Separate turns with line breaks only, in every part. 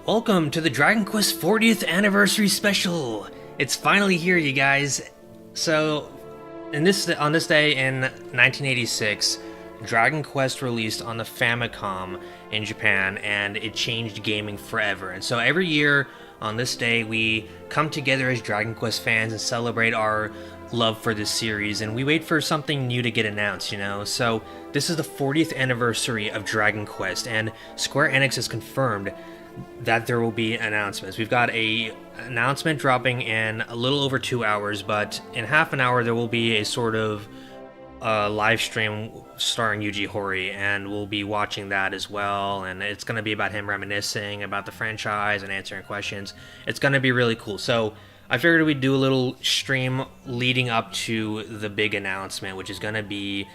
Welcome to the Dragon Quest 40th Anniversary Special! It's finally here, you guys. So, on this day in 1986, Dragon Quest released on the Famicom in Japan, and it changed gaming forever. And so every year on this day, we come together as Dragon Quest fans and celebrate our love for this series, and we wait for something new to get announced, you know? So this is the 40th anniversary of Dragon Quest, and Square Enix has confirmed that there will be announcements. We've got a announcement dropping in a little over 2 hours, but in half an hour there will be a sort of live stream starring Yuji Horii, and we'll be watching that as well, and it's going to be about him reminiscing about the franchise and answering questions. It's going to be really cool. So I figured we'd do a little stream leading up to the big announcement, which is going to be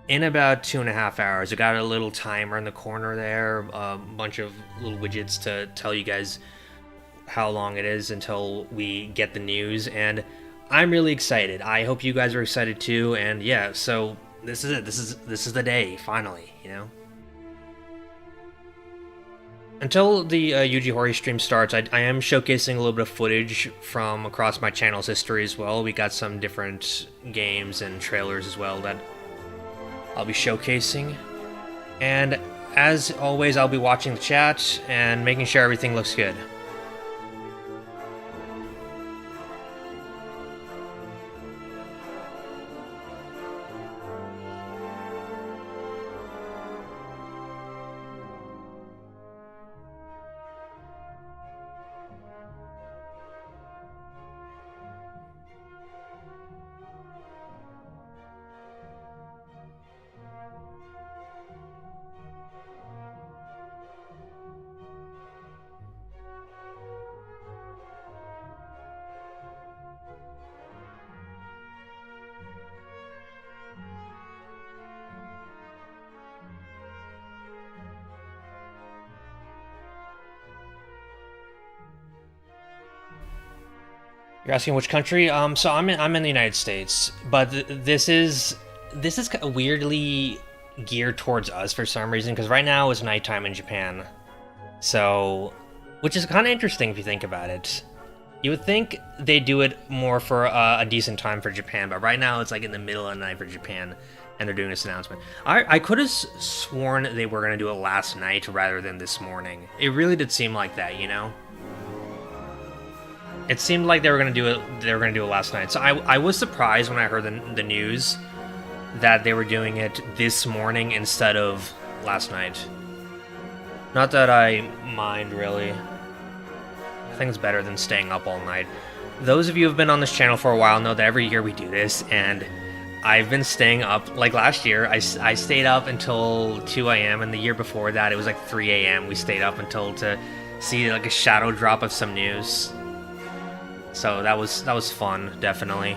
in about 2.5 hours. I got a little timer in the corner there, a bunch of little widgets to tell you guys how long it is until we get the news, and I'm really excited. I hope you guys are excited too, and yeah, so this is it. This is the day, finally, you know? Until the Yuji Horii stream starts, I am showcasing a little bit of footage from across my channel's history as well. We got some different games and trailers as well that I'll be showcasing, and as always, I'll be watching the chat and making sure everything looks good. You're asking which country? So I'm in the United States, but this is kind of weirdly geared towards us for some reason, because right now it's nighttime in Japan. So, which is kind of interesting if you think about it. You would think they do it more for a decent time for Japan, but right now it's like in the middle of the night for Japan, and they're doing this announcement. I could have sworn they were gonna do it last night rather than this morning. It really did seem like that, you know? It seemed like they were gonna do it. They were gonna do it last night. So I was surprised when I heard the news that they were doing it this morning instead of last night. Not that I mind, really. I think it's better than staying up all night. Those of you who have been on this channel for a while know that every year we do this, and I've been staying up. Like last year, I stayed up until 2 a.m. and the year before that it was like 3 a.m. We stayed up until to see like a shadow drop of some news. So that was fun, definitely.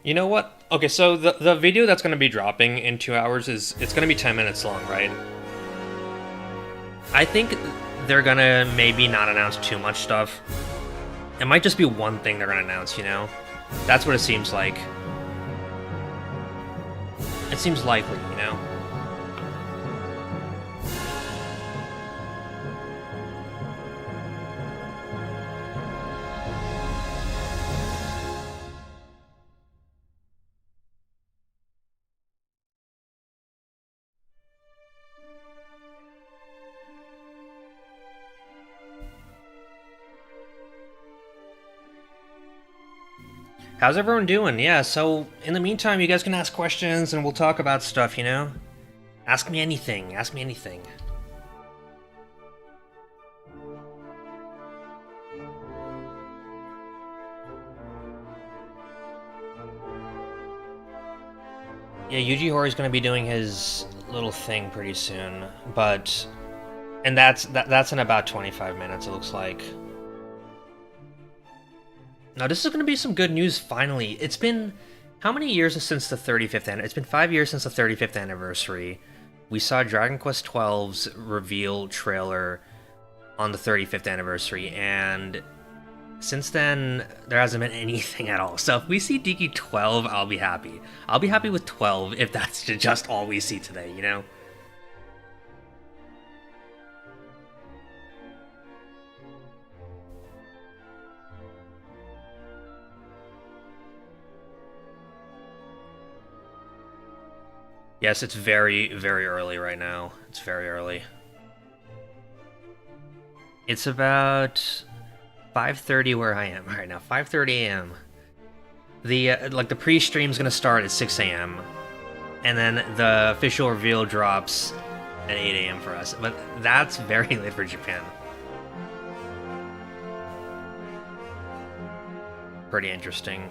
You know what? Okay, so the video that's going to be dropping in 2 hours it's going to be 10 minutes long, right? I think they're going to maybe not announce too much stuff. It might just be one thing they're going to announce, you know? That's what it seems like. It seems likely, you know? How's everyone doing? Yeah, so in the meantime, you guys can ask questions and we'll talk about stuff, you know? Ask me anything. Ask me anything. Yeah, Yuji Horii's gonna be doing his little thing pretty soon, but... And that's in about 25 minutes, it looks like. Now, this is going to be some good news, finally. It's been... How many years since the 35th anniversary? It's been 5 years since the 35th anniversary. We saw Dragon Quest XII's reveal trailer on the 35th anniversary, and Since then, there hasn't been anything at all. So if we see DQ12, I'll be happy. I'll be happy with 12 if that's just all we see today, you know? Yes, it's very, very early right now. It's very early. It's about 5:30 where I am right now. 5:30 a.m. The like the pre-stream's gonna start at 6 a.m. and then the official reveal drops at 8 a.m. for us. But that's very late for Japan. Pretty interesting.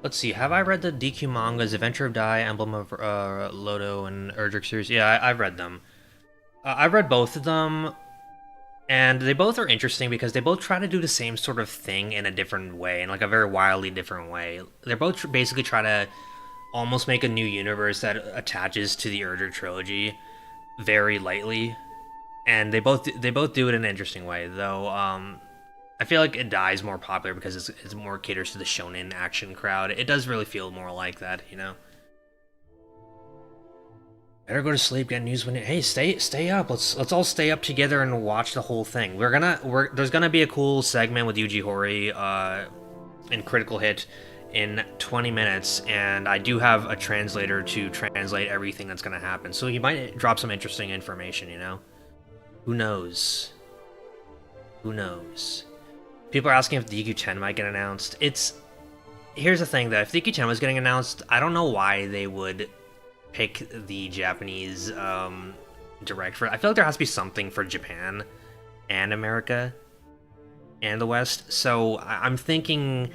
Let's see, have I read the DQ mangas, Adventure of Dai, Emblem of Lodo, and Erdrick series? Yeah, I've read them. I've read both of them, and they both are interesting because they both try to do the same sort of thing in a different way, in like a very wildly different way. They're both basically try to almost make a new universe that attaches to the Erdrick trilogy very lightly, and they both do it in an interesting way, though. I feel like it dies more popular because it's more caters to the shonen action crowd. It does really feel more like that, you know. Better go to sleep, get news when you... Hey, stay up. Let's all stay up together and watch the whole thing. There's gonna be a cool segment with Yuji Horii in Critical Hit in 20 minutes, and I do have a translator to translate everything that's gonna happen. So he might drop some interesting information, you know. Who knows? Who knows? People are asking if DQ10 might get announced. Here's the thing, though. If DQ10 was getting announced, I don't know why they would pick the Japanese direct for it. I feel like there has to be something for Japan and America and the West. So I'm thinking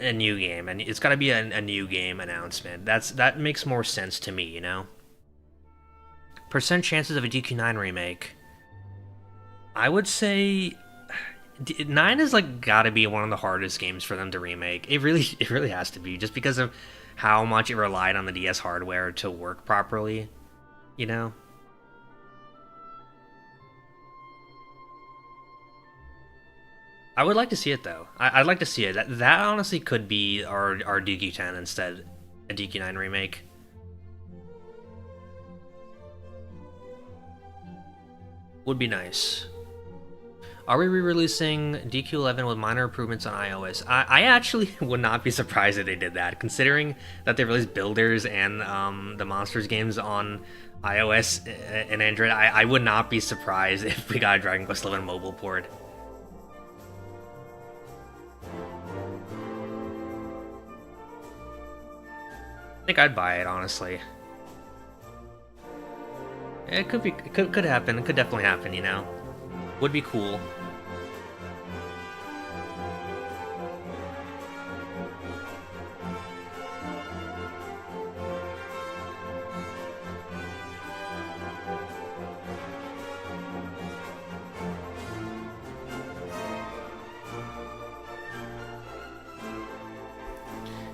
a new game, and it's got to be a new game announcement. That makes more sense to me, you know? Percent chances of a DQ9 remake. I would say 9 is like gotta be one of the hardest games for them to remake. It really has to be, just because of how much it relied on the DS hardware to work properly, you know? I would like to see it though. I'd like to see it. That honestly could be our DQ10 instead, a DQ9 remake. Would be nice. Are we re-releasing DQ11 with minor improvements on iOS? I actually would not be surprised if they did that, considering that they released Builders and the Monsters games on iOS and Android. I would not be surprised if we got a Dragon Quest XI mobile port. I think I'd buy it, honestly. It could happen. It could definitely happen, you know? Would be cool.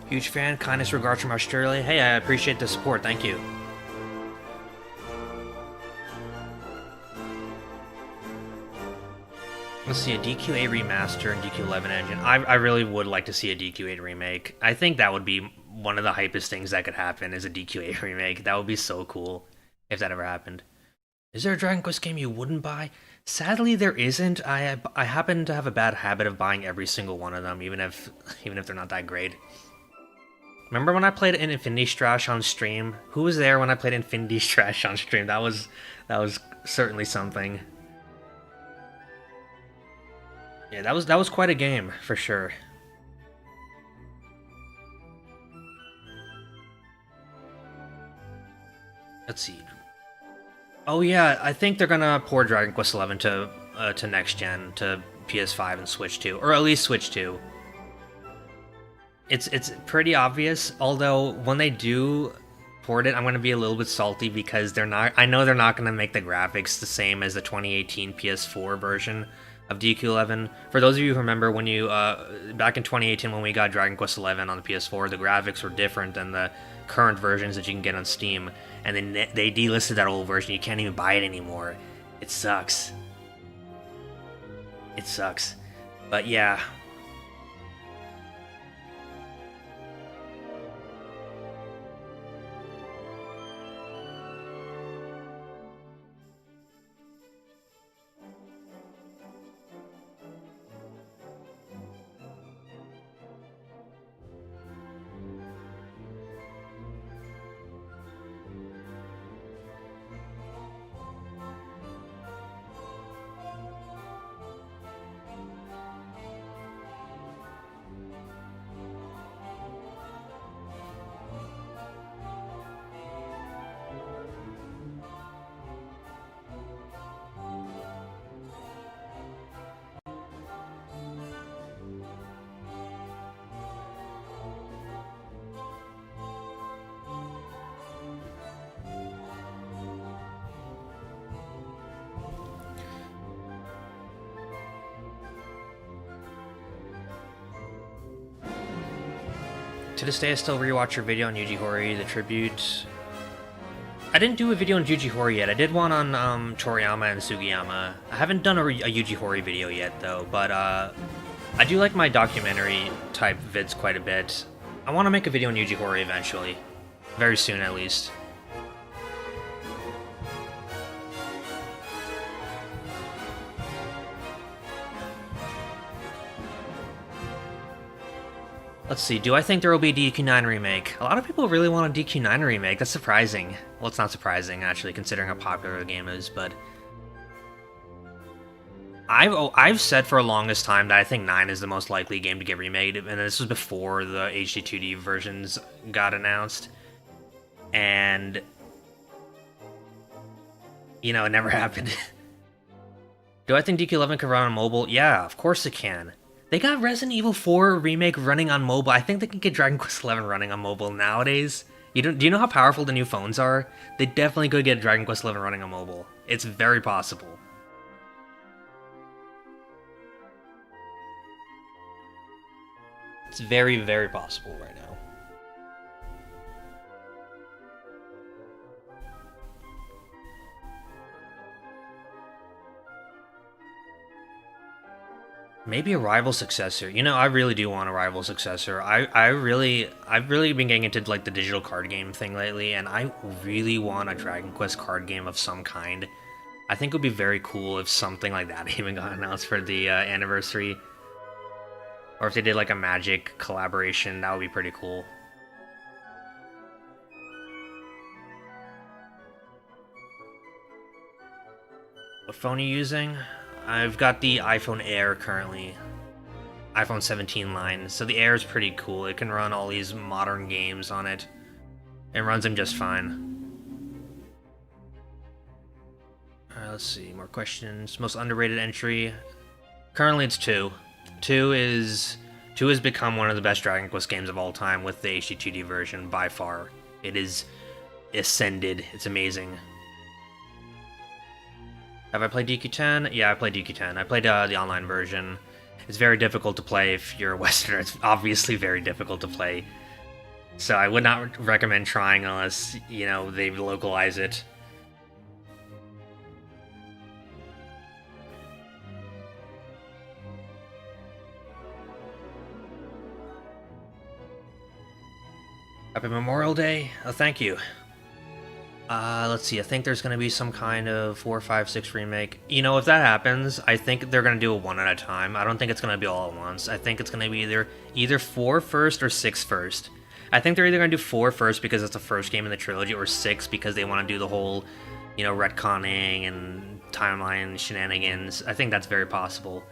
Huge fan, kindness regards from Australia. Hey, I appreciate the support, thank you. Let's see, a DQ8 remaster and DQ11 engine. I really would like to see a DQ8 remake. I think that would be one of the hypest things that could happen, is a DQ8 remake. That would be so cool if that ever happened. Is there a Dragon Quest game you wouldn't buy? Sadly, there isn't. I happen to have a bad habit of buying every single one of them, even if they're not that great. Remember when I played in Infinity Strash on stream? Who was there when I played Infinity Strash on stream? That was certainly something. Yeah, that was quite a game for sure. Let's see. Oh yeah, I think they're gonna port Dragon Quest XI to next gen, to PS5 and Switch 2, or at least Switch 2. It's pretty obvious. Although when they do port it, I'm gonna be a little bit salty because they're not. I know they're not gonna make the graphics the same as the 2018 PS4 version of DQ11. For those of you who remember, when you back in 2018 when we got Dragon Quest XI on the PS4, the graphics were different than the current versions that you can get on Steam, and then they delisted that old version. You can't even buy it anymore. It sucks. It sucks. But yeah. To this day, I still rewatch your video on Yuji Horii, the tribute. I didn't do a video on Yuji Horii yet. I did one on Toriyama and Sugiyama. I haven't done a Yuji Horii video yet, though, but I do like my documentary type vids quite a bit. I want to make a video on Yuji Horii eventually. Very soon, at least. Let's see, do I think there will be a DQ9 remake? A lot of people really want a DQ9 remake. That's surprising. Well, it's not surprising, actually, considering how popular the game is, but... I've said for the longest time that I think 9 is the most likely game to get remade, and this was before the HD 2D versions got announced. And... you know, it never happened. Do I think DQ11 can run on mobile? Yeah, of course it can. They got Resident Evil 4 remake running on mobile. I think they can get Dragon Quest XI running on mobile nowadays. Do you know how powerful the new phones are? They definitely could get Dragon Quest XI running on mobile. It's very possible. It's very, very possible right now. Maybe a rival successor. You know, I really do want a rival successor. I've really been getting into like the digital card game thing lately, and I really want a Dragon Quest card game of some kind. I think it would be very cool if something like that even got announced for the anniversary. Or if they did like a Magic collaboration, that would be pretty cool. What phone are you using? I've got the iPhone Air currently. iPhone 17 line. So the Air is pretty cool. It can run all these modern games on it. It runs them just fine. Let's see, more questions. Most underrated entry. Currently it's 2. 2 has become one of the best Dragon Quest games of all time with the HD 2D version by far. It is ascended. It's amazing. Have I played DQ10? Yeah, I played DQ10. I played the online version. It's very difficult to play if you're a Westerner. It's obviously very difficult to play. So I would not recommend trying unless, you know, they localize it. Happy Memorial Day. Oh, thank you. Let's see, I think there's going to be some kind of 4, 5, 6 remake. You know, if that happens, I think they're going to do it one at a time. I don't think it's going to be all at once. I think it's going to be either 4 first or 6 first. I think they're either going to do 4 first because it's the first game in the trilogy, or 6 because they want to do the whole, you know, retconning and timeline shenanigans. I think that's very possible.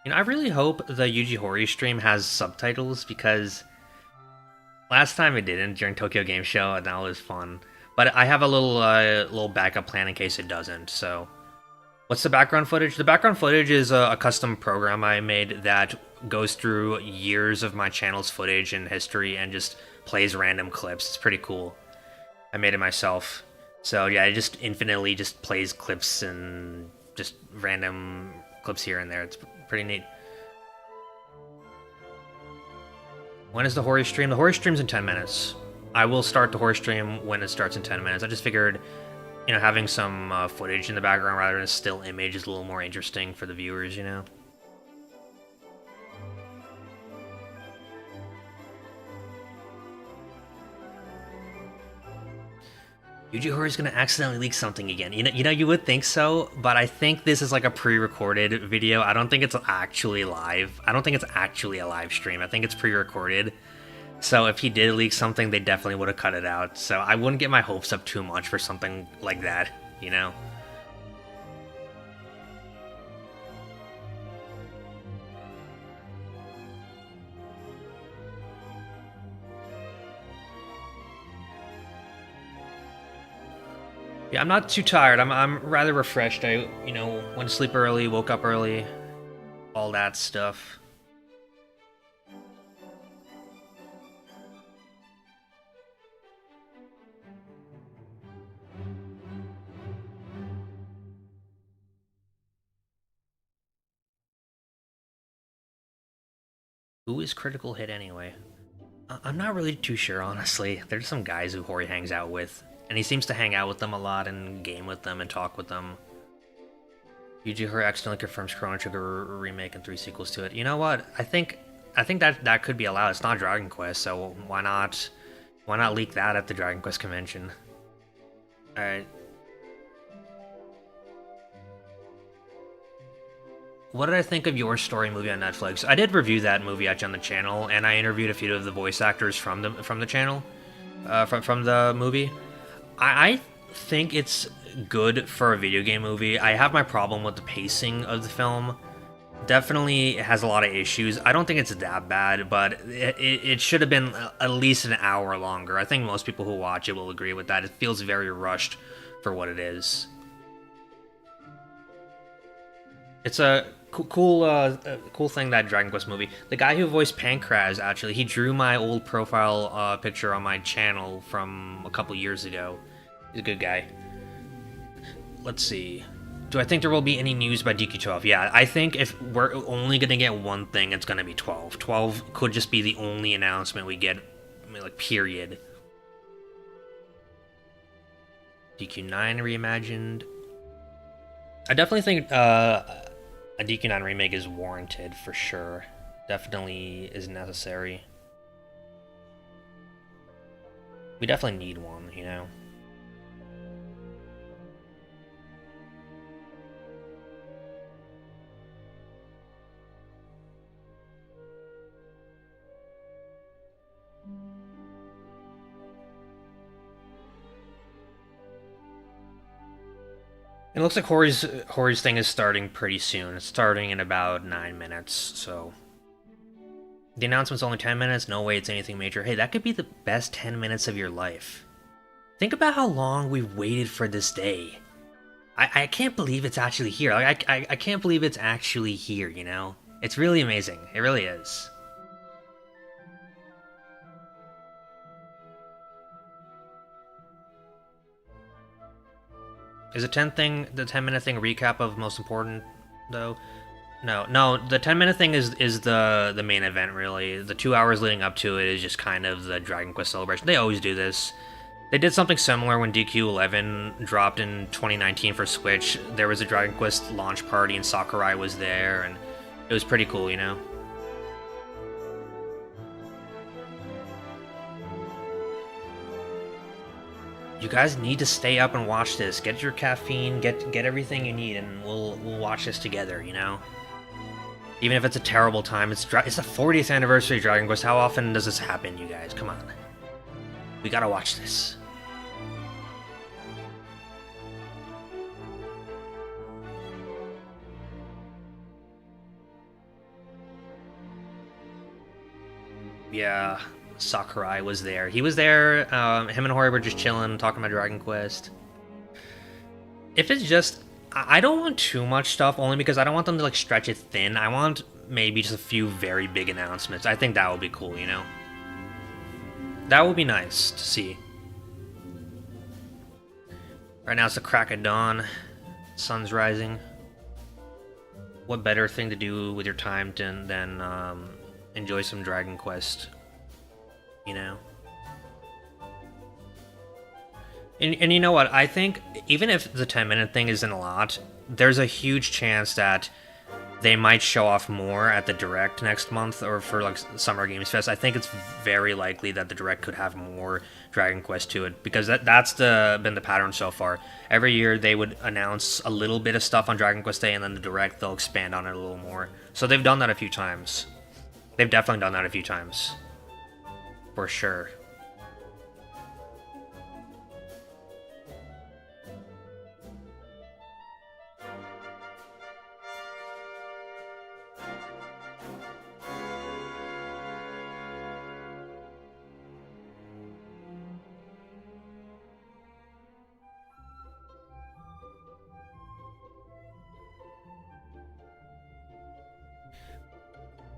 You know, I really hope the Yuji Horii stream has subtitles, because last time it didn't during Tokyo Game Show, and that was fun. But I have a little backup plan in case it doesn't. So, what's the background footage? The background footage is a custom program I made that goes through years of my channel's footage and history and just plays random clips. It's pretty cool. I made it myself. So yeah, it just infinitely just plays clips and just random clips here and there. It's pretty neat. When is the Horii stream? The Horii stream's in 10 minutes. I will start the Horii stream when it starts in 10 minutes. I just figured, you know, having some footage in the background rather than a still image is a little more interesting for the viewers, you know? Yuji Horii's gonna accidentally leak something again. You know, you would think so, but I think this is like a pre-recorded video. I don't think it's actually live. I don't think it's actually a live stream. I think it's pre-recorded. So if he did leak something, they definitely would have cut it out. So I wouldn't get my hopes up too much for something like that, you know? Yeah, I'm not too tired. I'm rather refreshed. I, you know, went to sleep early, woke up early, all that stuff. Who is Critical Hit anyway? I'm not really too sure, honestly. There's some guys who Horii hangs out with, and he seems to hang out with them a lot and game with them and talk with them. Yuji Horii accidentally confirms Chrono Trigger remake and 3 sequels to it. You know what? I think that could be allowed. It's not Dragon Quest, so why not leak that at the Dragon Quest convention? All right. What did I think of Your Story movie on Netflix? I did review that movie actually on the channel, and I interviewed a few of the voice actors from the channel, from the movie. I think it's good for a video game movie. I have my problem with the pacing of the film. Definitely has a lot of issues. I don't think it's that bad, but it should have been at least an hour longer. I think most people who watch it will agree with that. It feels very rushed for what it is. It's a cool thing, that Dragon Quest movie. The guy who voiced Pankraz, actually, he drew my old profile picture on my channel from a couple years ago. He's a good guy. Let's see. Do I think there will be any news by DQ12? Yeah, I think if we're only going to get one thing, it's going to be 12. 12 could just be the only announcement we get, I mean, like, period. DQ9 reimagined. I definitely think a DQ9 remake is warranted, for sure. Definitely is necessary. We definitely need one, you know? It looks like Horii's thing is starting pretty soon. It's starting in about 9 minutes, so... The announcement's only 10 minutes? No way it's anything major. Hey, that could be the best 10 minutes of your life. Think about how long we've waited for this day. I can't believe it's actually here. Like, I can't believe it's actually here, you know? It's really amazing. It really is. Is the 10-minute thing recap of most important, though? No, the 10-minute thing is the main event, really. The 2 hours leading up to it is just kind of the Dragon Quest celebration. They always do this. They did something similar when DQ11 dropped in 2019 for Switch. There was a Dragon Quest launch party and Sakurai was there, and it was pretty cool, you know? You guys need to stay up and watch this. Get your caffeine, get everything you need, and we'll watch this together, you know? Even if it's a terrible time, it's the 40th anniversary of Dragon Quest. How often does this happen, you guys? Come on. We gotta watch this. Yeah, Sakurai was there. He was there. Him and Hori were just chilling, talking about Dragon Quest. If it's just, I don't want too much stuff, only because I don't want them to like stretch it thin. I want maybe just a few very big announcements. I think that would be cool, you know? That would be nice to see. Right now it's the crack of dawn. Sun's rising. What better thing to do with your time than enjoy some Dragon Quest, you know? And you know what? I think even if the 10-minute thing isn't a lot, there's a huge chance that they might show off more at the Direct next month or for like Summer Games Fest. I think it's very likely that the Direct could have more Dragon Quest to it because that's been the pattern so far. Every year they would announce a little bit of stuff on Dragon Quest Day, and then the Direct they'll expand on it a little more. So they've done that a few times. They've definitely done that a few times. For sure.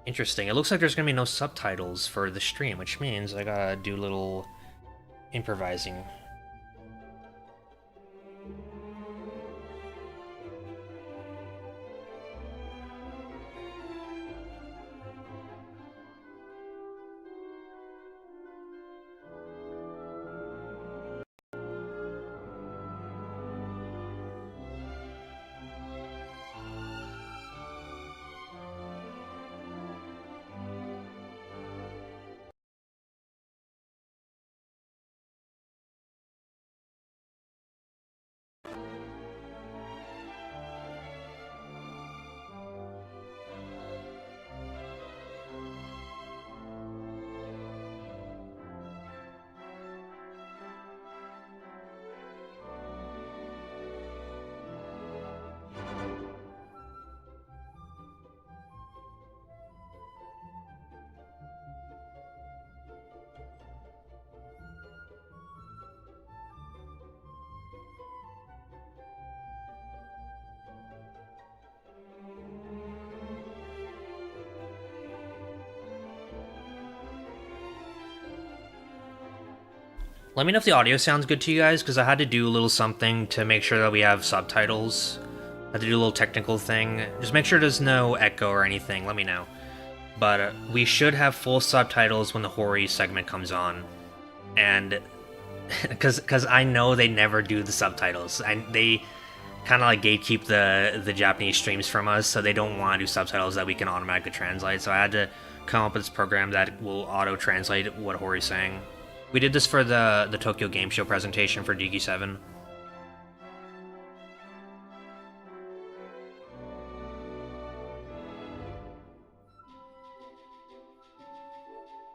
Interesting. It looks like there's gonna be no subtitles for the stream, which means I gotta do a little improvising. Let me know if the audio sounds good to you guys, because I had to do a little something to make sure that we have subtitles. I had to do a little technical thing. Just make sure there's no echo or anything, let me know. But we should have full subtitles when the Hori segment comes on. And because I know they never do the subtitles. They kind of like gatekeep the Japanese streams from us, so they don't want to do subtitles that we can automatically translate. So I had to come up with this program that will auto-translate what Hori's saying. We did this for the Tokyo Game Show presentation for XII.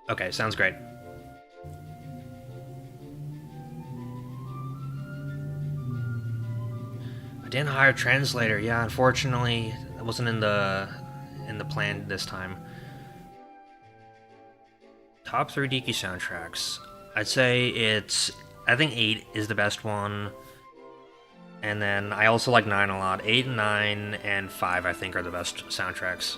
Okay, sounds great. I didn't hire a translator. Yeah, unfortunately, it wasn't in the plan this time. Top 3 Diki soundtracks. I'd say I think 8 is the best one. And then I also like 9 a lot. 8, 9, and 5 I think are the best soundtracks.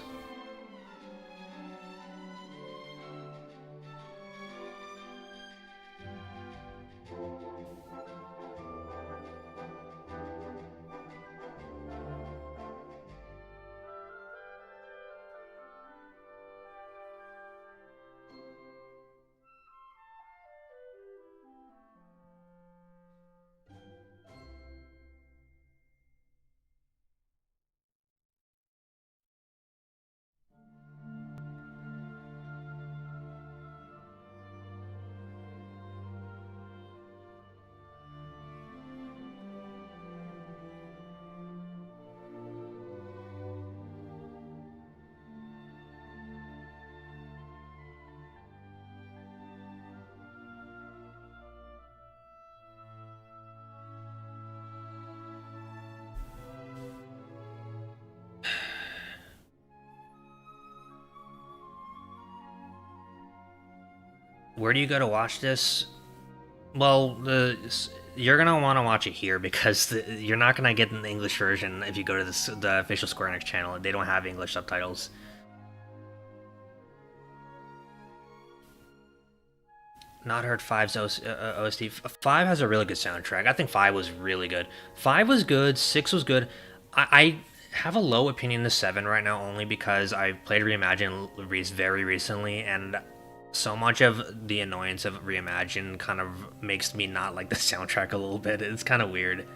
where do you go to watch this? Well, you're gonna want to watch it here because you're not gonna get an English version if you go to the official Square Enix channel. They don't have English subtitles. Not heard 5's OST. 5 has a really good soundtrack. I think 5 was really good. 5 was good. 6 was good. I have a low opinion of 7 right now only because I played Reimagine very recently, and so much of the annoyance of Reimagine kind of makes me not like the soundtrack a little bit. It's kind of weird.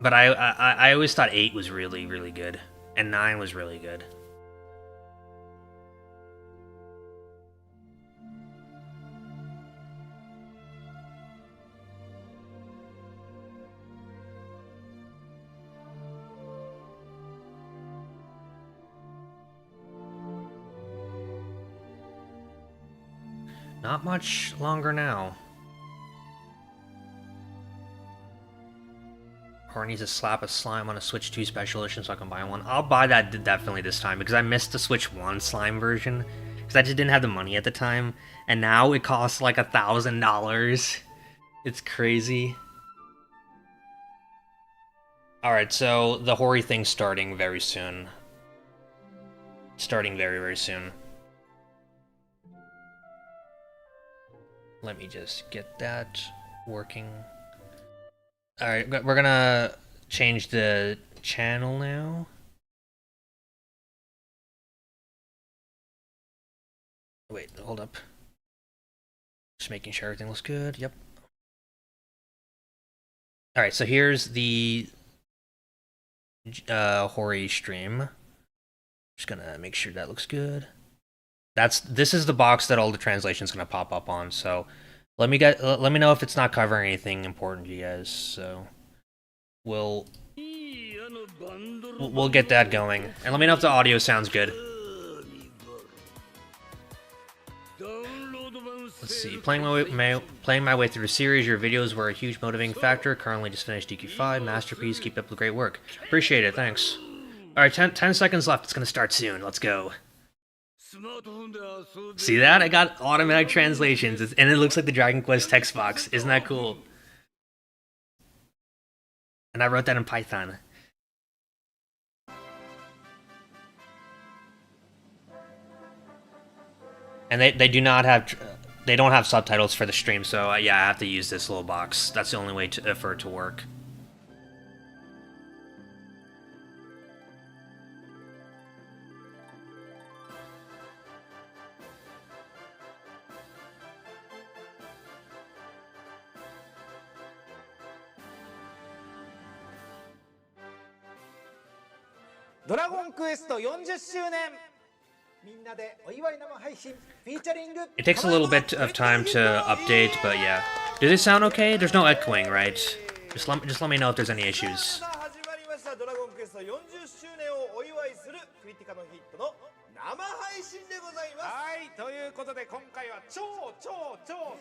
But I always thought 8 was really, really good, and 9 was really good. Not much longer now. Or needs to slap a slime on a Switch 2 special edition so I can buy one. I'll buy that definitely this time because I missed the Switch 1 slime version because I just didn't have the money at the time, and now it costs like $1,000. It's crazy. Alright, so the Hori thing's starting very soon. Starting very, very soon. Let me just get that working. Alright, we're gonna change the channel now. Wait, hold up. Just making sure everything looks good. Yep. Alright, so here's the Hori stream. Just gonna make sure that looks good. This is the box that all the translation's gonna pop up on, so let me know if it's not covering anything important to you guys. So we'll get that going, and let me know if the audio sounds good. Let's see. Playing my way through the series, your videos were a huge motivating factor. Currently just finished DQ5. Masterpiece. Keep up the great work. Appreciate it. Thanks. Alright, 10 seconds left. It's gonna start soon. Let's go. See that? I got automatic translations, and it looks like the Dragon Quest text box. Isn't that cool? And I wrote that in Python. And they do not have, they don't have subtitles for the stream, so yeah, I have to use this little box. That's the only way for it to work.
Dragon Quest 40周年
It takes a little bit of time to update, but yeah. Does it sound okay? There's no echoing, right? Just let me know if there's any issues.
生配信でございます。はい、ということで今回は超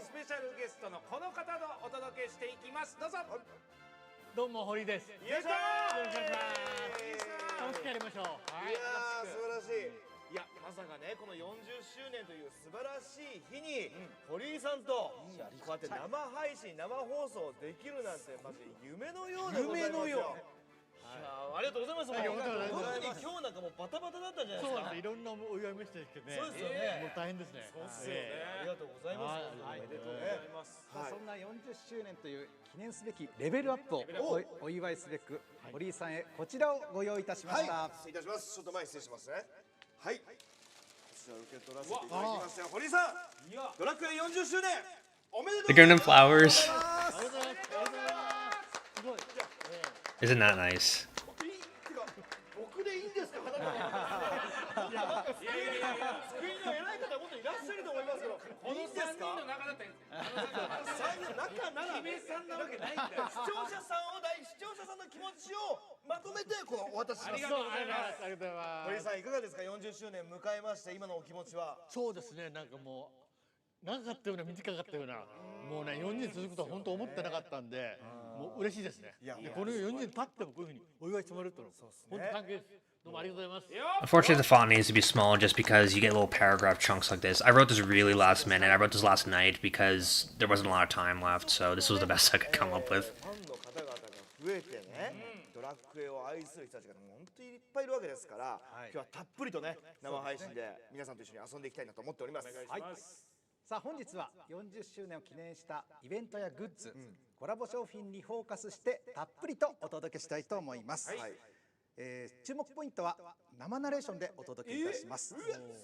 スペシャルゲストのこの方とお届けしていきます。どうぞ。どうも堀です。よいしょー。よろしくお願いします。楽しくやりましょう。はい。いやー素晴らしい。いやまさかねこの40周年という素晴らしい日に、堀井さんとこうやって生配信生放送できるなんてマジ夢のようでございますよ。ありがとうございます。特に今日なんかもうバタバタだったんじゃないですか。そうです。いろんなお祝いもしてるけどね。そうですよね。もう大変ですね。そうですよね。ありがとうございます。おめでとうございます。そんな40周年という記念すべきレベルアップをお祝いすべく堀井さんへこちらをご用意いたしました。失礼いたします。ちょっと前失礼しますね。はい。こちら受け取らせていただきますよ。堀井さん、ドラクエ40周年おめでとうございます。
They're giving them flowers. Isn't that nice?
僕でいいんですか？いや救いの偉い方もっといらっしゃると思いますけど、いいんですか？この3人の中だったんです。3人の中なら姫さんなわけないんだよ。視聴者さんの気持ちをまとめてこのお渡しします。ありがとうございます。ありがとうございます。堀井さんいかがですか？40周年迎えまして今のお気持ちは。そうですね。なんかもう長かったような短かったようなもうね40続くとは本当思ってなかったんで。
もう嬉しいですね。でこの40年経ってもこういうふうにお祝いしてもらえると本当関係です。どうもありがとうございます。
Unfortunately, the font needs to be small just because you get little paragraph chunks like this. I wrote this really last minute. I wrote this last night because there wasn't a lot of time left, so this was the best I could come up with.
ファンの方々が増えてね、ドラクエを愛する人たちが本当にいっぱいいるわけですから、今日はたっぷりとね生配信で皆さんと一緒に遊んでいきたいなと思っております。はい。
さあ本日は40周年を記念したイベントやグッズ、コラボ商品にフォーカスしてたっぷりとお届けしたいと思います。注目ポイントは生ナレーションでお届けいたします。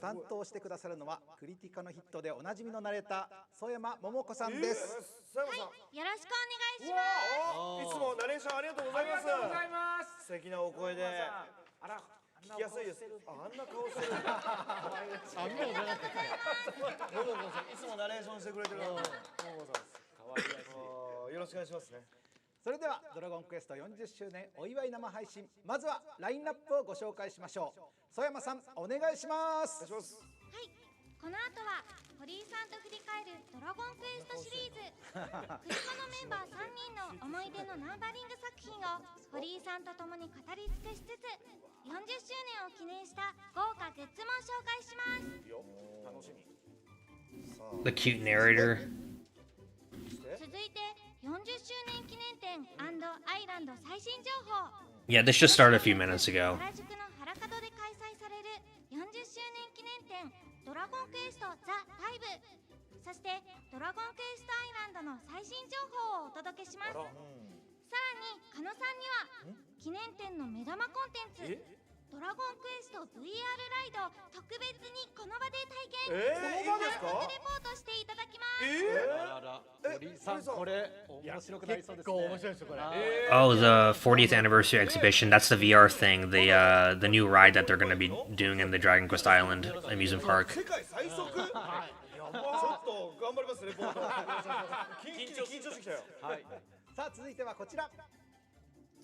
担当してくださるのはクリティカのヒットでおなじみのナレーター曽山桃子さんです。
はい、よろしくお願いしま
す。いつもナレーションありがとうございます。ありがとうございます。素敵なお声で。あら、聞きやすいです。あんな顔してる。あ、見たことなかった。桃子さん、いつもナレーションしてくれてる。桃子さん。可愛らしい。よろしくお願いしますね。
それではドラゴンクエスト40周年お祝い生配信、まずはラインナップをご紹介しましょう。曽山さんお願いします。
はい、この後は堀井さんと振り返るドラゴンクエストシリーズクリコのメンバー3人の思い出のナンバリング作品を堀井さんと共に語り尽くしつつ40周年を記念した豪華グッズも紹介します。
楽しみ。
The cute narrator.
続いて40周年記念展&アイランド最新情報。
Yeah, this just started a few minutes ago.
原宿の原門で開催される40周年記念展ドラゴンクエストザ・タイブ、そしてドラゴンクエストアイランドの最新情報をお届けします。さらに狩野さんには記念展の目玉コンテンツドラゴンクエスト VR ライド特別にこの場で体験、
この場ですか？
レポートしていただきます。
あらら、堀井さんこれ面白くなりそうですね。
面白いですよこれ。
Oh, the 40th anniversary exhibition. That's the VR thing. The new ride that they're going to be doing in the Dragon Quest Island amusement park.
世界最速？ちょっと頑張りますレポート。緊張してきたよ。
はい。さあ続いてはこちら。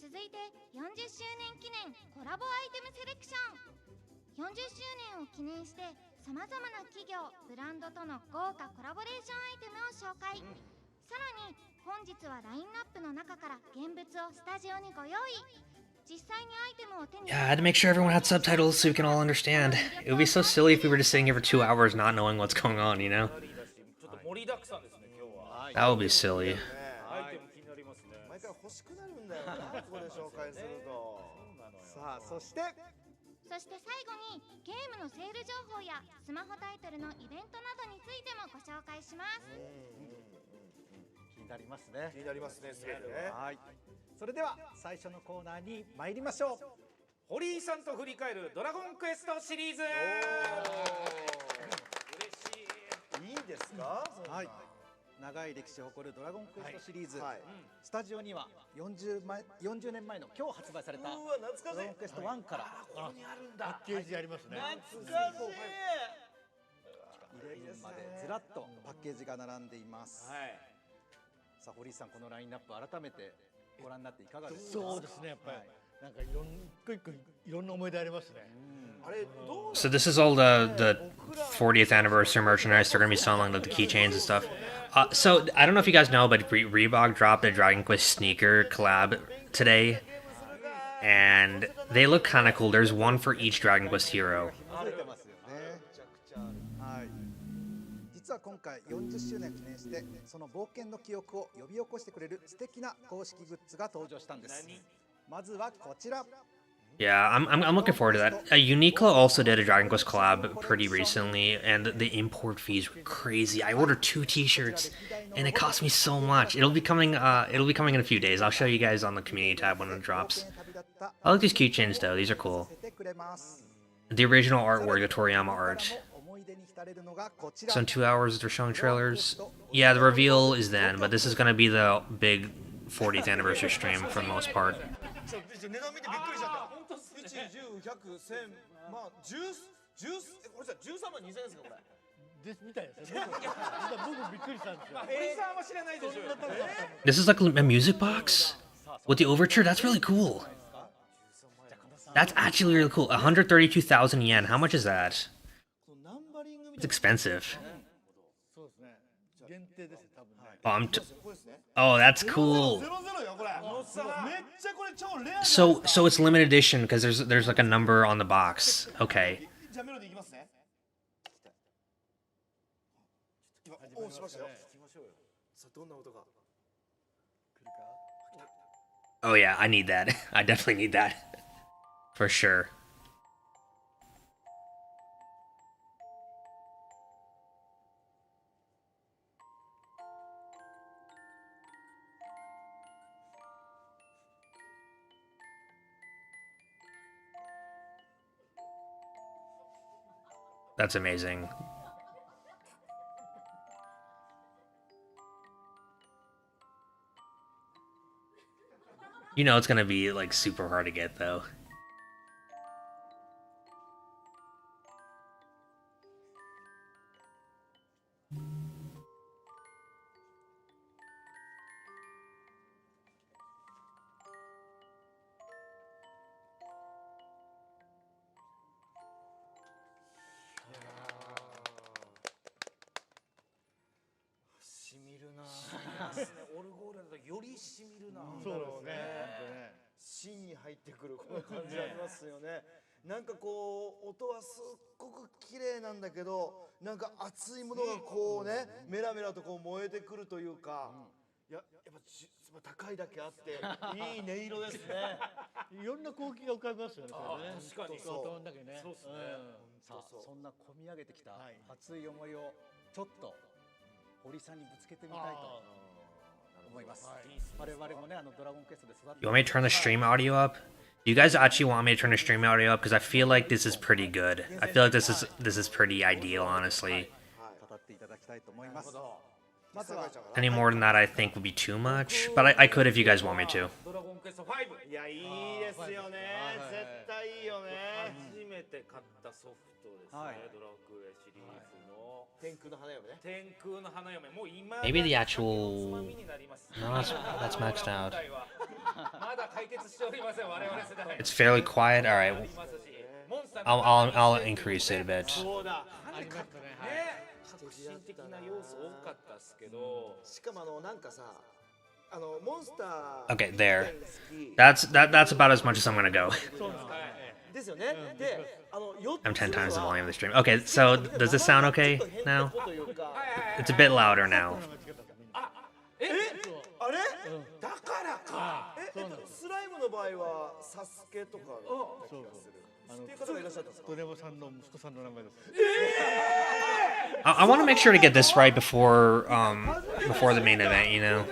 続いて40周年記念コラボアイテムセレクション。40周年を記念してさまざまな企業ブランドとの豪華コラボレーションアイテムを紹介、さらに本日はラインナップの中から現物をスタジオにご用意。実際にアイテムを手に
Yeah, I had to make sure everyone had subtitles so we can all understand. It would be so silly if we were just sitting here for 2 hours not knowing what's going on, you know?
ちょっと盛りだくさんですね今日は。
That would be silly.
アイテム気になりますね。毎回欲しくなるんだよな、ここで紹介すると。
さあそして
最後にゲームのセール情報やスマホタイトルのイベントなどについてもご紹介します。
気になりますね。
気になりますね、すべてね。
はい。それでは最初のコーナーに参りましょう。
堀井さんと振り返るドラゴンクエストシリーズ。嬉しい。いいんですか？
はい。長い歴史を誇るドラゴンクエストシリーズ、スタジオには40年前の今日発売されたドラゴンクエスト1から
ここにあるんだ。
パッケージありますね。
懐かしい。
11までずらっとパッケージが並んでいます。さあ堀井さんこのラインナップ改めてご覧になっていかがですか？
そうですね、やっぱりなんか一個一個いろんな思い出ありますね。
So this is all the 40th anniversary merchandise. They're going to be selling like the keychains and stuff. So I don't know if you guys know, but Reebok dropped a Dragon Quest sneaker collab today, and they look kind of cool. There's one for each Dragon Quest hero.
実は今回40周年記念してその冒険の記憶を呼び起こしてくれる素敵な公式グッズが登場したんです。まずはこちら。
Yeah, I'm looking forward to that. Uniqlo also did a Dragon Quest collab pretty recently, and the import fees were crazy. I ordered 2 T-shirts, and it cost me so much. It'll be coming in a few days. I'll show you guys on the community tab when it drops. I like these keychains though. These are cool. The original artwork, the Toriyama art. So in 2 hours they're showing trailers. Yeah, the reveal is then, but this is gonna be the big 40th anniversary stream for the most part.
値段見てびっくりしちゃった。1、10、100、1000、まあこれさ13万2000円ですかこれ。
ですみたいですね。僕びっくりしたんですよ。
堀井さんは知らないでしょ。
This is like a music box with the overture. That's really cool. That's actually really cool. 132,000 yen. How much is that? It's expensive.
そうですね。限定です多分ね。
Oh,
これですね。
oh, that's cool.
00よこれ。めっちゃこれ超レア。
So it's limited edition because there's like a number on the box. Okay.
じゃあメロディーいきますね。今オンしましたよ。聞きましょうよ。さあどんな音が。
Oh yeah, I need that. I definitely need that. For sure. That's amazing. You know it's gonna be like super hard to get though.
Yes. オルゴールだとよりしみるな。
そうですね。
芯に入ってくるこの感じありますよね。なんかこう音はすっごく綺麗なんだけど、なんか熱いものがこうね、メラメラとこう燃えてくるというか、やっぱ高いだけあっていい音色ですね。
いろんな光景が浮かびますよね。
確かにそう。
頭の中にね。
そうですね。
さあそんな込み上げてきた熱い思いをちょっと堀さんにぶつけてみたいと思います。我々もねドラゴンクエストで育って。
You want me to turn the stream audio up? Do you guys actually want me to turn the stream audio up? Because I feel like this is pretty good. I feel like this is pretty ideal, honestly.
語っていただきたいと思います。まずは
Any more than that, I think would be too much. But I could if you guys want me to.
ドラゴンクエスト5。いやいいですよね。絶対いいよね。初めて買ったソフトですね。ドラクエシリーズの天空の花嫁ね。天空の花嫁もう今
Maybe the actual... No, that's maxed out.
まだ解決しておりません我々世代。
It's fairly quiet. All right, I'll increase it a bit.
そうだ。
ありましたね。
革新的な要素多かったっすけど、しかもなんかさ、モンスター
Okay, there. That's about as much as I'm gonna go.
ですよね。で、
I'm 10 times the volume of the stream. Okay, so does this sound okay now? It's a bit louder now.
あれ？だからか。スライムの場合はサスケとかだった気がする。っていう方がいらっしゃったんですか？
ドレモさんの息子さんの名前です。
I want to make sure to get this right before the main event, you know.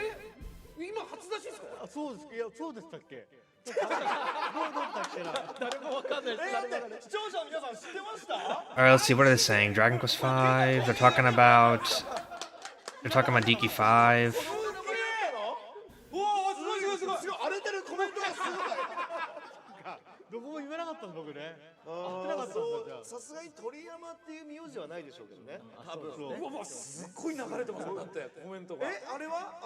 今初出しですか？
あ、そうです。いや、そうでしたっけ。どうだったっけな。誰もわかんないです。
視聴者の皆さん知ってました？
All right, let's see. What are they saying? Dragon Quest V. They're talking about DK 5.
おお、すごいすごいすごい。荒れてるコメントがすごい。
どこも言えなかったんです僕ね。
さすがに鳥山っていう名字はないでしょうけどね。多分。うわ、すっごい流れてますよ。だってコメントが。あれは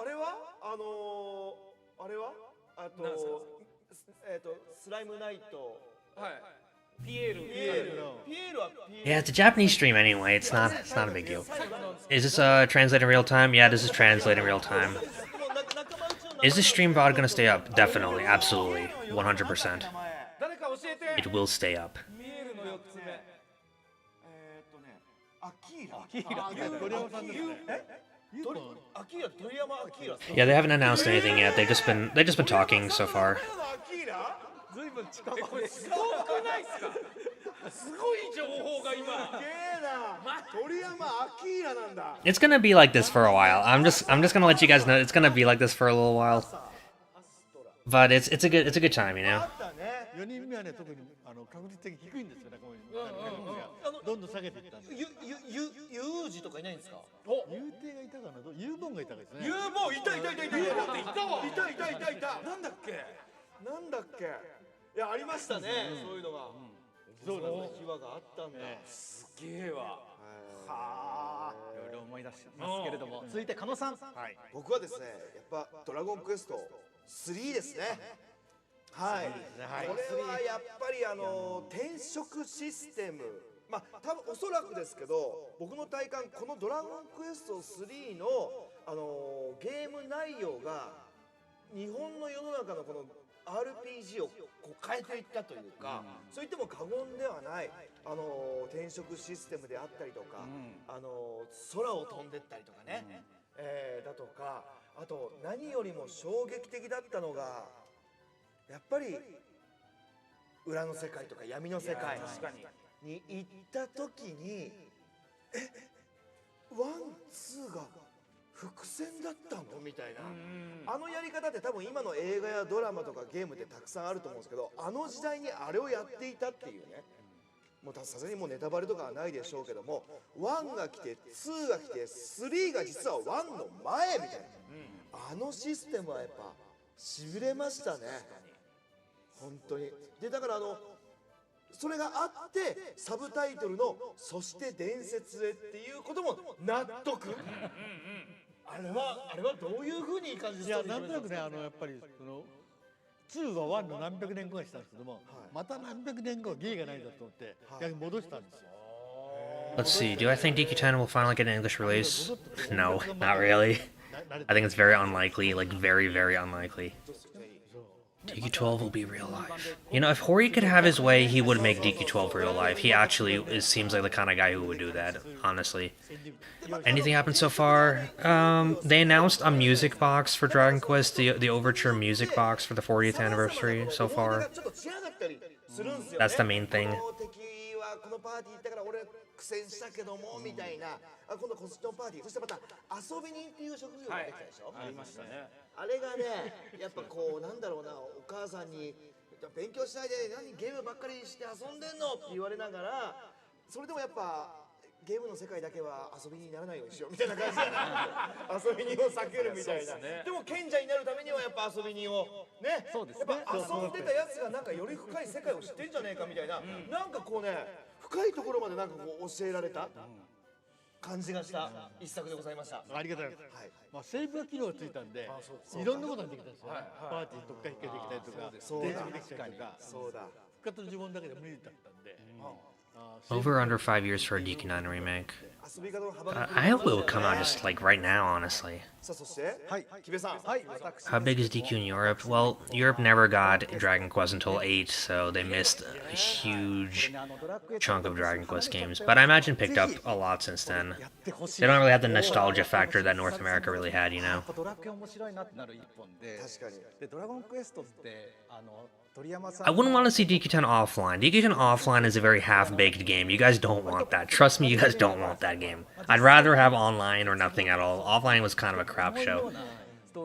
あとスライムナイト。はい。ピエールは
Yeah, it's a Japanese stream anyway. It's not a big deal. Is this translated in real time? Yeah, this is translated in real time. Is this stream VOD gonna stay up? Definitely, absolutely, 100%. It will stay up.
ピエールの4つ目。アキーラ。
ドレモさんですね。
アキーラ、鳥山アキーラ。
Yeah, they haven't announced anything yet. They've just been talking so far.
ずいぶん近場で。すごくないっすか？すごい情報が今。すげえな。鳥山アキーラなんだ。
It's gonna be like this for a while. I'm just gonna let you guys know it's gonna be like this for a little while. But it's a good time, you know.
4人目はね特に確率的に低いんですよね。どんどん下げていったんで。
ユージとかいないんですか？
ユーテがいたかな。ユーボンがいたかですね。
ユーボンいた。なんだっけ。いやありましたね。そういうのが。そうなんです。秘話があったんだ。すげえわ。はあ。
いろいろ思い出しますけれども、続いて加納さん。
僕はですね、やっぱドラゴンクエスト3ですね。はい。これはやっぱり転職システム
まあ多分おそらくですけど、僕の体感このドラゴンクエスト3のゲーム内容が日本の世の中のこの RPG をこう変えていったというか、そう言っても過言ではない転職システムであったりとか、空を飛んでったりとかね、だとか、あと何よりも衝撃的だったのがやっぱり裏の世界とか闇の世界に行った時にワンツーが伏線だったのみたいな、やり方って多分今の映画やドラマとかゲームってたくさんあると思うんですけど、時代にあれをやっていたっていうね、もうさすがにもうネタバレとかはないでしょうけども、1が来て2が来て3が実は1の前みたいな、システムはやっぱしびれましたね本当に。でだからそれがあってサブタイトルの「そして伝説へ」っていうことも納得。あれはどういうふうに感じですか？
いや、なんとなくね、やっぱりその2は1の何百年後にしたんですけども、また何百年後芸がないんだと思って、逆に戻したんですよ。
Let's see, do I think DQ10 will finally get an English release? No, not really. I think it's very unlikely, like very, very unlikely. DQ12 will be real life. You know, if Hori could have his way, he would make DQ12 real life. He actually seems like the kind of guy who would do that, honestly. Anything happened so far? They announced a music box for Dragon Quest, the Overture music box for the 40th anniversary so far. That's the main thing.
苦戦したけどもみたいな、今度コスチョンパーティー、そしてまた遊び人っていう職業ができたでしょ。
ありましたね。
あれがね、やっぱこうなんだろうな、お母さんに勉強しないで何ゲームばっかりして遊んでんのって言われながら、それでもやっぱゲームの世界だけは遊び人にならないようにしようみたいな感じで遊び人を避けるみたいな。でも賢者になるためにはやっぱ遊び人をね、やっぱ遊んでたやつがなんかより深い世界を知ってんじゃねえかみたいな、なんかこうね、深いところまでなんかこう教えられた感じがした一作でございました。
ありがとうございます。まあセーブが機能ついたんで、いろんなことができたんですよね。パーティーとか引きできたりとか、電池できたりとか、
そうだ。
復活の呪文だけで無理だったんで。
Over under 5 years for a DQ9 remake. I hope it will come out just like right now, honestly. How big is DQ in Europe? Well, Europe never got Dragon Quest until 8, so they missed a huge chunk of Dragon Quest games. But I imagine picked up a lot since then. They don't really have the nostalgia factor that North America really had, you know? I wouldn't want to see DQ10 offline. DQ10 offline is a very half-baked game. You guys don't want that. Trust me, you guys don't want that game. I'd rather have online or nothing at all. Offline was kind of a crap show.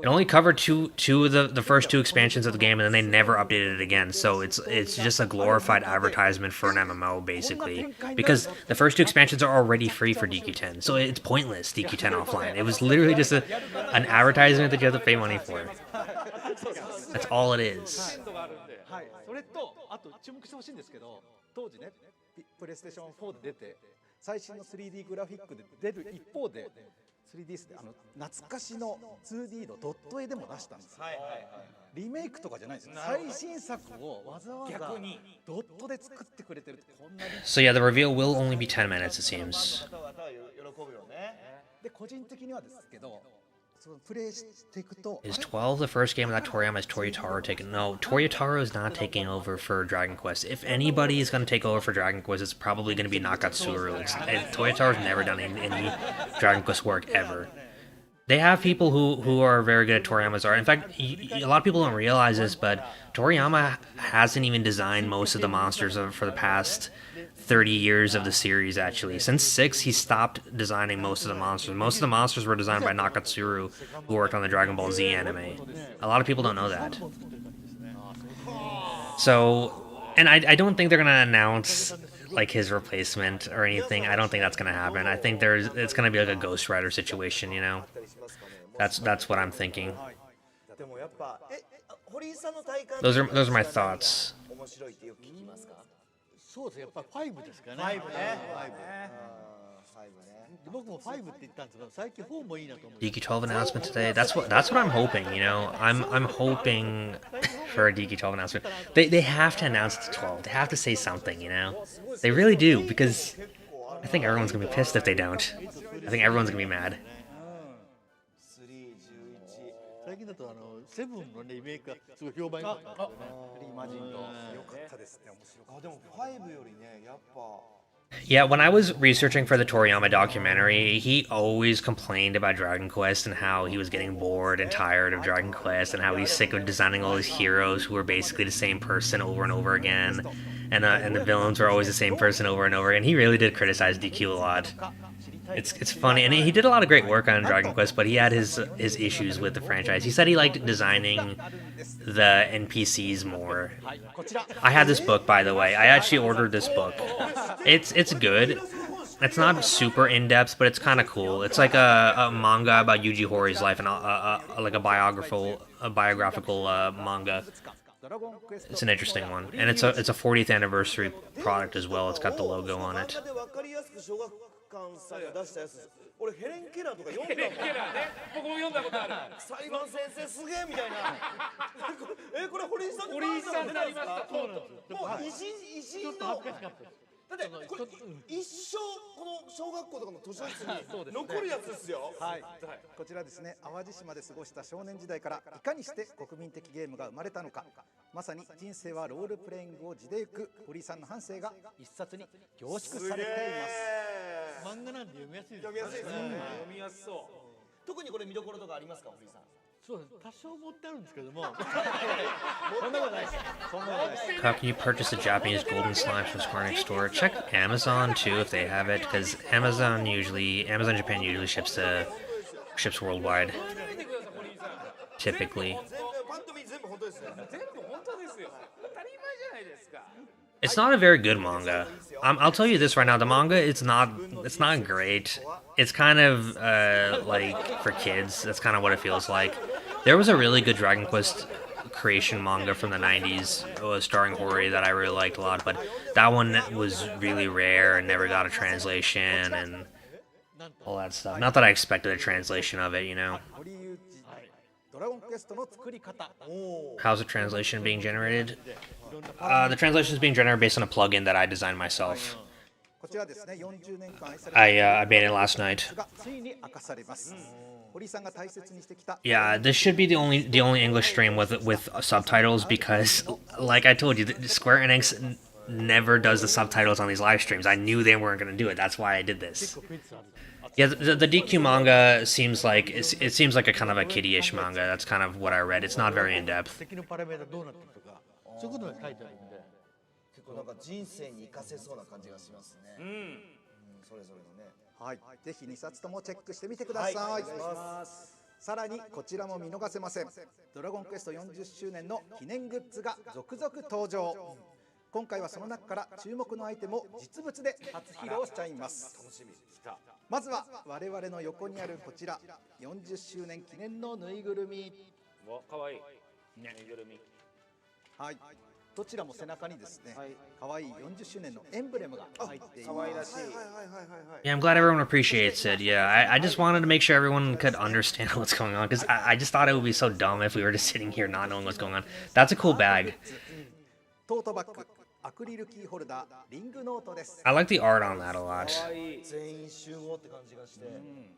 It only covered two of the first two expansions of the game, and then they never updated it again. So it's just a glorified advertisement for an MMO, basically. Because the first two expansions are already free for DQ10, so it's pointless, DQ10 offline. It was literally just an advertisement that you have to pay money for. That's all it is.
それとあと注目してほしいんですけど、当時ねプレイステーション4で出て最新の 3D グラフィックで出る一方で 3DS で懐かしの 2D のドット絵でも出したんですよ。リメイクとかじゃないですよ。最新作をわざわざドットで作ってくれてるってこんなに。
So yeah, the reveal will only be 10 minutes, it seems.
で個人的にはですけど。
Is 12 the first game that Toriyama is Toyotaro taking? No, Toyotaro is not taking over for Dragon Quest. If anybody is going to take over for Dragon Quest, it's probably going to be Nakatsuru. Toyotaro's never done any Dragon Quest work ever. They have people who are very good at Toriyama's art. In fact, a lot of people don't realize this, but Toriyama hasn't even designed most of the monsters for the past 30 years of the series, actually. Since 6, he stopped designing most of the monsters. Most of the monsters were designed by Nakatsuru, who worked on the Dragon Ball Z anime. A lot of people don't know that. So, and I don't think they're going to announce like his replacement or anything. I don't think that's going to happen. I think it's going to be like a Ghost Rider situation, you know? That's what I'm thinking. Those are my thoughts.
そうですね、やっぱり5ですかね。5ね。僕も5って言ったんですけど、最近4もいいなと思う。
DQ12 announcement today. That's what I'm hoping. You know, I'm hoping for a DQ12 announcement. They have to announce it's 12. They have to say something. You know, they really do, because I think everyone's gonna be pissed if they don't. I think everyone's gonna be mad.
最近だとセブンのねリメイクがすごい評判良かったんですよね。
リーマジンド良かったですね。面白かった。
でも5よりねやっぱ
Yeah, when I was researching for the Toriyama documentary, he always complained about Dragon Quest and how he was getting bored and tired of Dragon Quest and how he's sick of designing all these heroes who were basically the same person over and over again, and the villains were always the same person over and over. And he really did criticize DQ a lot. It's funny, and he did a lot of great work on Dragon Quest, but he had his issues with the franchise. He said he liked designing the NPCs more. I had this book, by the way. I actually ordered this book. It's good. It's not super in depth, but it's kind of cool. It's like a manga about Yuji Horii life, and like a biographical manga. It's an interesting one, and it's a 40th anniversary product as well. It's got the logo on it.
さんが出したやつ、俺ヘレン・ケラーとか読んだもん。ヘレン・ケラーね、僕も読んだことある。裁判先生すげえみたいな。これ堀井さんのバージョンなんですか？もう偉人の。だってこれ一生この小学校とかの図書室に残るやつですよ。
はい。こちらですね、淡路島で過ごした少年時代からいかにして国民的ゲームが生まれたのか、まさに人生はロールプレイングを地で行く堀井さんの半生が一冊に凝縮されています。
漫画なんで読みやすいですね。
読みやすいですね。
読みやすそう。
特にこれ見どころとかありますか、堀井さん？
そうです。多少持ってあるんですけども。
How can you purchase the Japanese golden slimes from Square Enix store? Check Amazon too if they have it, because Amazon Japan usually ships worldwide. Typically.
パッと見全部本当ですね。
全部本当ですよ。当たり前じゃないですか。
It's not a very good manga. I'll tell you this right now. The manga, it's not great. It's kind of like for kids. That's kind of what it feels like. There was a really good Dragon Quest creation manga from the 90s starring Horii that I really liked a lot, but that one was really rare and never got a translation and all that stuff. Not that I expected a translation of it, you know.
ドラゴンクエストの作り方。
How's the translation being generated? The translation is being generated based on a plugin that I designed myself.
こちらですね、40年間愛された
I made it last night.
がついに明かされます。堀井さんが大切にしてきた。
Yeah, this should be the only English stream with subtitles, because, like I told you, Square Enix never does the subtitles on these live streams. I knew they weren't going to do it. That's why I did this. Yeah, the DQ manga seems like it seems like a kind of a kiddie-ish manga. That's kind of what I read. It's not very in depth.
敵のパラメータどうなってるとか、そういうことが書いてあるんで。
結構なんか人生に活かせそうな感じがしますね。それぞれのね。
はい、ぜひ2冊ともチェックしてみてください。
はい、お願いします。
さらにこちらも見逃せません。ドラゴンクエスト40周年の記念グッズが続々登場。今回はその中から注目のアイテムを実物で初披露しちゃいます。
楽しみ。来た。
まずは我々の横にあるこちら40周年記念のぬいぐるみ。
わ、可愛い。ぬいぐるみ。
はい。どちらも背中にですね、可愛い40周年のエンブレムが入っています。
可愛らしい。
Yeah, I'm glad everyone appreciates it. Yeah, I just wanted to make sure everyone could understand what's going on, because I just thought it would be so dumb if we were just sitting here not knowing what's going on. That's a cool bag.
トートバッグ、アクリルキーホルダー、リングノートです。
I like the art on that a lot.
可愛い。
全員集合って感じがして。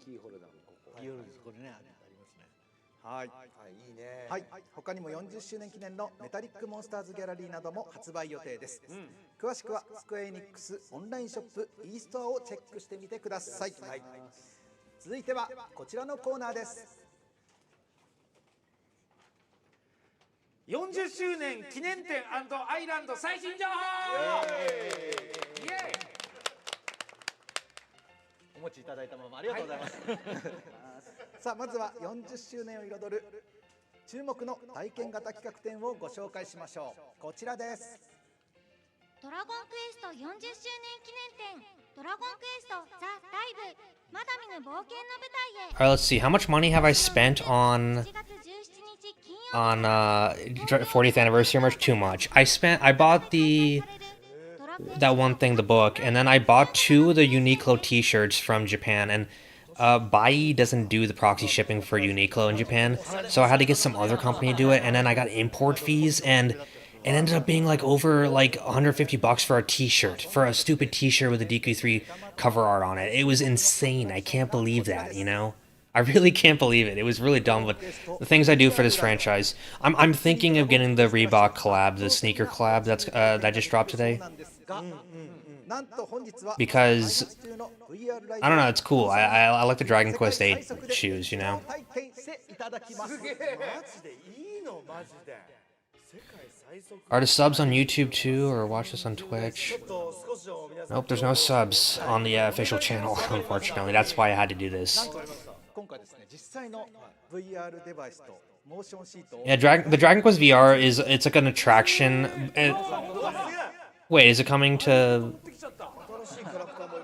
キーホルダーもここ。
夜これねありますね。
はい。
はい、いいね。
はい、他にも40周年記念のメタリックモンスターズギャラリーなども発売予定です。詳しくはスクエアエニックスオンラインショップ e ストアをチェックしてみてください。はい、続いてはこちらのコーナーです。
40周年記念展&アイランド最新情報。イエーイ。
お持ちいただいたままありがとうございます。さあまずは40周年を彩る注目の体験型企画展をご紹介しましょう。こちらです。
ドラゴンクエスト40周年記念展ドラゴンクエストザ・ダイブまだ見ぬ冒険の舞台へ。
Alright, let's see. How much money have I spent on
1月17日金曜日
40th anniversary merch? Too much. I bought the that one thing, the book, and then I bought 2 of the Uniqlo t-shirts from Japan, and Bai doesn't do the proxy shipping for Uniqlo in Japan, so I had to get some other company to do it, and then I got import fees, and it ended up being like over like $150 for a t-shirt, for a stupid t-shirt with a DQ3 cover art on it. It was insane. I can't believe that, you know? I really can't believe it. It was really dumb, but the things I do for this franchise, I'm thinking of getting the Reebok collab, the sneaker collab that just dropped today. Because I don't know, it's cool. I like the Dragon Quest VIII shoes, you know. Are the subs on YouTube too, or watch this on Twitch? Nope, there's no subs on the official channel, unfortunately. That's why I had to do this. Yeah, the Dragon Quest VR it's like an attraction. Wait, is it coming to?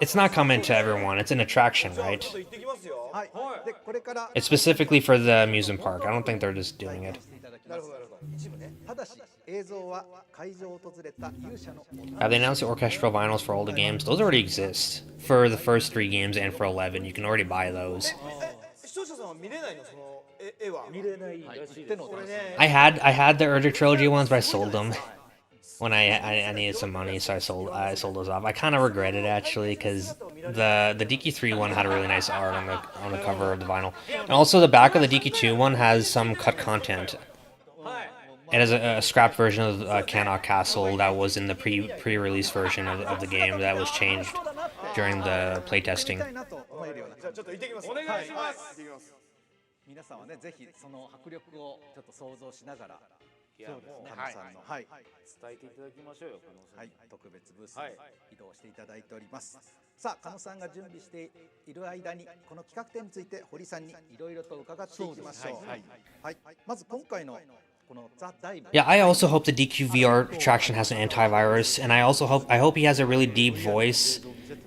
It's not coming to everyone. It's an attraction, right? It's specifically for the amusement park. I don't think they're just doing it. Have they announced the orchestral vinyls for all the games? Those already exist. For the first 3 games and for 11. You can already buy those. I had the Urge Trilogy ones, but I sold them. When I needed some money, so I sold those off. I kind of regret it actually, because the DQ3 one had a really nice art on the cover of the vinyl, and also the back of the DQ2 one has some cut content. It has a scrapped version of Cannock Castle that was in the pre-release version of the game that was changed during the playtesting.
皆さんはね、ぜひその迫力をちょっと想像しながら、そうですね、加野さんの、はい、伝えていただきましょうよ、加野さん。はい、特別ブースに移動していただいております。さあ、加野さんが準備している間に、この企画展について堀さんにいろいろと伺っていきましょう。はい、はい、まず今回の
Yeah, I also hope the DQ VR attraction has an antivirus, and I hope he has a really deep voice,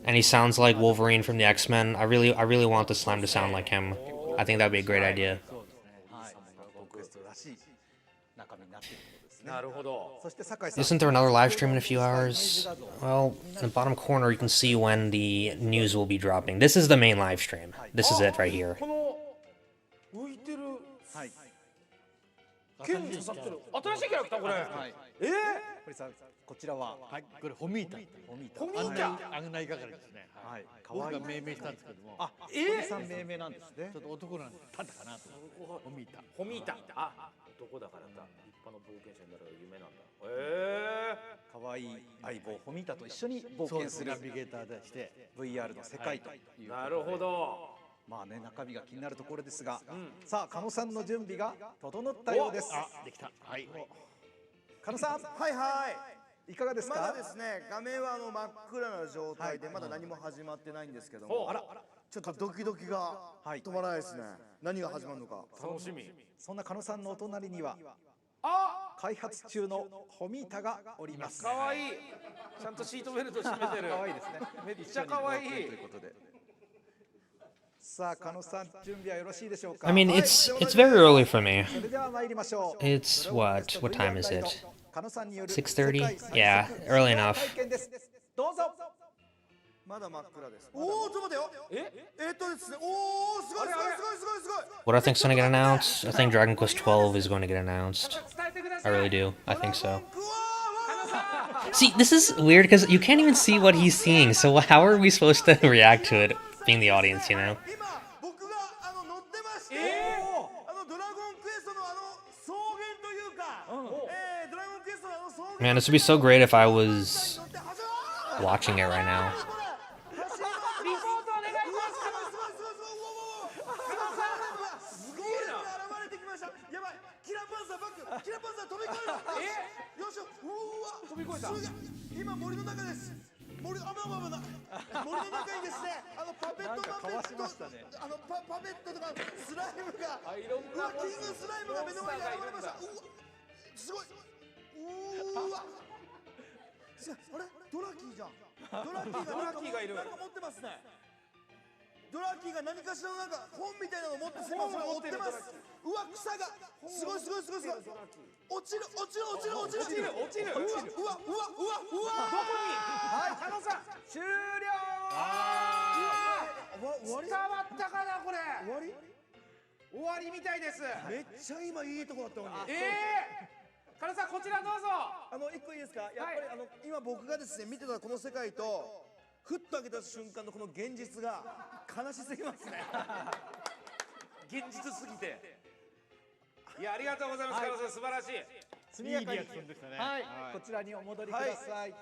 and he sounds like Wolverine from the X-Men. I really want the slime to sound like him. I think that'd be a great idea. Isn't there another live stream in a few hours? Well, in the bottom corner you can see when the news will be dropping. This is the main live stream. This is it right here.
剣に刺さってる新しいキャラクターこれ。
堀さん、こちらは、
はい、これホミータ。
ホミータ。
案内係ですね。はい。僕が命名したんですけども。
あ、堀さん命名なんですね。
ちょっと男なんでタタかなと。ホミータ。
ホミータ。あ、男だからだ。立派な冒険者になる夢なんだ。
可愛い相棒ホミータと一緒に冒険する
ナビゲーターでして
VR の世界という。
なるほど。
まあね、中身が気になるところですが、さあ加野さんの準備が整ったようです。
できた。はい。
加野さん、
はいはい。
いかがですか。
まだですね、画面は真っ暗な状態でまだ何も始まってないんですけども、ちょっとドキドキが止まらないですね。何が始まるのか
楽しみ。
そんな加野さんのお隣には、開発中のホミータがおります。
可愛い。ちゃんとシートベルト締めてる。
可愛いですね。
めっちゃ可愛い。
ということで。 さあ、加野さん、準備はよろしいでしょうか。
I mean, it's very early for me.
それでは参りましょう。
It's what time is it?
加野さんによる
6:30? Yeah, early enough.
どうぞ。
まだ真っ暗です。おお、ちょっと待ってよ。ですね。おお、すごいすごいすごいすごいすごい。
What I think is going to get announced? I think Dragon Quest XII is going to get announced. I really do. I think so. See, this is weird because you can't even see what he's seeing. So how are we supposed to react to it, being the audience, you know? Man, this would be so great if I was watching it right now.
ドラッキーが何かしらのなんか本みたいなの持ってすみません追ってます。うわ草がすごいすごいすごいすごい。落ちる落ちる落ちる落ちる
落ちる。
うわうわうわうわうわ。
どこに？はい、加納さん終了。伝わったかなこれ？
終わり？
終わりみたいです。
めっちゃ今いいとこだったのに。
加納さんこちらどうぞ。
一個いいですか。やっぱり今僕がですね見てたこの世界とふっと開けた瞬間のこの現実が悲しすぎますね。
現実すぎて。いやありがとうございます。加納さん素晴らしい。
速やかに
いいリアクションでしたね。
はい、こちらにお戻りください。
い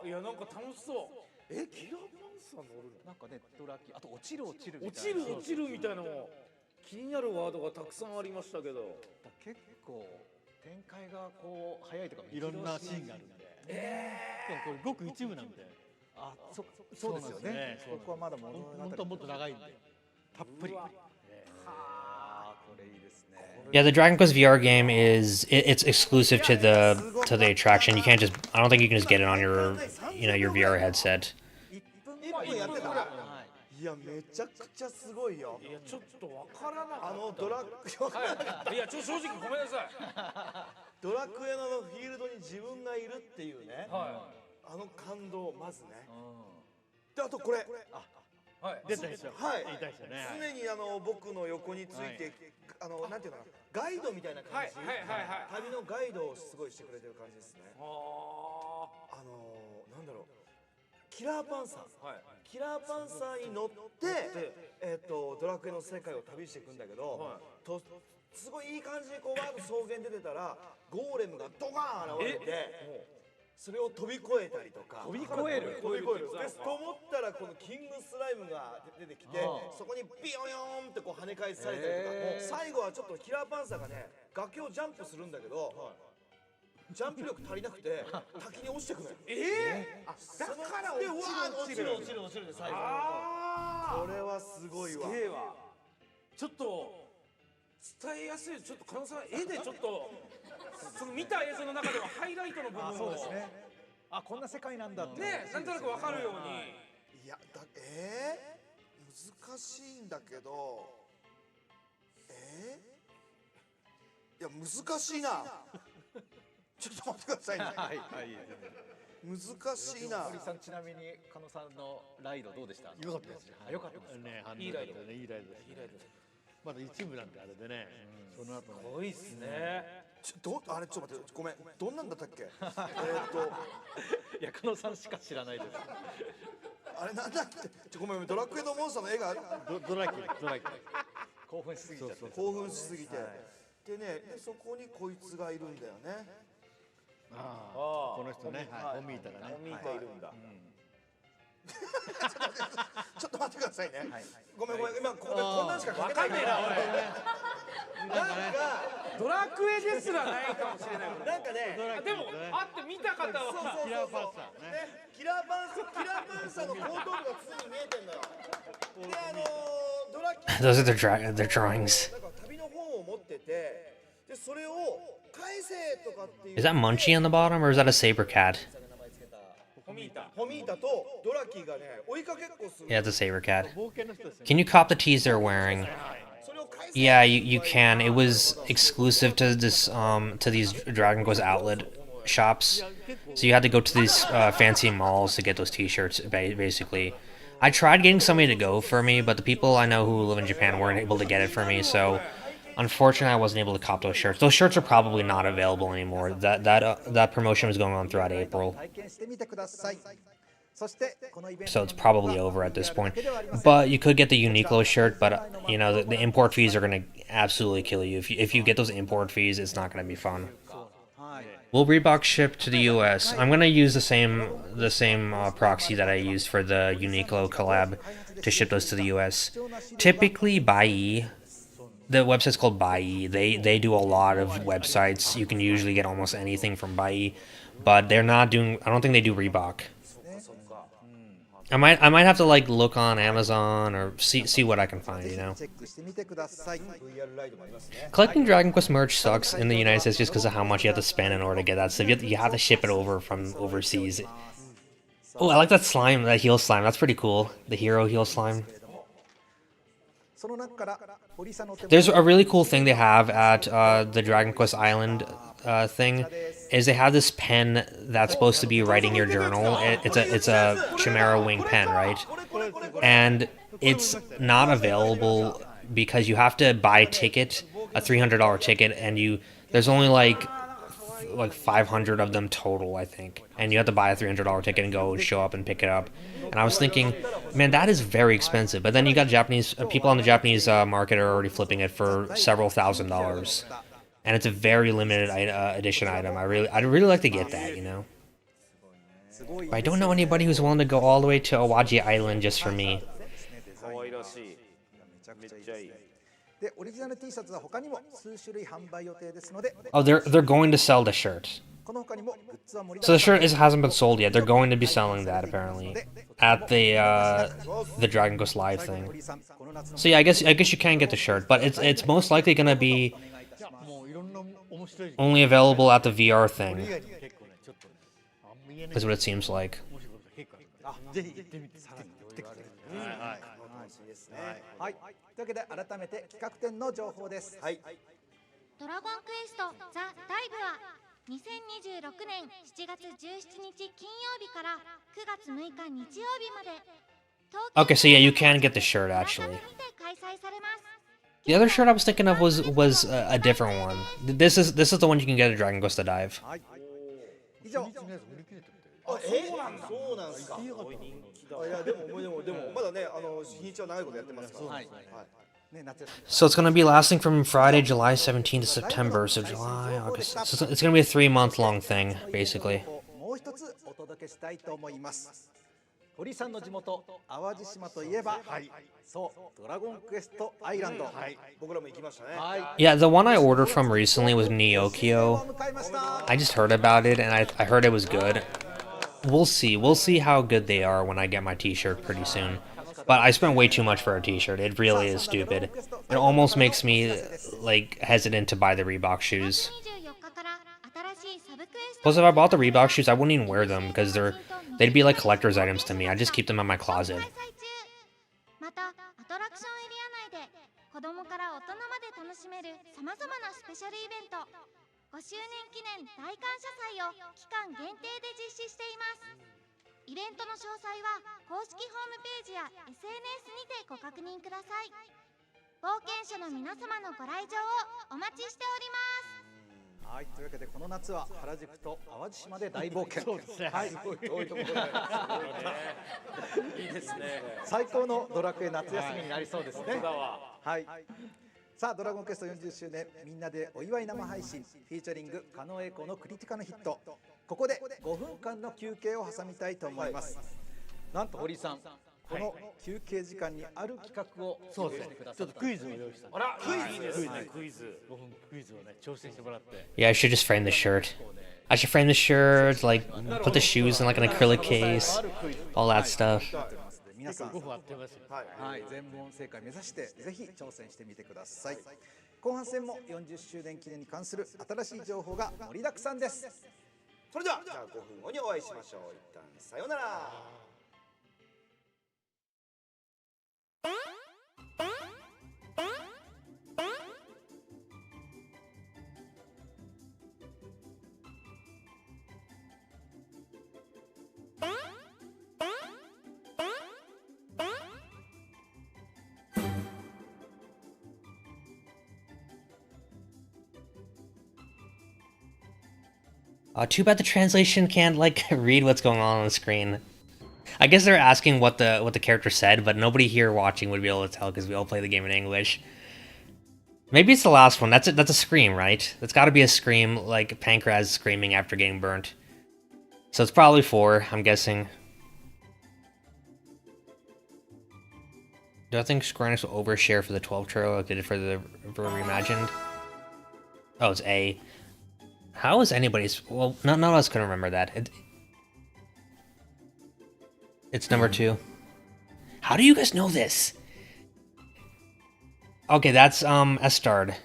やなんか楽しそう。キラパンサー乗るの？
なんかね、ドラキあと落ちる落ちるみ
落
たいな。
ちるみたいなのも気になるワードがたくさんありましたけど。
結構展開がこう早いとか
いろんなシーンがあるんで。でもこれごく一部なんで。
そうですよね。
そう
ここはまだ物語。
本当はもっと長いんで。たっぷり。
Yeah, the Dragon Quest VR game it's exclusive to the attraction. You can't just I don't think you can just get it on your your VR headset.
1分やってた。いやめちゃくちゃすごいよ。
いやちょっとわからなかった。
ドラク
いや正直ごめんなさい。
ドラクエのフィールドに自分がいるっていうね。感動まずね。であとこれ。
出たでしょ。
はい。
言いたいですよね。
常に僕の横についてなんていうかなガイドみたいな感じ。旅のガイドをすごいしてくれてる感じですね。なんだろう。キラーパンサー。キラーパンサーに乗ってドラクエの世界を旅していくんだけど、すごいいい感じにこうワード草原出てたらゴーレムがドカーン現れて。それを飛び越えたりとか
飛び越える
と思ったらこのキングスライムが出てきてそこにビヨヨーンってこう跳ね返されたりとか最後はちょっとキラーパンサーがね崖をジャンプするんだけどジャンプ力足りなくて滝に落ちてくるのよ。
だから落ちる
で最後これはすごいわ。
ちょっと伝えやすい。ちょっと加納さん絵でちょっとその見た映像の中ではハイライトの部分を
そうですね。こんな世界なんだって
ねなんとなくわかるように。
いや難しいんだけどいや難しいな。ちょっと待ってくださいね。難しいな。
堀さんちなみに加納さんのライドどうでした？
良かったです。
良かったです
ね。
いいライド
ね。いいライドです。まだ一部なんであれでね。その後
すごいっすね。
ちょっと待ってごめんどんなんだったっけ。
いや加納さんしか知らないです。
あれなんだってごめんドラクエのモンスターの絵が
ドラキ
興奮しすぎちゃって。
興奮しすぎてでねそこにこいつがいるんだよね。
この人ねホミータがね。
ホミータいるんだ。
ちょっと待ってくださいね。ごめん今ここでこんなんしか書けないから。なんか
ドラクエですらないかもしれない。
なんかね
でも会って見た方は
キラーパンサーね。
キラーパンサーの後頭部が常に見えてんだよ。でドラキ
Those are their drawings.
なんか旅の本を持っててでそれを返せとかっていう。
Is that Munchie on the bottom or is that a saber cat?
ホミータとドラキーがね追いかけっこする。
Yeah, it's a saber cat.
冒険の人ですよね。
Can you cop the tees they're wearing? Yeah, you can. It was exclusive to this to these Dragon Quest outlet shops, so you had to go to these fancy malls to get those T-shirts. Basically, I tried getting somebody to go for me, but the people I know who live in Japan weren't able to get it for me. So, unfortunately, I wasn't able to cop those shirts. Those shirts are probably not available anymore. That promotion was going on throughout April. So it's probably over at this point. But you could get the Uniqlo shirt, but the import fees are going to absolutely kill you. If you get those import fees, it's not going to be fun. Will Reebok ship to the US? I'm going to use the same proxy that I used for the Uniqlo collab to ship those to the US. Typically, Bai. The website's called Bai. They do a lot of websites. You can usually get almost anything from Bai, but they're not doing. I don't think they do Reebok. I might have to look on Amazon or see what I can find, Collecting Dragon Quest merch sucks in the United States just because of how much you have to spend in order to get that stuff. You have to ship it over from overseas. Oh, I like that slime, that heel slime. That's pretty cool. The hero heel slime.
その中から堀さんのお手元
There's a really cool thing they have at the Dragon Quest Island thing, is they have this pen that's supposed to be writing your journal. It's a Chimera Wing pen, right? And it's not available because you have to buy a ticket, a $300 ticket, and there's only like 500 of them total, I think, and you have to buy a $300 ticket and go show up and pick it up. And I was thinking, man, that is very expensive. But then you got Japanese people on the Japanese market are already flipping it for several $1,000s, and it's a very limited edition item. I'd really like to get that, you know. But I don't know anybody who's willing to go all the way to Awaji Island just for me.
可愛らしい。めっちゃいい。
でオリジナル T シャツは他にも数種類販売予定ですので
Oh, they're going to sell the shirt.
この他にもグッズは盛り
So
だ
the
くさん
shirt hasn't been sold yet. They're going to be selling that apparently at the Dragon Quest Live
堀
thing.
さんこの夏の
So yeah, I guess you can get the shirt, but it's most likely gonna be
もういろんな面白い
only available at the VR thing,
以外に結構ねちょっとねあんま言えない
is what it seems like.
面白いことが結構あるぜひ行ってみてさらに来てくださいはい
はいというわけで改めて企画展の情報です
はい
ドラゴンクエストザ・ダイブは2026年7月17日金曜日から9月6日日曜日まで
Okay, so yeah, you can get the shirt actually.
にて開催されます
The other shirt I was thinking of was a different one. This is the one you can get at Dragon Quest: The Dive.
以上
売り切れてる
あそうなんですかいやでもまだね日にちは長いことやってますからはい
ね夏休み
So it's gonna be lasting from Friday, July 17th to September. So July, August. So it's gonna be a 3-month-long thing, basically.
もう一つお届けしたいと思います堀さんの地元淡路島といえばそうドラゴンクエストアイランド
僕らも行きましたね
はい
Yeah, the one I ordered from recently was Neokyo.
迎えました
I just heard about it and I heard it was good. We'll see. We'll see how good they are when I get my t-shirt pretty soon. But I spent way too much for a t-shirt. It really is stupid. It almost makes me like hesitant to buy the Reebok shoes.
24日から新しいサブクエスト
Plus, if I bought the Reebok shoes, I wouldn't even wear them because they'd be like collector's items to me. I just keep them in my closet.
開催中またアトラクションエリア内で子供から大人まで楽しめるさまざまなスペシャルイベント5周年記念大感謝祭を期間限定で実施していますイベントの詳細は公式ホームページや SNS にてご確認ください冒険者の皆様のご来場をお待ちしております
はいというわけでこの夏は原宿と淡路島で大冒険
そうですね
はい
遠いところで
いいですね。
最高のドラクエ夏休みになりそうですね
だわ。
はいさあドラゴンクエスト40周年みんなでお祝い生配信フィーチャリング狩野英孝のクリティカのヒットここで5分間の休憩を挟みたいと思います、なんと堀井さんこの休憩時間にある企画を
そうですね
用意してくださっ
ちょったとクイズを用意した
あら、いいですね。クイズ。
5分クイズをね挑戦してもらって
Yeah, I should just frame the shirt. I should frame the shirt, like put the shoes in like an acrylic case, all that stuff.
皆さん
5分あってますよ
はい、全問正解目指してぜひ挑戦してみてください後半戦も40周年記念に関する新しい情報が盛りだくさんです
それではじゃあ5分後にお会いしましょう一旦さようなら
Too bad the translation can't like read what's going on the screen. I guess they're asking what the character said, but nobody here watching would be able to tell because we all play the game in English. Maybe it's the last one. That's a scream, right? That's got to be a scream, like Pancras screaming after getting burnt. So it's probably 4, I'm guessing. Do I think Square Enix will overshare for the 12 trailer like they did for the Reimagined? Oh, it's A. How is anybody's... Well, none of us can remember that. It's number 2. How do you guys know this? Okay, that's, Estard.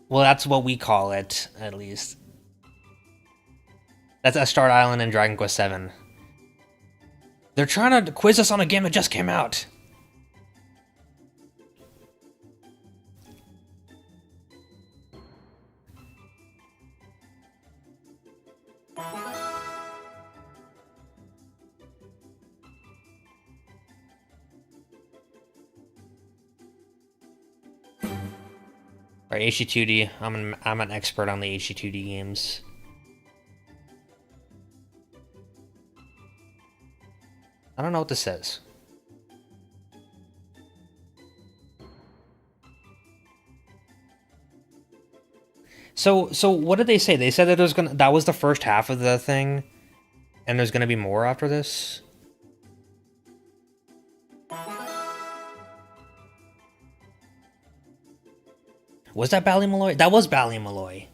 Well, that's what we call it, at least. That's Estard Island in Dragon Quest VII. They're trying to quiz us on a game that just came out. Or HG2D. I'm an expert on the HG2D games. I don't know what this says. So what did they say? They said that that was the first half of the thing, and there's gonna be more after this. Was that Ballymalloy? That was Ballymalloy.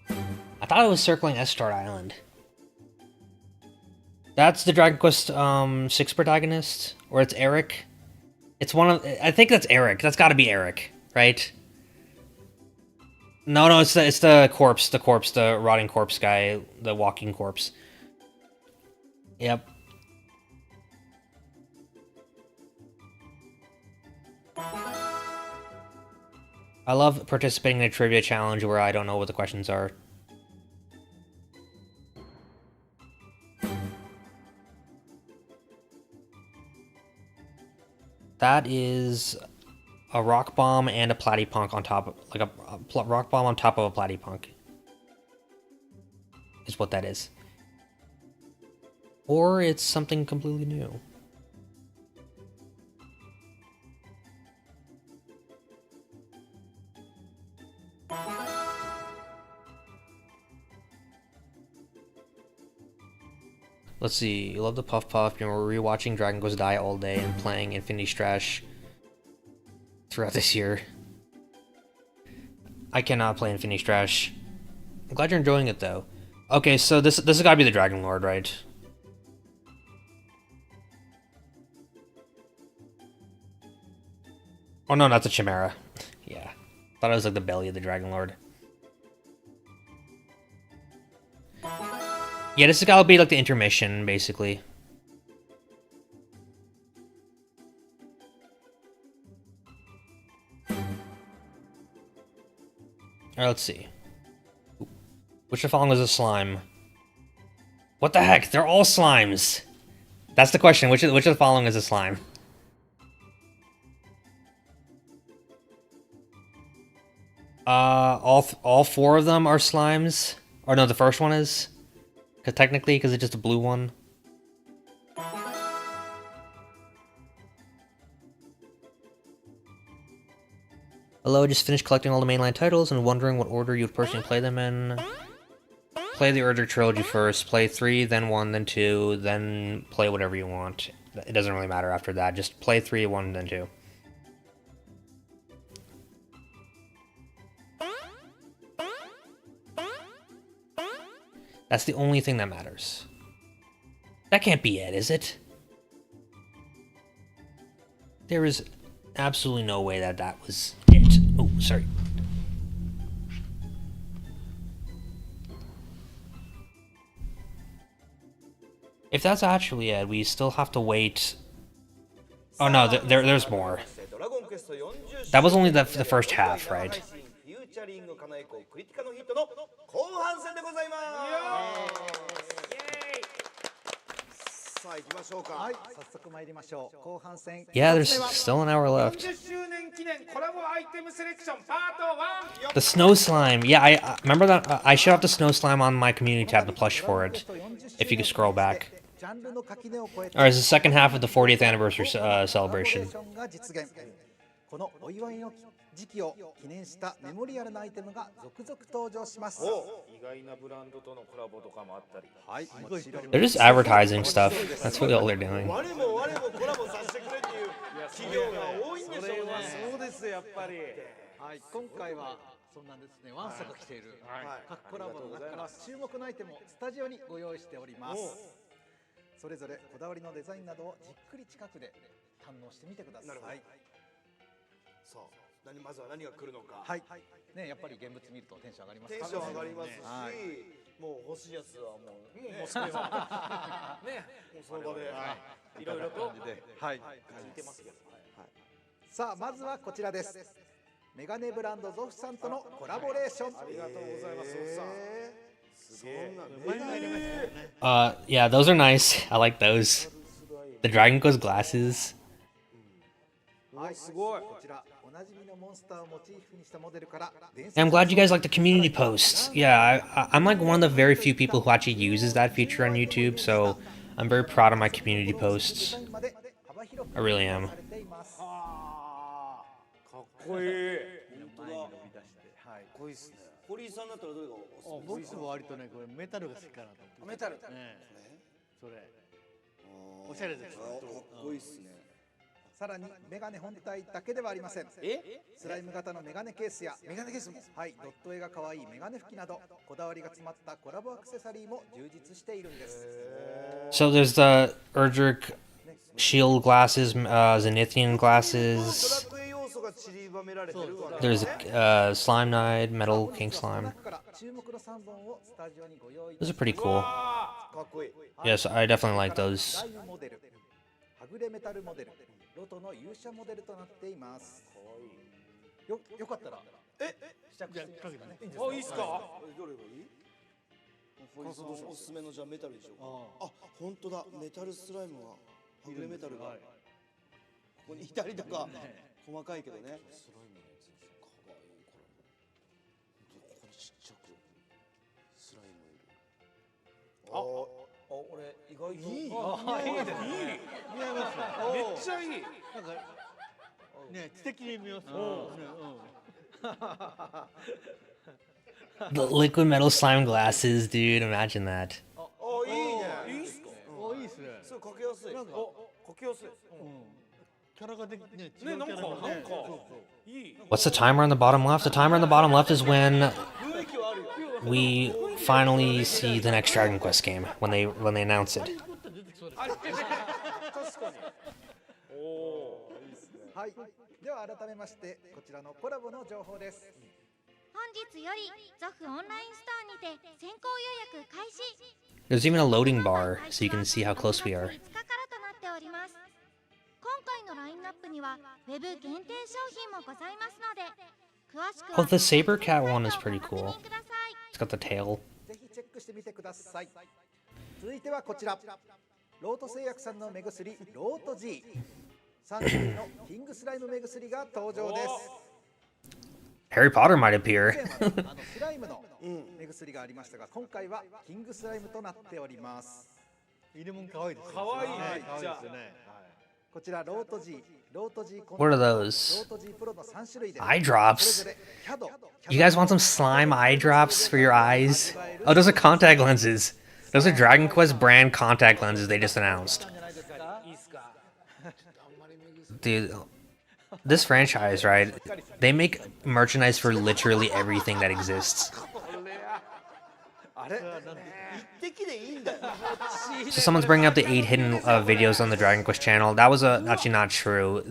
I thought it was circling Estart Island. That's the Dragon Quest 6 protagonist, or it's Eric. It's one of. I think that's Eric. That's got to be Eric, right? No, it's the corpse, the rotting corpse guy, the walking corpse. Yep. I love participating in a trivia challenge where I don't know what the questions are. That is a rock bomb and a platypunk on top of, like a rock bomb on top of a platypunk. Is what that is. Or it's something completely new. Let's see, you love the Puff Puff, you were rewatching Dragon Quest Die all day and playing Infinity Strash throughout this year. I cannot play Infinity Strash. I'm glad you're enjoying it though. Okay, so this has gotta be the Dragon Lord, right? Oh no, that's a Chimera. Yeah. Thought it was like the belly of the Dragon Lord. Yeah, this has got to be like the intermission, basically. Alright, let's see. Which of the following is a slime? What the heck? They're all slimes! That's the question. Which of the following is a slime? All four of them are slimes? Or no, the first one is? Technically, because it's just a blue one. Hello, I just finished collecting all the mainline titles and wondering what order you'd personally play them in. Play the Urger trilogy first, play 3, then 1, then 2, then play whatever you want. It doesn't really matter after that, just play 3, 1, then 2. That's the only thing that matters. That can't be it, is it? There is absolutely no way that that was it. Oh, sorry. If that's actually it, we still have to wait. Oh no, there's more. That was only the first half, right? クリティカのヒットの後半戦でございます。さあ行きましょうか。はい、早速参りましょう。後半戦。Yeah, there's still an hour left. The snow slime. Yeah, I remember that. I showed up the snow slime on my community tab, the plush for it. If you could scroll back. Alright, it's the second half of the 40th anniversary celebration. 時期を記念したメモリアルなアイテムが続々登場します。意外なブランドとのコラボとかもあったり。はい。They're just advertising stuff. That's really all they're doing. 我もコラボさせてくれっていう企業が多いんでしょうね。そうですやっぱり。はい。今回はそんなんですね。ワンサが来ている各コラボの中から注目のアイテムをスタジオにご用意しております。それぞれこだわりのデザインなどをじっくり近くで堪能してみてください。そう。まずは何が来るのか。はい。ね、やっぱり現物見るとテンション上がります。テンション上がりますし、もう欲しいやつはもうね、もうその場でいろいろと聞いてますけど。さあまずはこちらです。メガネブランドゾフさんとのコラボレーション。ありがとうございます。ゾフさん。すげえ。Yeah, those are nice. I like those. The Dragon Quest glasses.
はい、すごい。こちらおなじみのモンスターをモチーフにしたモデルから。
I'm glad you guys like the community posts. Yeah, I'm like one of the very few people who actually uses that feature on YouTube, so I'm very proud of my community posts. I really am.
かっこいい。
前に伸び出して、はい。
かっこいいっすね。堀井さんだったらどれがおすすめですか？
僕は割とねこれメタルが好きかなと思って。
メタル。
ね、それ。おしゃれですよ。
かっこいいっすね。
さらにメガネ本体だけではありません。スライム型のメガネケースやメガネケースも、はい、ドット絵が可愛いメガネ拭きなどこだわりが詰まったコラボアクセサリーも充実しているんです。
So there's the Erdrick shield glasses, Zenithian glasses.
ドラクエ要素が散りばめられてるわ。
There's Slime Knight, Metal King
その
Slime.
中から注目の3本をスタジオにご用意。
Those are pretty cool.
かっこいい。
Yes, I definitely like those.
ライブモデル、はぐれメタルモデル、ロトの勇者モデルとなっています。よかったら試着してかけてね。
あ、いいっすか？
どれがいい？堀井さんおすすめのじゃあメタルでしょうか。あ、本当だ。メタルスライムがはぐれメタルがここにいたりとか細かいけどね。スライムのやつです。かわいいこれ。ここにちっちゃくスライムいる。俺意外と
いい。あ、いいですね。
似合いますよ。
めっちゃいい。
なんかね知的に見ます。
The liquid metal slime glasses, dude. Imagine that.
あ、いいね。
いいっすか？
おいいですね。
すごいかけやすい。
なんか
かけやすい。
キャラができね
ね、なんか
違うキャラがね
いい。
What's the timer on the bottom left? The timer on the bottom left is when
雰囲気はあるよ。
we finally see the next Dragon Quest game when they announce it.
確かに。おお。
はい、では改めましてこちらのコラボの情報です。
本日よりゾフオンラインストアにて先行予約開始。
There's even a loading bar so you can see how close we are.
5日からとなっております。今回のラインナップにはウェブ限定商品もございますので、詳しくは
Oh, the saber cat one is pretty
ご
cool.
確認ください。
It's got the tail.
ぜひチェックしてみてください。続いてはこちら、ロート製薬さんの目薬ロート G、 3種類のキングスライム目薬が登場です。
Harry Potter might appear.
以前はスライムの目薬がありましたが、今回はキングスライムとなっております。
入れ物可愛いですね。
可愛いね
はい可愛い
じゃあ
ですよね。
こちらロート G、ロート G コン
What are
ロ
those?
ート G プロの3種類で
Eye
そ
drops.
れぞれキャド
You guys want some slime eye drops for your eyes? Oh, those are contact lenses. Those are Dragon Quest brand contact lenses they just announced.
いいっすか？
Dude, this franchise, right? They make merchandise for literally everything that exists.
あれ？一滴でいいんだよ。
So someone's bringing up the 8 hidden videos on the Dragon Quest channel. That was actually not true.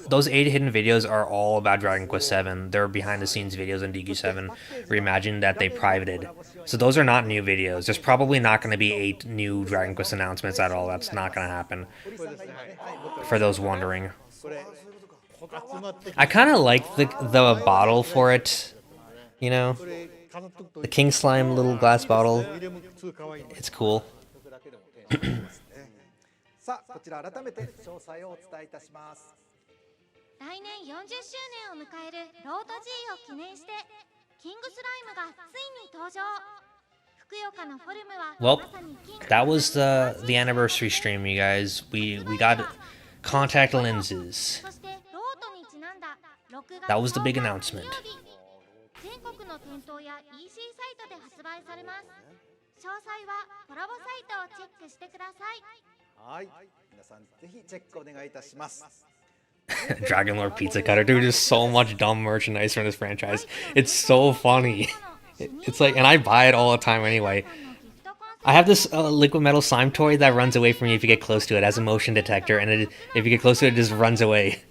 Those 8 hidden videos are all about Dragon Quest 7. They're behind the scenes videos on DQ7 Reimagined that they privated. So those are not new videos. There's probably not going to be 8 new Dragon Quest announcements at all. That's not going to happen. For those wondering.
これ集まってきて
I kind of like the bottle for it. You know?
これ飾っとくと
The King Slime little glass bottle.
入れ物普通可愛いね。
It's cool.
さあこちら改めて詳細をお伝えいたします。
来年40周年を迎えるロート G を記念してキングスライムがついに登場。ふくよかなフォルムは
Well,
まさにキング
that was the anniversary stream, you guys. We got contact lenses.
そしてロートにちなんだ6月
That was the big
10日
announcement.
金曜日全国の店頭や EC サイトで発売されます。詳細はコラボサイトをチェックしてください。
はい、皆さんぜひチェックお願いいたします。
Dragon Lord Pizza Cutter, dude. There's so much dumb merchandise from this franchise. It's so funny. It's like, and I buy it all the time anyway. I have this liquid metal slime toy that runs away from you if you get close to it. It has a motion detector, and if you get close to it, it just runs away.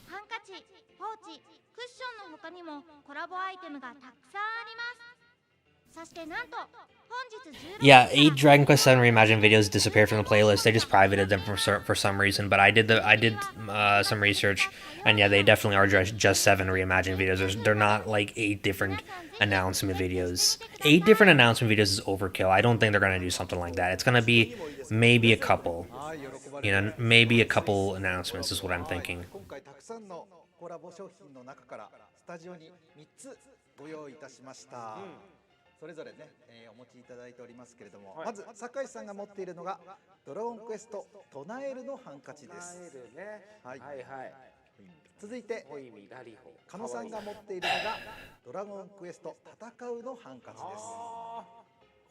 ハンカチ、ポーチ、クッションの他にもコラボアイテムがたくさんあります。そしてなんと本日16
Yeah, 8 Dragon Quest VII Reimagined videos disappeared from the playlist. They just privated them for some reason. But I did some research, and yeah, they definitely are just 7 Reimagined videos. They're not like 8 different announcement videos. 8 different announcement videos is overkill. I don't think they're gonna do something like that. It's gonna be maybe a couple. You know, maybe a couple announcements is what I'm thinking.
今回たくさんのコラボ商品の中からスタジオに3つご用意いたしました。それぞれね、お持ちいただいておりますけれども、まず酒井さんが持っているのがドラゴンクエスト唱えるのハンカチです。はいはいはい。続いて加野さんが持っているのがドラゴンクエスト戦うのハンカチです。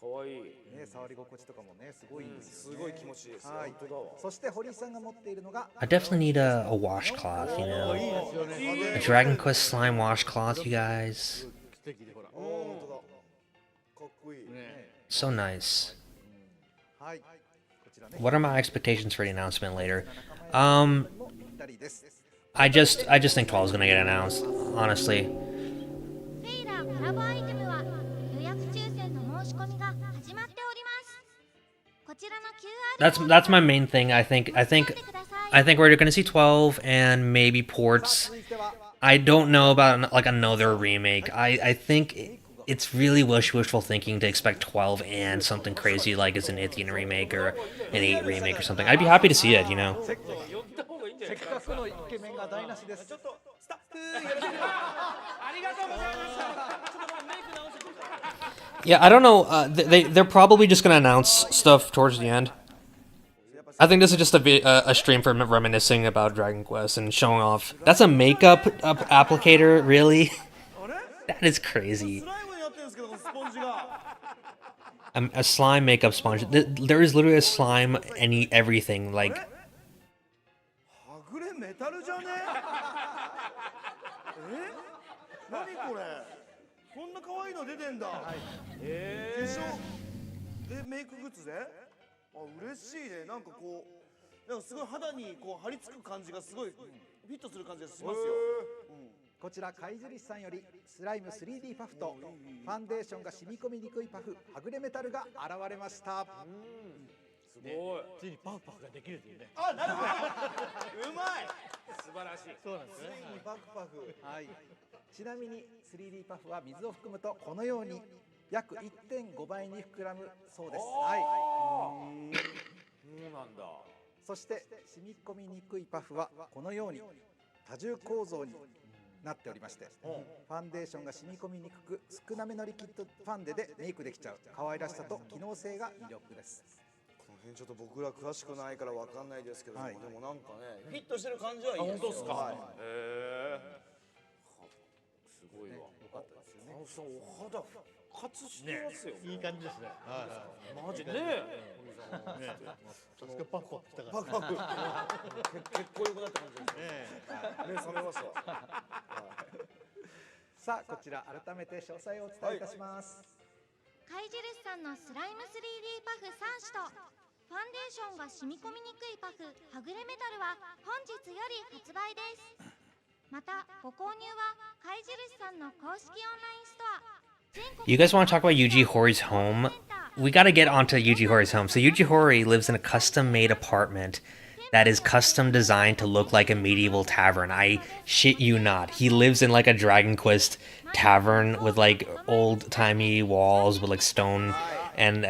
かわいい。
ね、触り心地とかもね、すごいんですよね。
すごい気持ちいいですよ。
はい。
本当だわ。
そして堀井さんが持っているのが
I definitely need a washcloth, you know. A Dragon Quest slime washcloth, you guys.
素敵でほら。
本当だ。かっこいい。
So nice.
はい。こちらね。
What are my expectations for the announcement later?
もぴったりです。
I just think 12 is gonna get announced, honestly.
フェイラーコラボアイテムは予約抽選の申し込みが始まっております。こちらの QR
That's my main thing. I think we're gonna see 12 and maybe ports.
続いては
I don't know about like another remake. I think it's really wishful thinking to expect 12 and something crazy like it's an XII remake or an 8 remake or something. I'd be happy to see it, you know.
せっかくのイケメンが台無しです。
ちょっとスタッフよろしくありがとうございました。ちょっとメイク直してください。
Yeah, I don't know. They're probably just gonna announce stuff towards the end. I think this is just a stream for reminiscing about Dragon Quest and showing off. That's a makeup applicator, really? That is crazy.
スライムになってるんですけどスポンジが。
A slime makeup sponge. There is literally a slime everything like.
はぐれメタルじゃね？何これ？こんな可愛いの出てんだ。化粧でメイクグッズで？あ、嬉しいね。なんかこう、なんかすごい肌にこう張り付く感じがすごいフィットする感じがしますよ。
こちら貝印さんよりスライム 3D パフとファンデーションが染み込みにくいパフはぐれメタルが現れました。
すごい。
ついにパフパフができるというね。
あ、なるほど。うまい。
素晴らしい。
そうなんですね。
パフパフ。
はい。ちなみに 3D パフは水を含むとこのように約 1.5 倍に膨らむそうです。はい。
そうなんだ。
そして染み込みにくいパフはこのように多重構造になっておりまして、ファンデーションが染み込みにくく少なめのリキッドファンデでメイクできちゃう可愛らしさと機能性が魅力です。
この辺ちょっと僕ら詳しくないからわかんないですけども、
はい
でもなんかね、フィットしてる感じはいいですよ。
本当ですか。
はい
へえ。すごいわ。
よかったですよね。
加納さんお肌復活してますよ。
いい感じですね。はいはい。
マジね。
ね、さすがパフパフしたから。
パフパフ。結構良くなった感じですね。目覚めました。
さあこちら改めて詳細をお伝えいたします。
貝印さんのスライム 3D パフ3種とファンデーションが染み込みにくいパフはぐれメタルは本日より発売です。またご購入は貝印さんの公式オンラインストア。
You guys want to talk about Yuji Hoari's home? We got to get onto Yuji Hoari's home. So Yuji Hoari lives in a custom-made apartment that is custom designed to look like a medieval tavern. I shit you not. He lives in like a Dragon Quest tavern with like old-timey walls with like stone and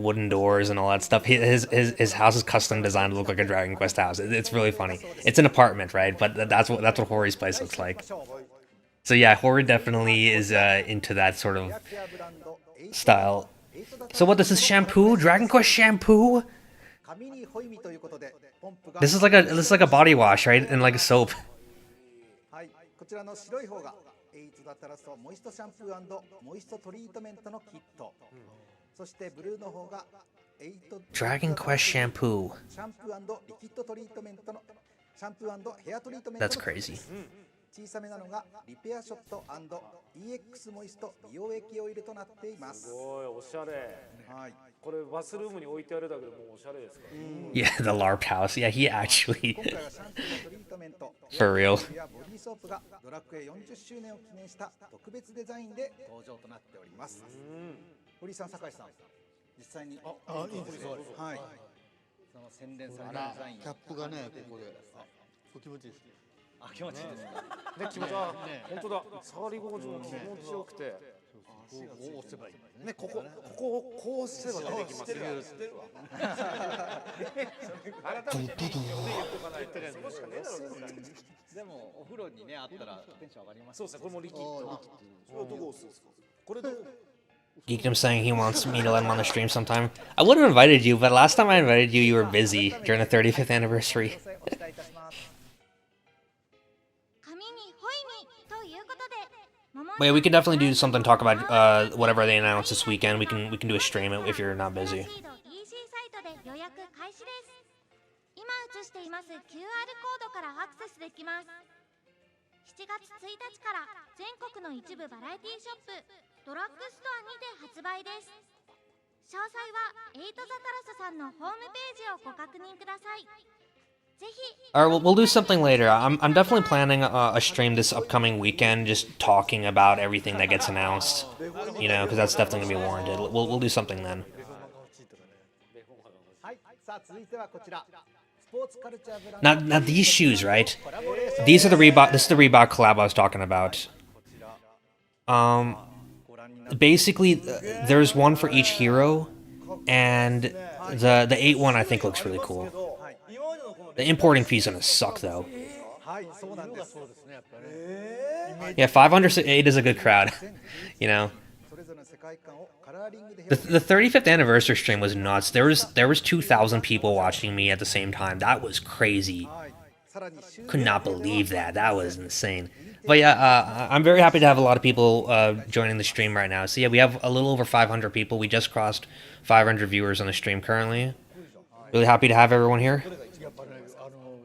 wooden doors and all that stuff. His house is custom designed to look like a Dragon Quest house. It's really funny. It's an apartment, right? But that's what Hoari's place looks like. So yeah, Hoari definitely is into that sort of style. So what, this is shampoo? Dragon Quest shampoo?
髪にホイミということでポンプが
This is like a body wash, right? And like a soap.
はい、こちらの白い方がエイトダタラストモイストシャンプー&モイストトリートメントのキット、そしてブルーの方がエイト
Dragon Quest shampoo.
シャンプー&リキッドトリートメントのシャンプー&ヘアトリートメントの
That's crazy.
小さめなのがリペアショット&EX モイスト美容液オイルとなっています。
すごいおしゃれ。
はい。
これバスルームに置いてあるだけでもうおしゃれですから。
Yeah, the LARP house. Yeah, he actually.
今回はシャンプーとトリートメメント
For real.
やボディーソープがドラクエ40周年を記念した特別デザインで登場となっております。堀井さん、酒井さん、実際に
いいですよ。
はい、その洗練されたデザイン
キャップがね、ここで。気持ちいいです。
あ、気持ちいいですか。
ね、気持ちは本当だ。触り心地も気持ちよくて、
こう押せばいい
ね、ここをこうすれば出てきますよ。
知ってるわ。
改めてね、言っとかないと。そこしかねえだろうね。
でもお風呂にねあったらテンション上がります。
そうですね、これもリキッド。
それはどこ押すんですか。これどこ。
Geekdom saying he wants me to let him on the stream sometime. I would have invited you, but last time I invited you, you were busy during the 35th anniversary.
紙にホイミということで、
But yeah, we could definitely do something, talk about whatever they announced this weekend. We can do a stream if you're not busy.
EC サイトで予約開始です。今映しています QR コードからアクセスできます。7月1日から全国の一部バラエティショップ、ドラッグストアにて発売です。詳細はエイトザタラサさんのホームページをご確認ください。ぜひ。
Alright, we'll do something later. I'm definitely planning a stream this upcoming weekend, just talking about everything that gets announced. You know, because that's definitely gonna be warranted. We'll do something then.
はい、さあ続いてはこちら。スポーツカルチャーブランド
Now these shoes, right? These are the Reebok. This is the Reebok collab I was talking about. Basically, there's one for each hero, and the 8 one I think looks really cool. The importing fee's gonna suck though.
はいそうなんです。
そうですね、やっぱね。
Yeah, 508 is a good crowd. You know,
それぞれの世界観をカラーリングで
the 35th anniversary stream was nuts. There was 2,000 people watching me at the same time. That was crazy.
さらに
Could not believe that. That was insane. But yeah, I'm very happy to have a lot of people joining the stream right now. So yeah, we have a little over 500 people. We just crossed 500 viewers on the stream currently. Really happy to have everyone here.
やっぱね、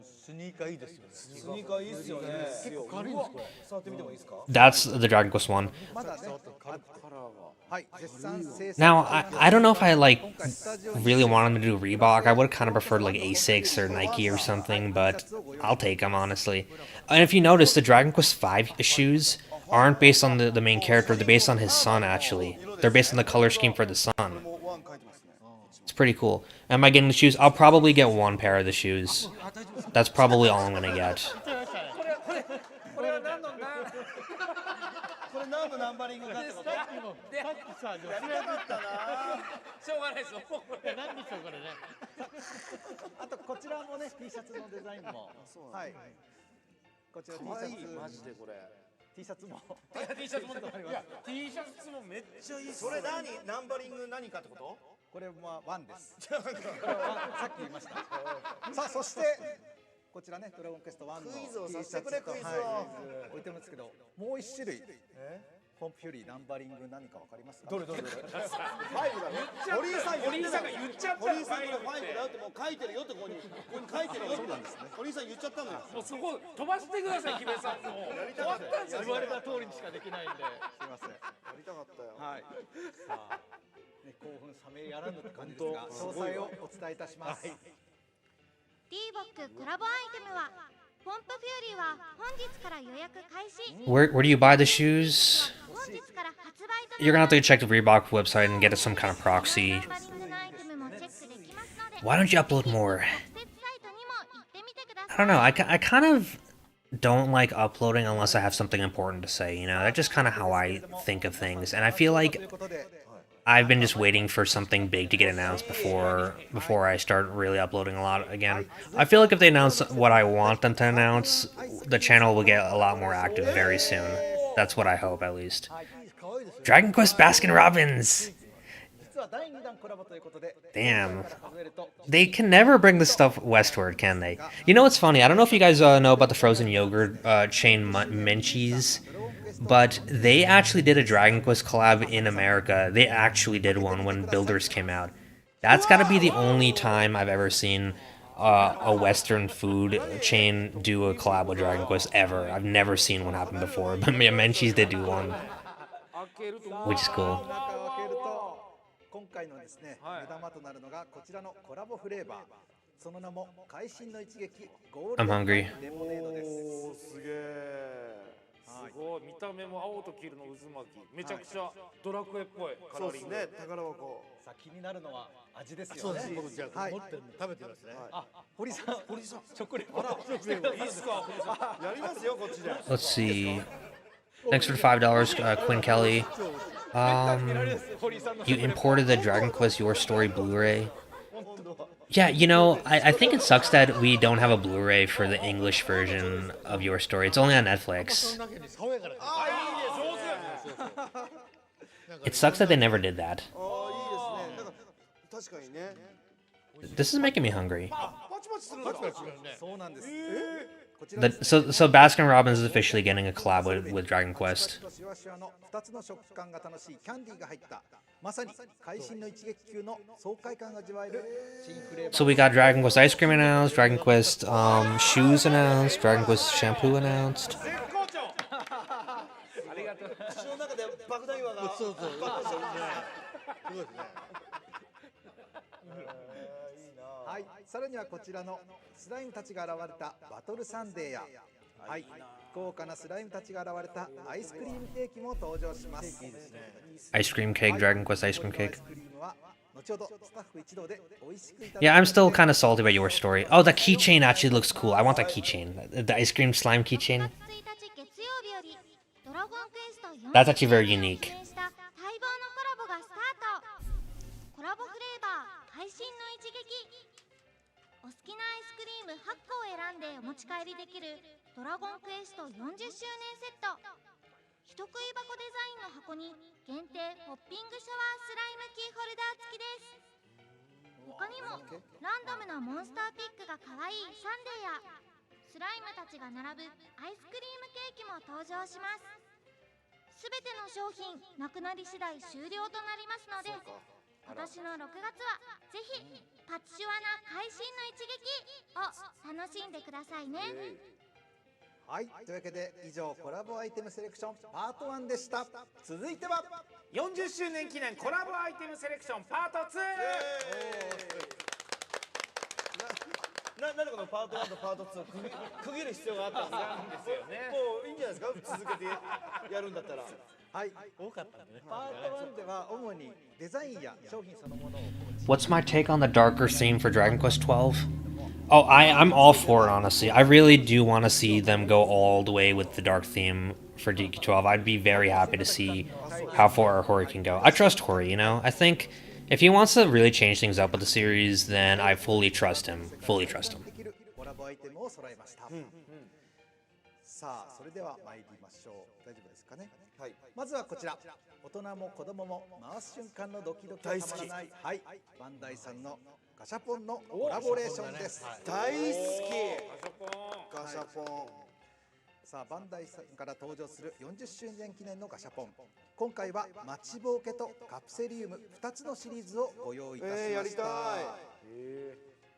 スニーカーいいですよね。
スニーカーいいっすよね。結構軽いんですこれ。触ってみてもいいですか。
That's the Dragon Quest one.
まだねはい絶賛生産
Now, I don't know if I like really wanted to do Reebok. I would have kind of preferred like Asics or Nike or something, but I'll take them honestly. And if you notice, the Dragon Quest V shoes aren't based on the main character. They're based on his son actually. They're based on the color scheme for the son.
もうワン書いてますね。
It's pretty cool. Am I getting the shoes? I'll probably get one pair of the shoes. That's probably all I'm gonna get.
これは何の
これ何のナンバリングかってこと。
さっきさ、女性だったな。
しょうがないですよ。これ
何でしょうこれね。
あとこちらもね T シャツのデザインもはいこちら T
可愛い
シャツ
マジでこれ。
T シャツも
T シャツもいや T シャツもめっちゃいいっす。
それ何ナンバリング何かってこと。
これはワンですこれはワンさっき言いましたさあそしてこちらねドラゴンクエスト1の
クイズを
T
さ
シャツと
せてくれクイズを
はい置いてますけどもう一種類ポンプフューリーナンバリング何かわかりますか。
どれファイブだね。堀井さん
が言っちゃった。
堀井さんがファイブだってもう書いてるよってここに書いてるよってなんですね。堀井さん言っちゃったのよ。
もうそこ飛ばしてください、キベさん。もう終わったんですよ。
言われた通りにしかできないんで。
すいません
やりたかったよ。
はいさあね興奮冷めやらぬって感じですが詳細をお伝えいたします。
D-BOK コラボアイテムはポンプフューリーは本日から予約開始。
Where do you buy the shoes?
本日から発売と
You're gonna have to check the Reebok website and get some kind of proxy.
ナンバリングのアイテムもチェックできますので
Why don't you upload more?
特設サイトにも行ってみてくだ
I
さい。
don't know. I kind of don't like uploading unless I have something important to say. You know, that's just kind of how I think of things. And I feel like
ということで
I've been just waiting for something big to get announced before I start really uploading a lot again. I feel like if they announce what I want them to announce, the channel will get a lot more active very soon. That's what I hope, at least. Dragon Quest Baskin Robbins!
実は第2弾コラボということで
Damn.
数えると
They can never bring this stuff westward, can they? You know what's funny? I don't know if you guys know about the frozen yogurt chain Menchie's, but they actually did a Dragon Quest collab in America. They actually did one when Builders came out. That's gotta be the only time I've ever seen a Western food chain do a collab with Dragon Quest ever. I've never seen one happen before, but Menchie's did do one, which is cool.
中を開けると今回のですね目玉となるのがこちらのコラボフレーバーその名も会心の一撃ゴール
I'm
ド
hungry.
レモネードです。
おーすげえ。
すごい見た目も青と黄色の渦巻き、めちゃくちゃドラクエっぽいカラーリング。
そうですね。宝箱。
さあ気になるのは味ですよね。
そうです。僕じゃあ
はい
持ってるの食べてますね。
あ、堀さん、食レポ。
いいっすか？
やりますよこっちで。
Let's see. Thanks for the $5, Quinn Kelly. You imported the Dragon Quest Your Story Blu-ray. Yeah, you know, I think it sucks that we don't have a Blu-ray for the English version of Your Story. It's only on
そ
Netflix.
の中に爽やかな。
It sucks that they never did that.
ああいいですね。なんか確かにね。
This is making me hungry.
パチパチするんだ。
そうなんです。こちらですね
So Baskin Robbins is officially getting a collab with Dragon Quest.
シワシワの2つの食感が楽しいキャンディーが入ったまさに会心の一撃級の爽快感が味わえる新フレーバー
So we got Dragon Quest ice cream announced, Dragon Quest shoes announced, Dragon Quest shampoo announced.
絶好調。ありがとう。
口の中で爆弾岩が。
そうそう。すごいですね。
はい、さらにはこちらのスライムたちが現れたバトルサンデーや、はい、豪華なスライムたちが現れたアイスクリームケーキも登場します。
Ice cream cake, Dragon Quest ice cream
アイ
cake.
スクリームは後ほどスタッフ一同で美味しくいただ
Yeah, I'm still kind of salty about Your Story. Oh, the keychain actually looks cool. I want that keychain. The ice cream slime keychain.
1日月曜日よりドラゴンクエスト4
That's actually very unique.
した待望のコラボがスタート。コラボフレーバー会心の一撃。お好きなアイスクリーム8個を選んでお持ち帰りできるドラゴンクエスト40周年セット。人食い箱デザインの箱に限定ホッピングシャワースライムキーホルダー付きです。他にもランダムなモンスターピックが可愛いサンデーやスライムたちが並ぶアイスクリームケーキも登場します。すべての商品なくなり次第終了となりますので、今年の6月はぜひパチシュワな会心の一撃を楽しんでくださいね。
はい、というわけで以上コラボアイテムセレクションパート1でした。続いては
40周年記念コラボアイテムセレクションパート2。
なんでこのパート1とパート2を区切る必要があったんですか。
ですよね。
もういいんじゃないですか。続けてやるんだったら。
はい、
多かったんでね。
パート1では主にデザインや商品そのものを
What's my take on the darker theme for Dragon Quest 12? Oh, I'm all for it, honestly. I really do want to see them go all the way with the dark theme for DQ12. I'd be very happy to see how far Hori can go. I trust Hori, you know? I think if he wants to really change things up with the series, then I fully trust him. Fully trust him.
できるコラボアイテムを揃えました。さあ、それでは参りましょう。大丈夫ですかね。
はい。
まずはこちら、大人も子供も回す瞬間のドキドキがたまらない、はい、バンダイさんのガシャポンのコラボレーションです。
大好き。
ガシャポン。
ガシャポン。
さあ、バンダイさんから登場する40周年記念のガシャポン。今回は待ちぼうけとカプセリウム2つのシリーズをご用意いたしました。
やりたい。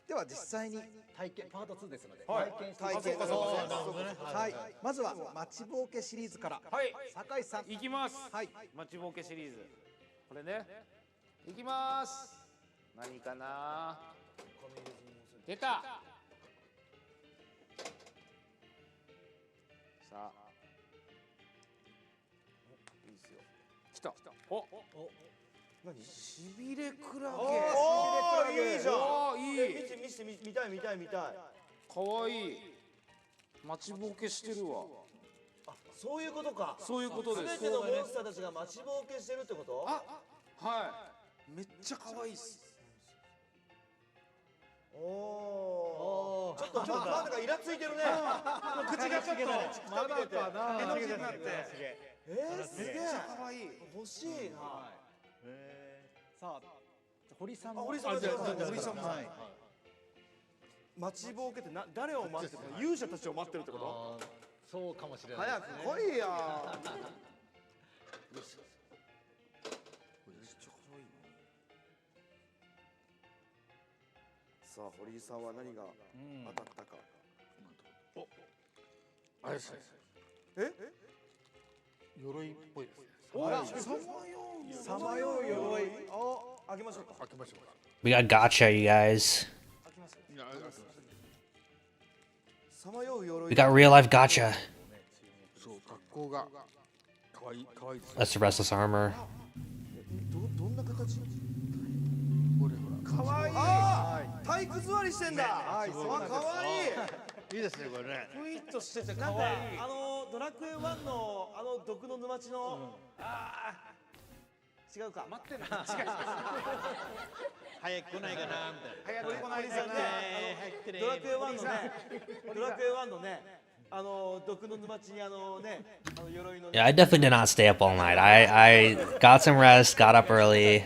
では実際に体験パート2ですので、
はい
体験して
体験
あそうか
はい、まずは待ちぼうけシリーズから、
はい。
酒井さん。
いきます。
はい、
待ちぼうけシリーズ。これね。いきます。何かな。出た。さあ。いいですよ。来た。お。
何？しびれクラゲ。
おー
おーいいじゃん。
おーいい。
見て見たい。
かわいい。待ちぼうけしてるわ。
そういうことか。
そういうことです。
全てのモンスターたちが待ちぼうけしてるってこと？
あ、はい。めっちゃ可愛いっす。
おお。ちょっとなんだかイラついてるね。
口がちょっと
まだかな。
への字になって。
すげえ。
可愛い。
欲しいな。
さあ、堀さんも。
堀さんも。
堀さんも。
はい。
待ちぼうけって誰を待ってるの？勇者たちを待ってるってこと？
そうかもしれない。
早く来いや。さあ堀井さんは何が当たったか。
あれですね。
え？
鎧っぽいですね。
おら、
さまよう鎧。
開けましょうか。
開けましょうか。
We got gotcha, you guys.
さまよう鎧
We got real life gacha.
そう格好が可愛い可愛いですね。
That's the restless armor.
どんな形
これほら。
かわいいあー体育座りしてんだ
はいそうなんです
かわいい
いいですねこれね。
ふいっとしてて
なんか
可愛い
ドラクエ1の毒の沼地の、ああ違うか待ってる
早く来ないかなみたいな。
早く来ないさんね
早く来てね
ドラクエ1のね毒の沼地に鎧の
Yeah, I definitely did not stay up all night. I got some rest, got up early,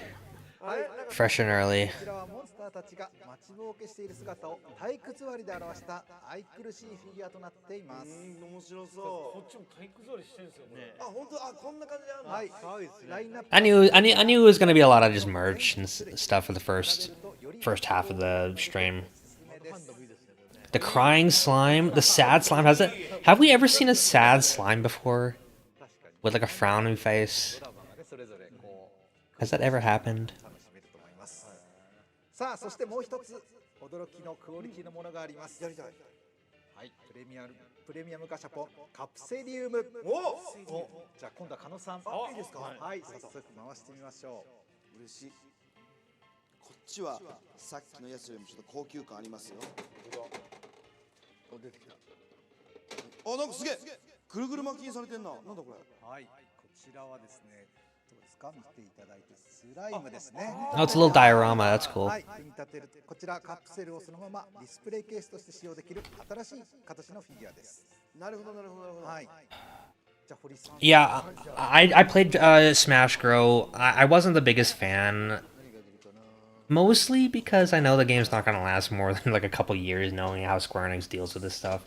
あれ
fresh and early.
こちらはモンスターたちが待ちぼうけしている姿を体育座りで表した愛くるしいフィギュアとなっています。
面白そ
こっちも体育座りしてるんですよね
うあ本当こんな感じであるんだ
はい、
可愛いですね。
ラインナップ
I knew it was gonna be a lot of just merch and stuff for the first half of the stream.
ハンドもいいですね。
The crying slime, the sad slime. Have we ever seen a sad slime before? With like a frowning face?
それぞれこ
Has that ever happened?
う楽しめると思います。さあ、そしてもう一つ驚きのクオリティのものがあります。
やりたい
はい、プレミアムガシャポンカプセリウム。
お
じゃあ今度は加野さん。
いいですか
はい、早速回してみましょ
嬉しいこっちはさっきのやつよりもちょっと高級感ありますよ
お出てきた。
あなんかすげえぐるぐる巻きにされてんななんだこれ
う。はい、こちらはですね、どうですか見ていただいてスライムですね。
Oh, it's a little diorama. That's cool.
はい、組み立てるこちらカプセルをそのままディスプレイケースとして使用できる新しい形のフィギュアです。
なるほどなるほどなるほど
はい。じゃあ堀さん。
Yeah, I played Smash Grow. I wasn't the biggest fan. Mostly because I know the game's not gonna last more than like a couple years, knowing how Square Enix deals with this stuff.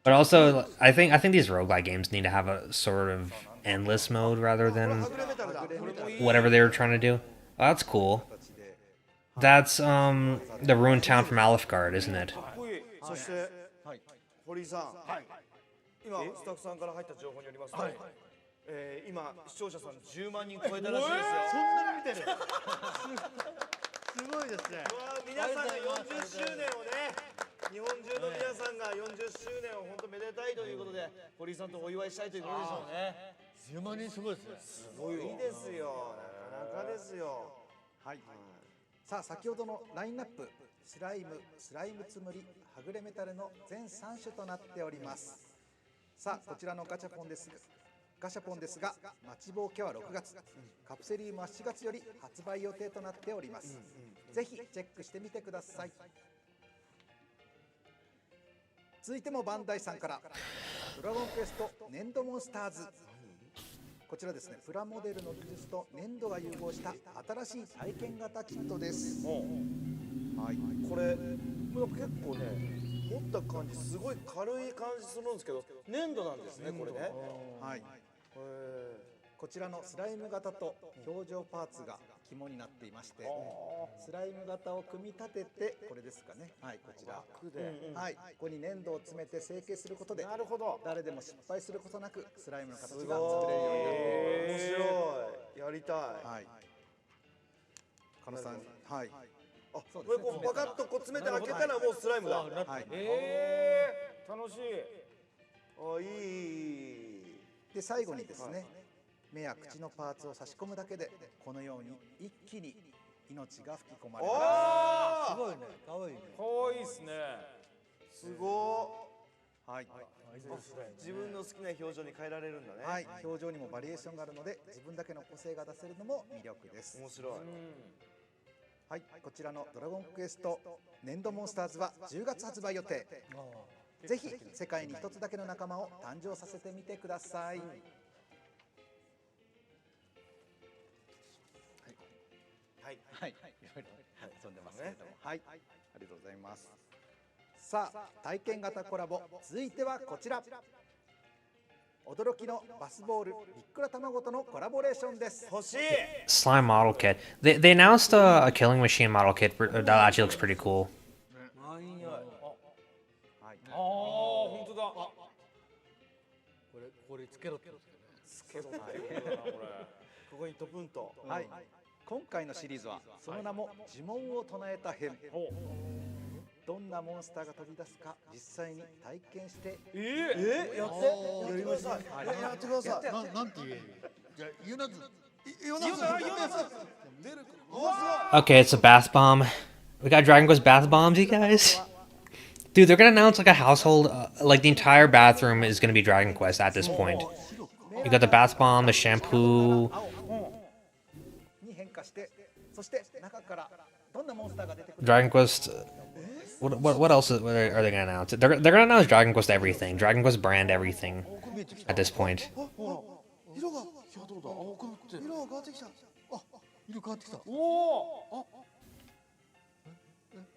But also, I think these roguelike games need to have a sort of endless mode rather than
はぐれメタルだ
whatever they were trying to do. Oh, that's cool. That's the ruined town from Alefgard, isn't it?
かっこいいそして堀井さん今スタッフさんから入った情報によりますと今視聴者さん10万人超えたらしいですよ
そんなに見てる。すごいですね。
皆さんが40周年をね日本中の皆さんが40周年を本当めでたいということで堀井さんとお祝いしたいということでしょうね
10万人すごいですね。
すごいですよなかなかですよ
はい。さあ先ほどのラインナップスライムつむりはぐれメタルの全3種となっております。さあこちらのガシャポンですが待ちぼうけは6月、カプセリウムは7月より発売予定となっております。ぜひチェックしてみてください。続いてもバンダイさんからドラゴンクエスト粘土モンスターズ。こちらですね、プラモデルの技術と粘土が融合した新しい体験型キットです。はい、
これ結構ね持った感じすごい軽い感じするんですけど粘土なんですねこれね
はい、こちらのスライム型と表情パーツが肝になっていまして、スライム型を組み立ててこれですかね、はい、こちらはい、ここに粘土を詰めて成形することで
なるほど
誰でも失敗することなくスライムの形が作れるようになっています。
面白いやりたい
はい、加野さん、はい、
あこれこうパカッとこう詰めて開けたらもうスライムだ
はい、
楽しい
あいい
で最後にですね、目や口のパーツを差し込むだけでこのように一気に命が吹き込まれます。
あ
すごいね。可愛いね。
可愛いですね
すご
はい、
自分の好きな表情に変えられるんだね
はい、表情にもバリエーションがあるので自分だけの個性が出せるのも魅力です。
面白い
はい、こちらのドラゴンクエスト粘土モンスターズは10月発売予定。ぜひ世界に一つだけの仲間を誕生させてみてください。
はい
はい、いろいろ遊んでますけれども、はい、ありがとうございます。さあ、体験型コラボ、続いてはこちら。驚きのバスボール、ビックラ卵とのコラボレーションです。
欲しい
Slime model kit. They announced a killing machine model kit that actually looks pretty cool.
はい、
ああ本当だ
これつけろってことですよね。
ここにトプンと
はい、今回のシリーズはその名も呪文を唱えた編。どんなモンスターが飛び出すか実際に体験して
やってやりましょう。やってください。
なんて言える。じゃあ言うなず。
Okay, it's a bath bomb. We got Dragon Quest bath bombs, you guys. Dude, they're gonna announce like a household, like the entire bathroom is gonna be Dragon Quest at this point. You got the bath bomb, the shampoo.
に変化して、そして中からどんなモンスターが出てくる
Dragon Quest. What else are they gonna announce? They're gonna announce Dragon Quest everything. Dragon Quest brand everything at this point.
色が青くなって色が変わってきた。あ、
色変わってきた。
おお。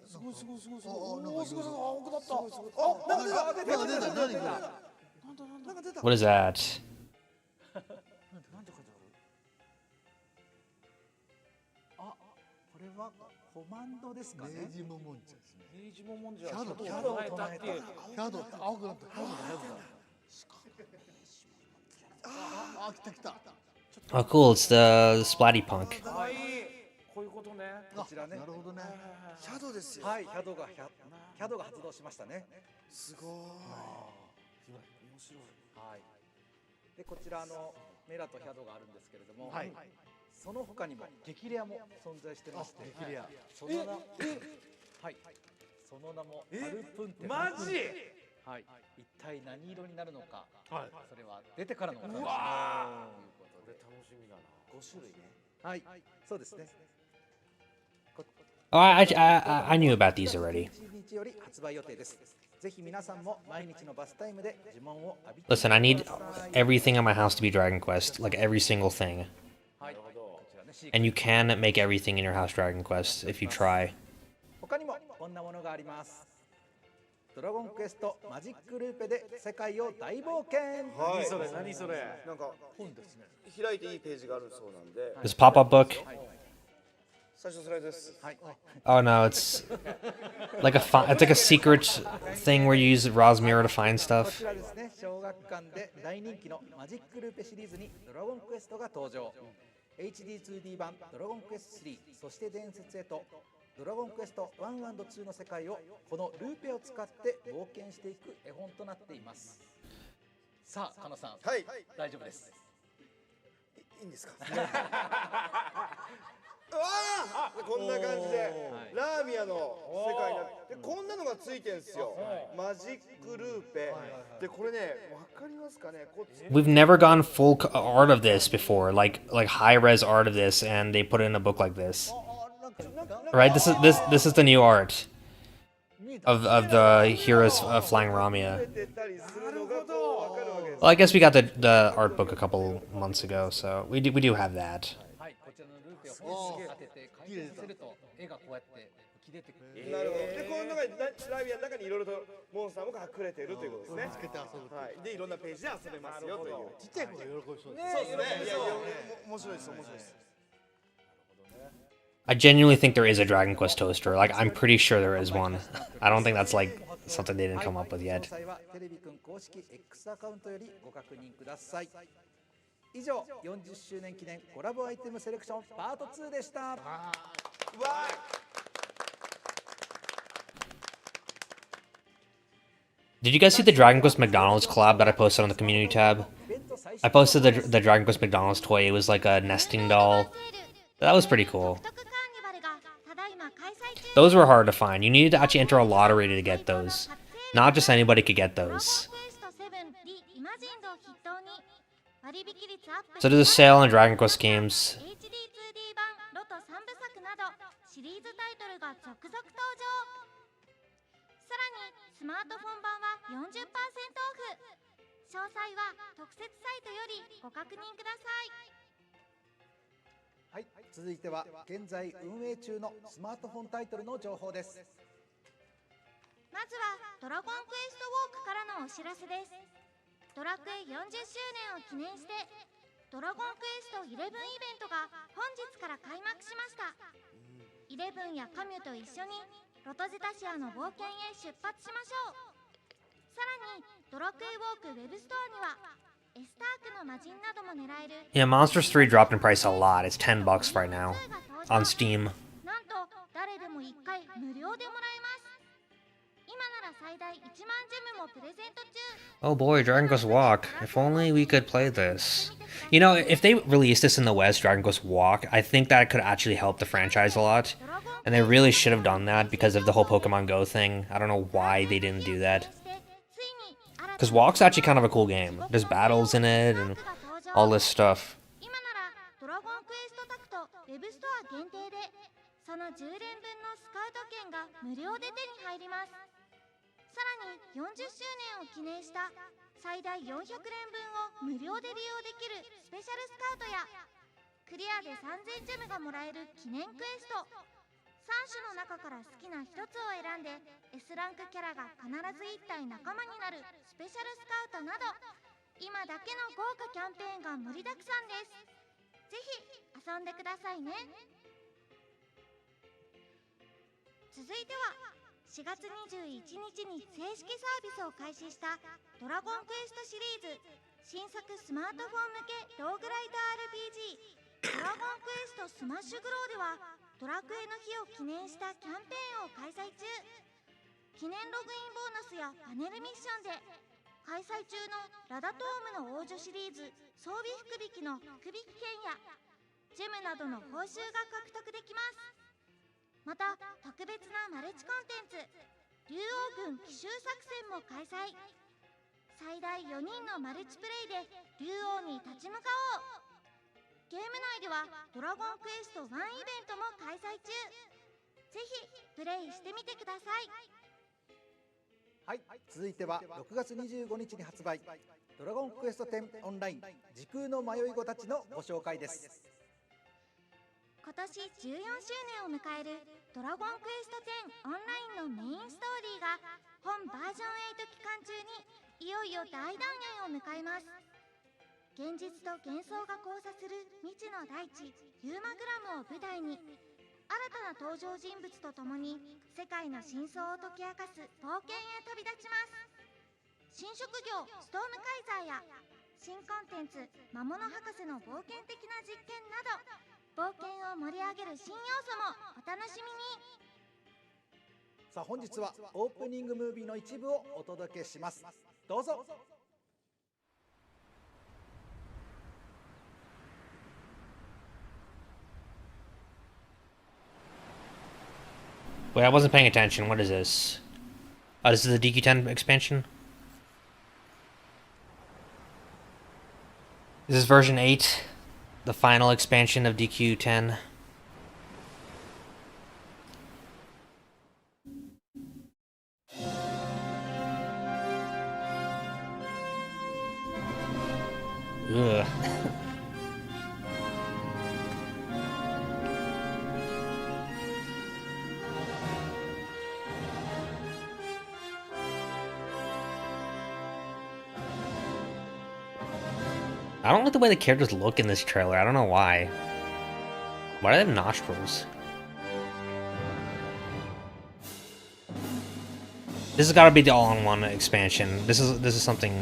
すごいすごいすごいすごい。
おお、すごいすごい青くなった。
あ、なんか出た。なんか出た。
What is that?
なんて書いてある？あ、これはコマンドですかね。
ネジモモンチャですね。
ネジモモンじゃ。
キャド
キャドを唱えたっていう。
キャド青くなった。キャドあ、来た来た。
Oh, cool! It's the Splatty Punk.
はい。こういうことね。
こちらね。
なるほどね。
シャドウですよ。
はい、キャドが発動しましたね。
すごい。面白い。
はい。でこちらメラとヒャドがあるんですけれども、
はい。
その他にも激レアも存在してまして、
激レア。
その名はい、その名もアルプンテ。
マジ？
はい。一体何色になるのか、
はい。
それは出てからのお楽しみという
わ
ことで、
楽しみだな。
5種類ね。
はい、そうですね。
Oh, I knew about these already.
11日より発売予定です。ぜひ皆さんも毎日のバスタイムで呪文を浴びて
Listen, I need everything in my house to be Dragon Quest, like every single thing.
はい、こちらね、
And you can make everything in your house Dragon Quest if you try.
他にもこんなものがあります。ドラゴンクエストマジックルーペで世界を大冒険。
はい。
何それ何それ。
なんか本ですね。開いていいページがあるそうなんで。
This pop-up book.
最初のスライドです。
はい。
Oh no, it's like it's like a secret thing where you use Ra's mirror to find
こ
stuff.
ちらですね、小学館で大人気のマジックルーペシリーズにドラゴンクエストが登場。HD2D 版ドラゴンクエスト3、そして伝説へとドラゴンクエスト 1&2 の世界をこのルーペを使って冒険していく絵本となっています。さあ、カノさん、
はい。
大丈夫です。
いいんですか。うわー、こんな感じでラーミアの世界になってこんなのがついてんすよ。マジックルーペでこれね、わかりますかね。
We've never gotten full art of this before, like high-res art of this, and they put it in a book like this. Right? This is the new art of the heroes of Flying Ramia.
出たりするのがこうわかるわけです。
Well, I guess we got the art book a couple months ago, so we do have that.
はい、こちらのルーペを当てて回転させると絵がこうやって浮き出てくる。
なるほど。でこの中にラーミアの中にいろいろとモンスターも隠れてるということですね。
つけて遊ぶ。
はい。でいろんなページで遊べますよという。
ちっちゃい子が喜びそうです。
そうですね。いやいや面白いです面白いです。
I genuinely think there is a Dragon Quest toaster. Like, I'm pretty sure there is one. I don't think that's like something they didn't come up with
詳
yet.
細はテレビくん公式 X アカウントよりご確認ください。以上、40周年記念コラボアイテムセレクションパート2でした。
わー。
Did you guys see the Dragon Quest McDonald's collab that I posted on the community tab? I posted the Dragon Quest McDonald's toy. It was like a nesting doll. That was pretty cool. Those were hard to find. You needed to actually enter a lottery to get those. Not just anybody could get those. So there's a sale on Dragon Quest games.
$40
はい、続いては現在運営中のスマートフォンタイトルの情報です。
まずはドラゴンクエストウォークからのお知らせです。ドラクエ40周年を記念してドラゴンクエスト11イベントが本日から開幕しました。11やカミュと一緒にロトゼタシアの冒険へ出発しましょう。さらにドラクエウォークウェブストアにはエスタークの魔人なども狙える
Yeah, Monsters 3 dropped in price a lot. It's $10 right now on Steam.
なんと誰でも1回無料でもらえます。最大1万ジェムもプレゼント中。
Oh boy, Dragon Quest Walk. If only we could play this. You know, if they released this in the West, Dragon Quest Walk, I think that could actually help the franchise a lot. And they really should have done that because of the whole Pokemon Go thing. I don't know why they didn't do that. Because Walk's actually kind of a cool game. There's battles in it and all this stuff.
今ならドラゴンクエストタクトウェブストア限定でその10連分のスカウト券が無料で手に入ります。さらに40周年を記念した最大400連分を無料で利用できるスペシャルスカウトやクリアで3000ジェムがもらえる記念クエスト、3種の中から好きな1つを選んで S ランクキャラが必ず1体仲間になるスペシャルスカウトなど今だけの豪華キャンペーンが盛りだくさんです。ぜひ遊んでくださいね。続いては4月21日に正式サービスを開始したドラゴンクエストシリーズ新作スマートフォン向けローグライト RPG ドラゴンクエストスマッシュグローではドラクエの日を記念したキャンペーンを開催中。記念ログインボーナスやパネルミッションで開催中のラダトームの王女シリーズ装備福引きの福引券やジェムなどの報酬が獲得できます。また特別なマルチコンテンツ竜王軍奇襲作戦も開催。最大4人のマルチプレイで竜王に立ち向かおう。ゲーム内ではドラゴンクエスト1イベントも開催中。ぜひプレイしてみてください。
はい、続いては6月25日に発売ドラゴンクエスト10オンライン時空の迷い子たちのご紹介です。
今年14周年を迎えるドラゴンクエスト10オンラインのメインストーリーが本バージョン8期間中にいよいよ大団円を迎えます。現実と幻想が交差する未知の大地ユーマグラムを舞台に新たな登場人物とともに世界の真相を解き明かす冒険へ飛び立ちます。新職業ストームカイザーや新コンテンツ魔物博士の冒険的な実験など冒険を盛り上げる新要素もお楽しみに。
さあ本日はオープニングムービーの一部をお届けします。どうぞ。
Wait, I wasn't paying attention. What is this? Oh, this is the DQ10 expansion? This is version 8, the final expansion of DQ10. Ugh. I don't like the way the characters look in this trailer. I don't know why. Why do they have nostrils? This has got to be the all-in-one expansion. This is something.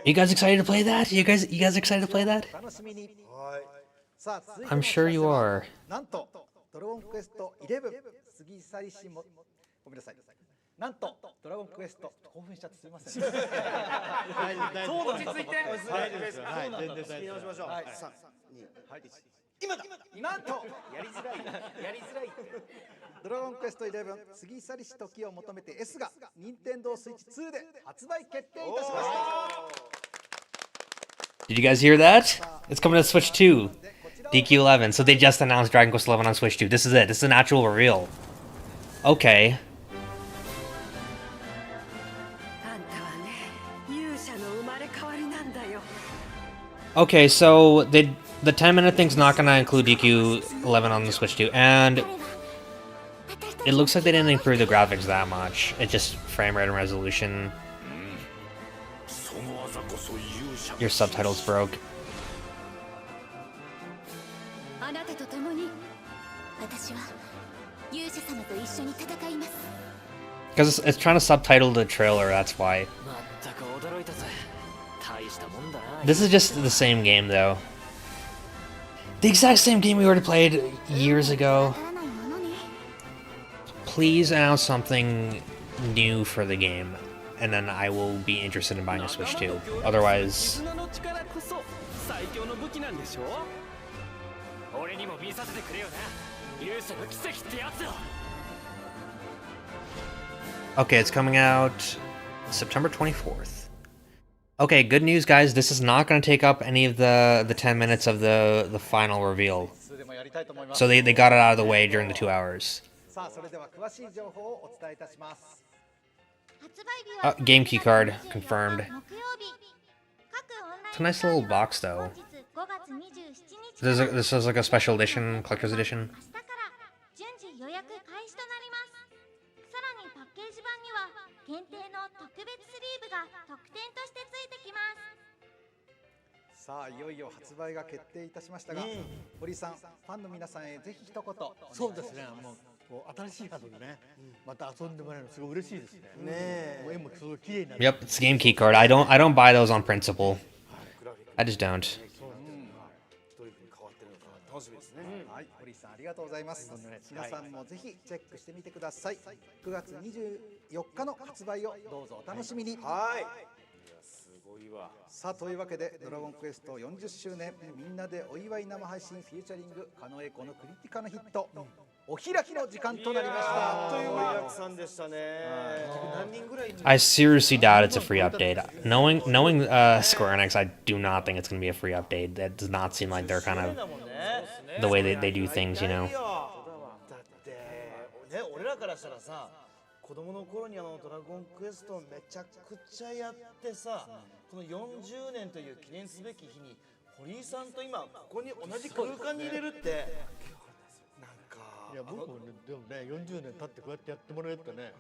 You guys excited to play that? You guys excited to play that?
楽しみに。さあ続いて
I'm
の
sure you are.
なんとドラゴンクエスト11過ぎ去りしもごめんなさい。なんとドラゴンクエスト興奮しちゃってすみません。
そう
落ち着いて
大丈夫です。はい、全然大丈夫。
見直しましょう。
はい
3、2、
はい
今だ。
なんと
やりづらいやりづらいって
ドラゴンクエスト11過ぎ去りし時を求めて S が任天堂スイッチ2で発売決定いたしました。
Did you guys hear that? It's coming to Switch 2. DQ11. So they just announced Dragon Quest 11 on Switch 2. This is it. This is an actual reveal. Okay. Okay, so The 10-minute thing's not gonna include DQ11 on the Switch 2, and it looks like they didn't improve the graphics that much. It's just frame rate and resolution. Your subtitles broke. Because it's trying to subtitle the trailer, that's why. This is just the same game, though. The exact same game we already played years ago. Please announce something new for the game, and then I will be interested in buying a Switch 2. Otherwise... Okay, it's coming out September 24th. Okay, good news, guys. This is not going to take up any of the 10 minutes of the final reveal. So they got it out of the way during the 2 hours. Game key card confirmed. It's a nice little box, though. This is like a special edition, collector's edition.
さあいよいよ発売が決定いたしましたが、堀井さん、ファンの皆さんへぜひ一言。
そうですね。もう新しいハードでね、また遊んでもらえるのすごい嬉しいですね。ね、もう絵もすごい綺麗になって。
Yep, it's game key card. I don't buy those on principle. I just don't.
はい、堀井さんありがとうございます。皆さんもぜひチェックしてみてください。9月24日の発売をどうぞお楽しみに。はい。さあというわけでドラゴンクエスト40周年みんなでお祝い生配信フューチャリング狩野英孝のクリティカのヒット、お開きの時間となりました。
という盛りだくさんでしたね。何人ぐらい
I seriously doubt it's a free update. Knowing Square Enix, I do not think it's going to be a free update. That does not seem like they're kind of the way they do things, you know.
だってね、俺らからしたらさ、子供の頃にドラゴンクエストめちゃくちゃやってさ、この40年という記念すべき日に堀井さんと今ここに同じ空間に入れるってなんか、
いや僕もね、でもね40年経ってこうやってやってもらえるってね、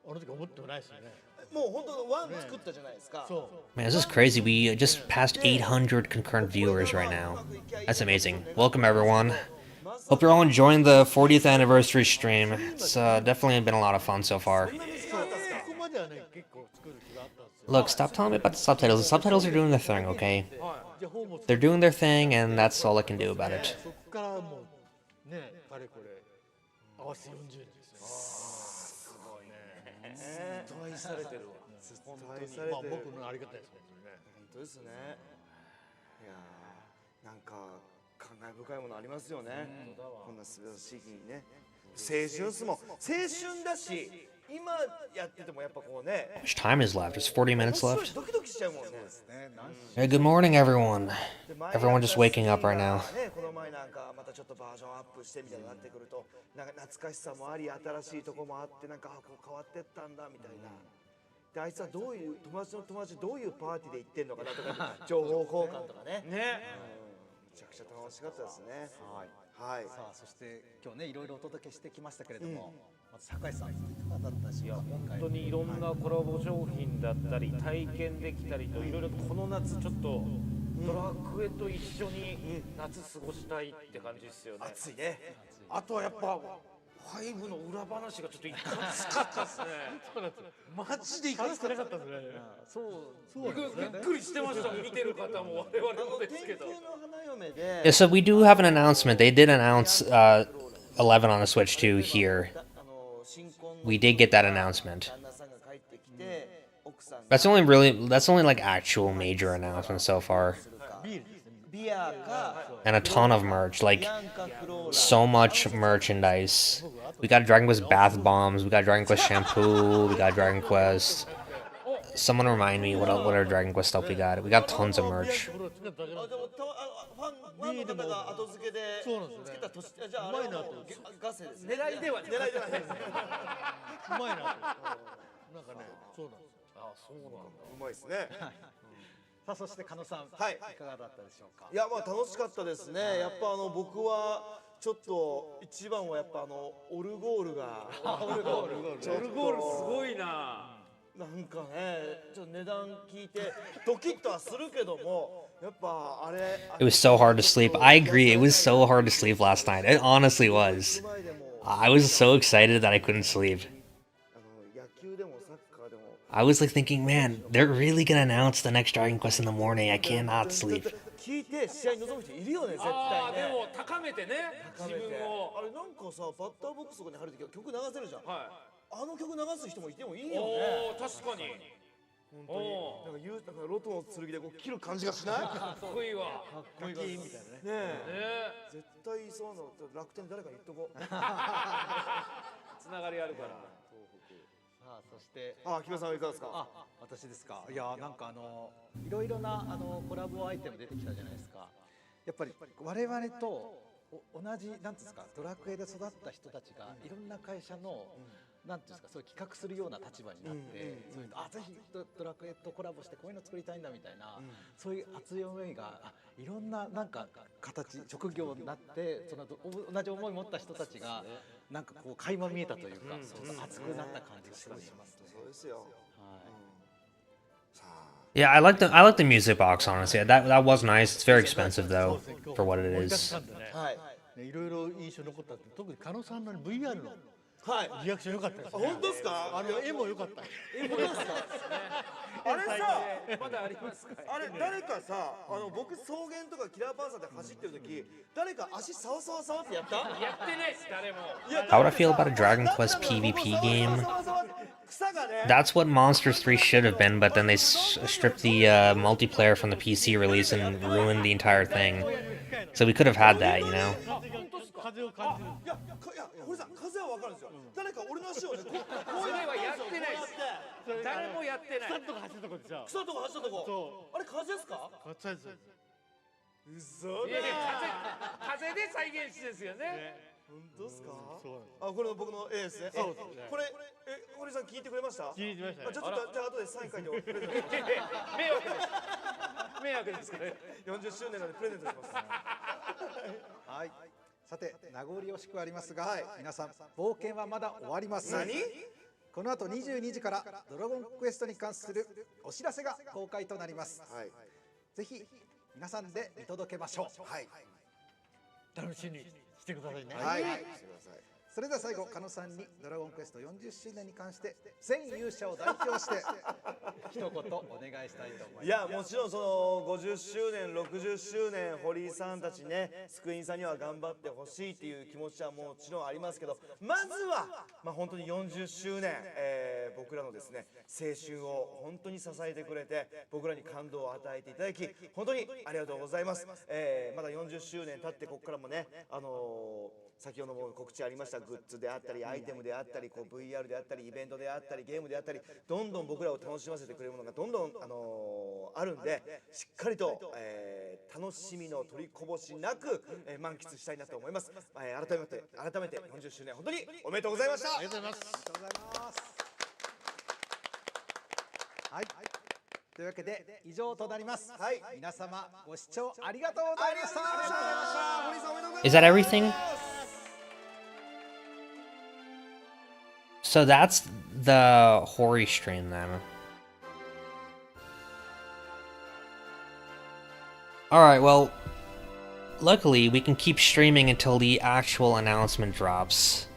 あの時思ってもないですよね。
もう本当ワン作ったじゃないですか。
Man, this is crazy. We just passed 800 concurrent viewers right now. That's amazing. Welcome, everyone. Hope you're all enjoying the 40th anniversary stream. It's definitely been a lot of fun so far. Look, stop telling me about the subtitles. The subtitles are doing their thing, okay? They're doing their thing, and that's all I can do about it.
愛されてるわ。本当に。まあ僕のありがたいですね。本当ですね。いやなんか感慨深いものありますよね。こんな素晴らしい日にね。青春っすもん。青春だし、今やっててもやっぱこうね。
How much time is left? There's 40 minutes left.
ドキドキしちゃうもんね。
Hey, good morning, everyone. Everyone just waking up right now.
この前なんかまたちょっとバージョンアップしてみたいになってくると、なんか懐かしさもあり、新しいとこもあって、なんかこう変わってったんだみたいな。であいつはどういう友達の友達どういうパーティーで行ってんのかなとか情報交換とかね。めちゃくちゃ楽しかったですね。はい。
さあそして今日ねいろいろお届けしてきましたけれども、まず酒井さんいかがだったでしょうか。
本当にいろんなコラボ商品だったり体験できたりといろいろこの夏ちょっとドラクエと一緒に夏過ごしたいって感じですよね。
暑いね。
あとはやっぱ5の裏話がちょっといかつかったですね。マジでいかつかったですね。そうびっくりしてました。見てる方も我々もですけど。
Yeah, so we do have an announcement. They did announce 11 on the Switch 2 here. We did get that announcement. That's only like actual major announcements so far. And a ton of merch, like so much merchandise. We got Dragon Quest bath bombs, we got Dragon Quest shampoo, we got Dragon Quest. Someone remind me what other Dragon Quest stuff we got. We got tons of merch.
ファンの方が後付けでつけたとしてじゃああれはガセです。狙いではないです。
うまいな。なんかね、そうなんです。
あ、そうなんだ。うまいですね。
さあそして加野さん、
はい
いかがだったでしょうか。
いやまあ楽しかったですね。やっぱ僕はちょっと一番はやっぱオルゴールが
オルゴール
ちょっと
オルゴールすごいな。
なんかねちょっと値段聞いてドキッとはするけどもやっぱあれ
It was so hard to sleep. I agree. It was so hard to sleep last night. It honestly was.
前でも
I was so excited that I couldn't sleep.
野球でもサッカーでも
I was like thinking, man, they're really gonna announce the next Dragon Quest in the morning. I cannot sleep.
聞いて試合に臨む人いるよね絶
ああ
対ね。
でも高めてね自分を。
あれなんかさバッターボックスとかに入るとき曲流せるじゃん。
は
あの曲流す人もいてもいい
い。
よね。
おお確かに。
本当になんかロトの剣でこう切る感じがしない？
かっこいいわ。
かっこいいみたいなね。
ねえ。
ね
絶対そうなの楽天誰かに言っとこう。
つながりあるから。
さあそして
あ、木村さんはいかがですか？
あ、私ですか。いやなんかいろいろなコラボアイテム出てきたじゃないですか。やっぱり我々と同じなんていうんですか、ドラクエで育った人たちがいろんな会社の、なんていうんですか、そういう企画するような立場になって、そういうぜひドラクエとコラボしてこういうの作りたいんだみたいな、そういう熱い思いがいろんななんか形職業になってその同じ思いを持った人たちがなんかこう垣間見えたというか、そう熱くなった感じがすごいしますね。
そうですよ。
はい。
Yeah, I like the music box, honestly. That was nice. It's very expensive though for what it
盛りだく
is.
さんでね。
はい
ねいろいろ印象に残ったって、特に加野さんの VR の
はい。
リアクション良かったですね。
本当ですか？
絵も良かった。
あれさ。
まだありますか。
あれ誰かさ僕草原とかキラーパンサーで走ってる時誰か足サワサワサワってやった？
やってないです誰も。
How would I feel about a Dragon Quest PvP game?
草がね
That's what Monsters 3 should have been, but then they stripped the multiplayer from the PC release and ruined the entire thing. So we could have had that, you know?
風を感じる。
いや堀さん風はわかるんですよ。誰か俺の足をねこう
それはやってないです。誰もやってない。
草とか走るとこでさ。
草とか走ったとこ
そ
あれ風ですか？
風です。
嘘
いやいや風で再現してですよね。
本当ですか？
そう
あこれ僕の絵ですね。
そうですね
これ堀さん聞いてくれました？
聞いてましたね。
ちょっとじゃあ後でサイン書いてプレゼントします。
迷惑ですかね。
40周年なんでプレゼントします。
はい。さて名残惜しくありますが、皆さん冒険はまだ終わりません。
何？
この後22時からドラゴンクエストに関するお知らせが公開となります。
はい
ぜひ皆さんで見届けましょう。
はい
楽しみにしてくださいね。
はい。してください。
それでは最後加野さんにドラゴンクエスト40周年に関して全勇者を代表して一言お願いしたいと思います。
いやもちろんその50周年60周年堀井さんたちねスクイーンさんには頑張ってほしいっていう気持ちはもちろんありますけどまずは本当に40周年、僕らのですね青春を本当に支えてくれて僕らに感動を与えていただき本当にありがとうございます。まだ40周年経ってここからもね先ほども告知ありましたグッズであったりアイテムであったりVR であったりイベントであったりゲームであったりどんどん僕らを楽しませてくれるものがどんどん、あるんでしっかりと、楽しみの取りこぼしなく、満喫したいなと思います。改めて40周年本当におめでとうございました。
ありがとうございます。
ありがとうございます。はい。というわけで以上となります。
はい
皆様ご視聴ありがとうございました。
堀井さんおめでとうございます。
Is that everything? So that's the Hori stream then. Alright, well, luckily we can keep streaming until the actual announcement drops.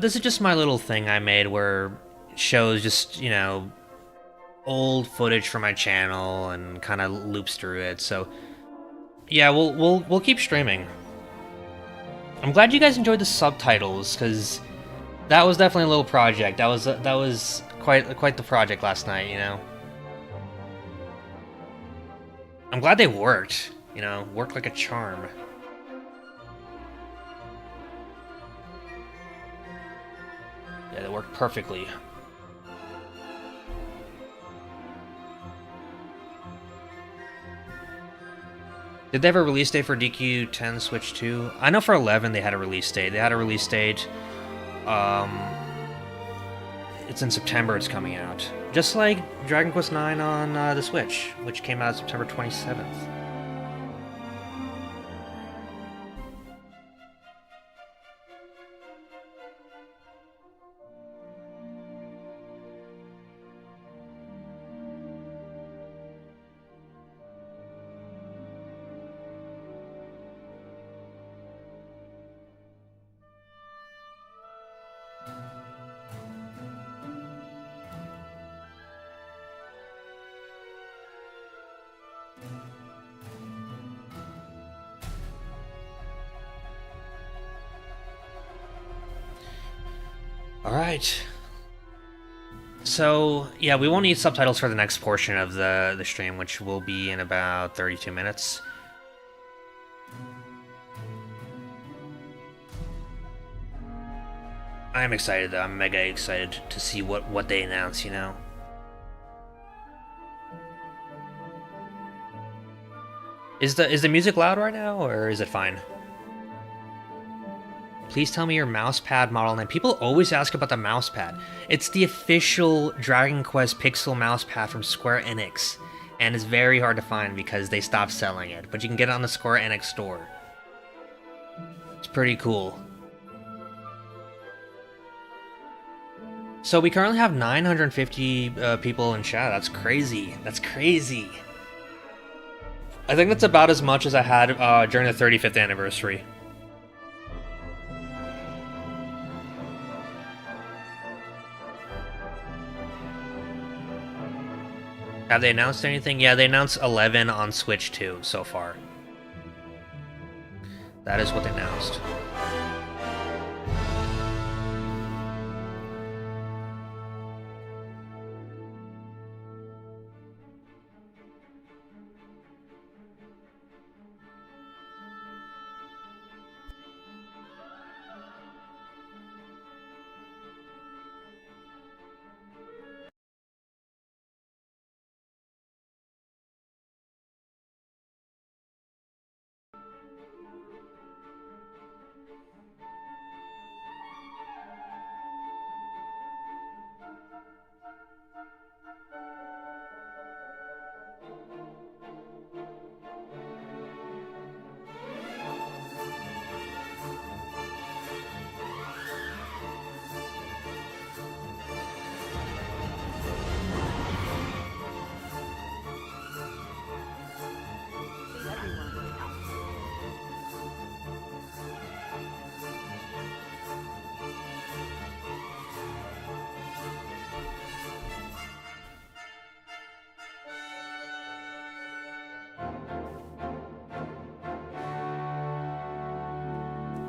This is just my little thing I made where it shows just, you know, old footage from my channel and kind of loops through it. So yeah, we'll keep streaming. I'm glad you guys enjoyed the subtitles, because that was definitely a little project. That was quite the project last night, you know. I'm glad they worked, you know, worked like a charm. Yeah, they worked perfectly. Did they have a release date for DQ10 Switch 2? I know for 11 they had a release date. They had a release date. It's in September it's coming out. Just like Dragon Quest IX on the Switch, which came out September 27th. Alright. So, yeah, we won't need subtitles for the next portion of the stream, which will be in about 32 minutes. I'm excited, though. I'm mega excited to see what they announce, you know? Is the music loud right now, or is it fine? Please tell me your mousepad model name. People always ask about the mousepad. It's the official Dragon Quest Pixel mousepad from Square Enix, and it's very hard to find because they stopped selling it, but you can get it on the Square Enix store. It's pretty cool. So we currently have 950 people in chat. That's crazy. That's crazy. I think that's about as much as I had during the 35th anniversary. Have they announced anything? Yeah, they announced 11 on Switch 2 so far. That is what they announced.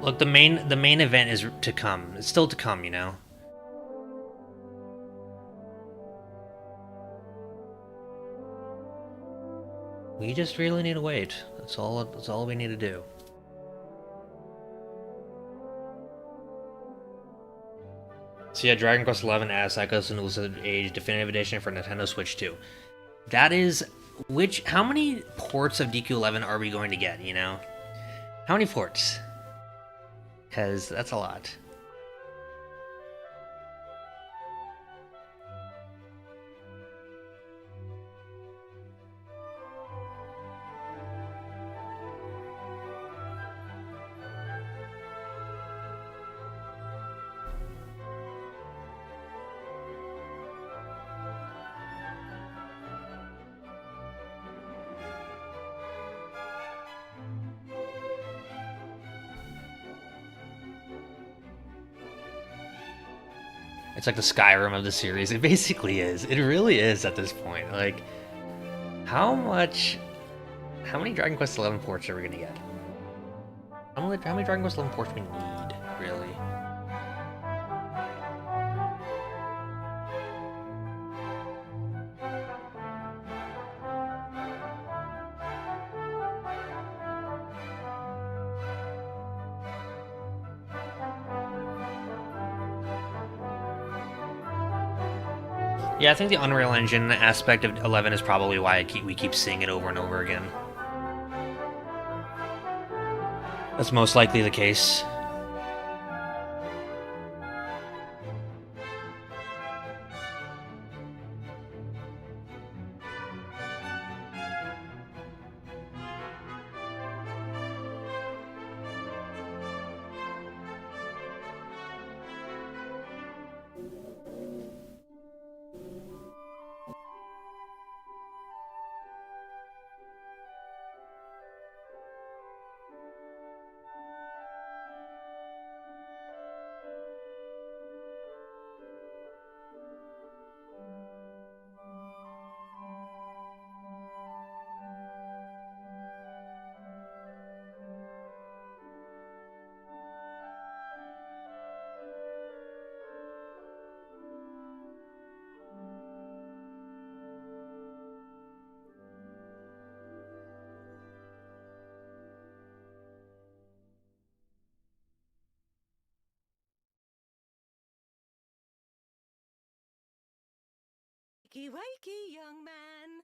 Look, the main event is to come. It's still to come, you know. We just really need to wait. That's all we need to do. So yeah, Dragon Quest XI as Echoes and Lucid Age Definitive Edition for Nintendo Switch 2. That is how many ports of DQ11 are we going to get, you know? How many ports? Because that's a lot. It's like the Skyrim of the series. It basically is. It really is at this point. Like, how much How many Dragon Quest XI ports are we gonna get? How many Dragon Quest XI ports we need, really? Yeah, I think the Unreal Engine aspect of 11 is probably why we keep seeing it over and over again. That's most likely the case.
Wakey, wakey, young man.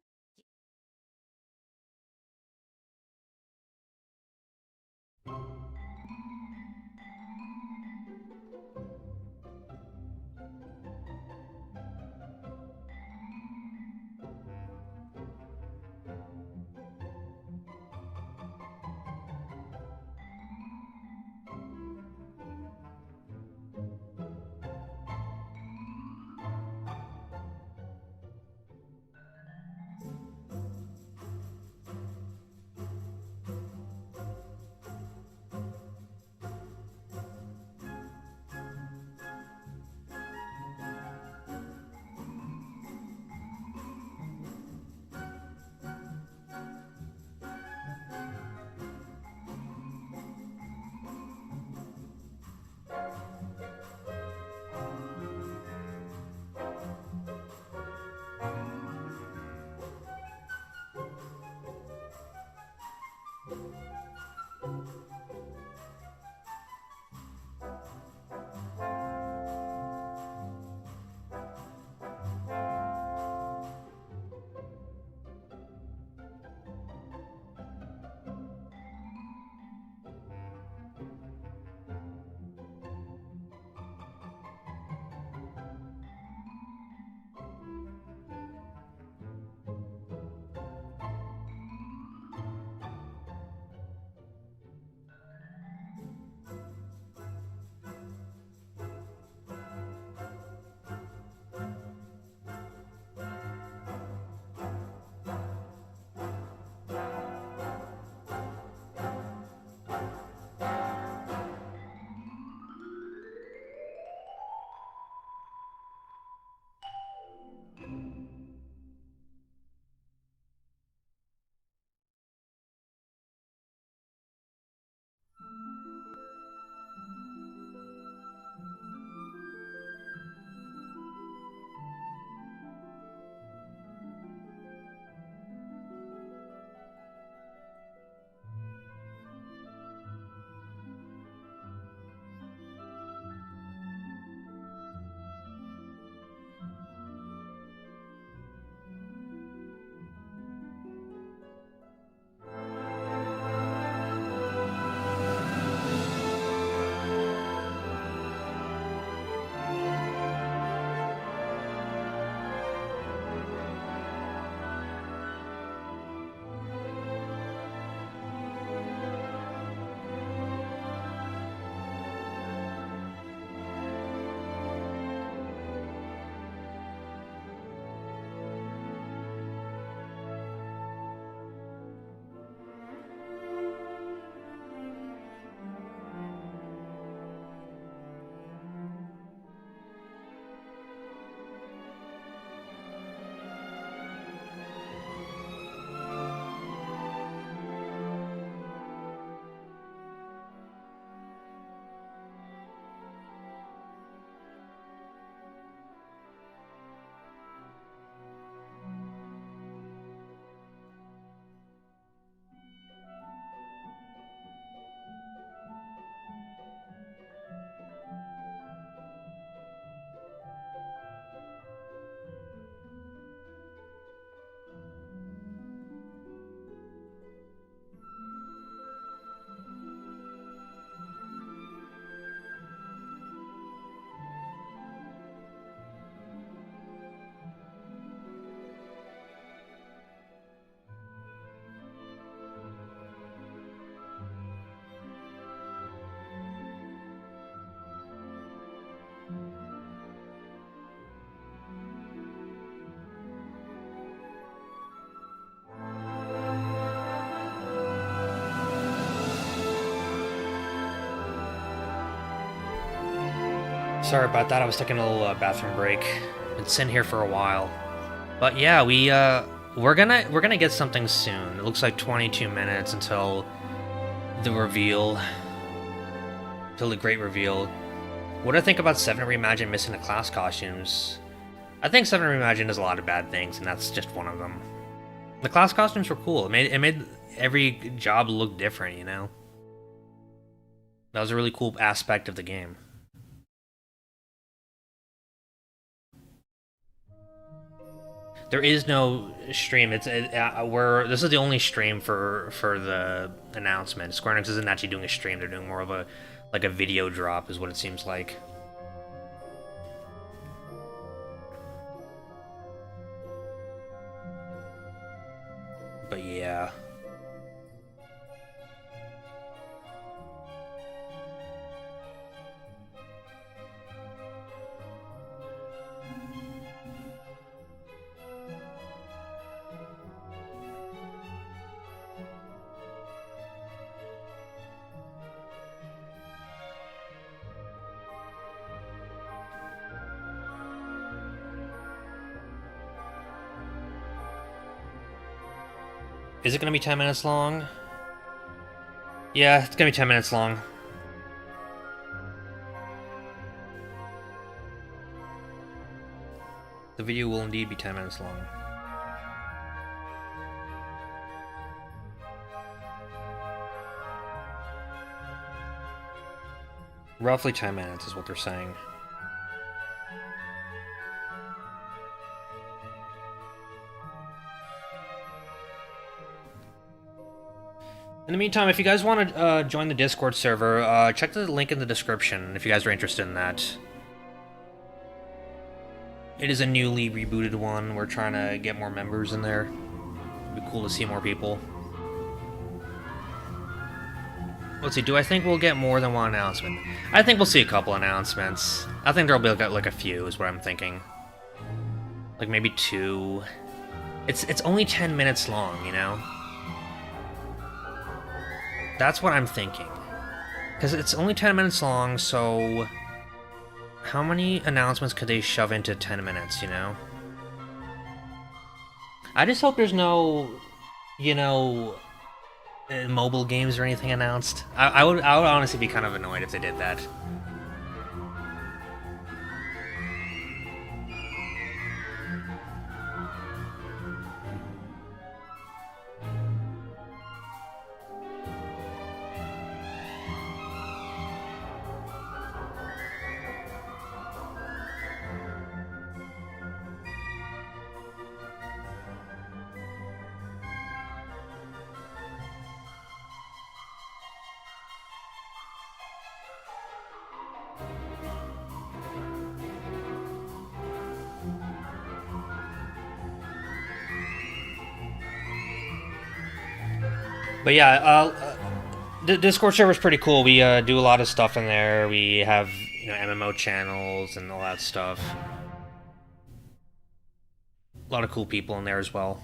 Sorry about that. I was taking a little bathroom break. Been sitting here for a while, but yeah, we're gonna get something soon. It looks like 22 minutes until the reveal, till the great reveal. What do I think about 7 Reimagined missing the class costumes? I think 7 Reimagined does a lot of bad things, and that's just one of them. The class costumes were cool. It made every job look different, you know? That was a really cool aspect of the game. There is no stream. This is the only stream for the announcement. Square Enix isn't actually doing a stream. They're doing more of a video drop, is what it seems like. But yeah. Is it gonna be 10 minutes long? Yeah, it's gonna be 10 minutes long. The video will indeed be 10 minutes long. Roughly 10 minutes is what they're saying. In the meantime, if you guys want to join the Discord server, check the link in the description if you guys are interested in that. It is a newly rebooted one. We're trying to get more members in there. It'd be cool to see more people. Let's see, do I think we'll get more than one announcement? I think we'll see a couple announcements. I think there'll be like a few, is what I'm thinking. Like maybe 2. It's only 10 minutes long, you know? That's what I'm thinking. Because it's only 10 minutes long, so... how many announcements could they shove into 10 minutes, you know? I just hope there's no, you know, mobile games or anything announced. I would honestly be kind of annoyed if they did that. But yeah, the Discord server is pretty cool. We do a lot of stuff in there. We have, you know, MMO channels and all that stuff. A lot of cool people in there as well.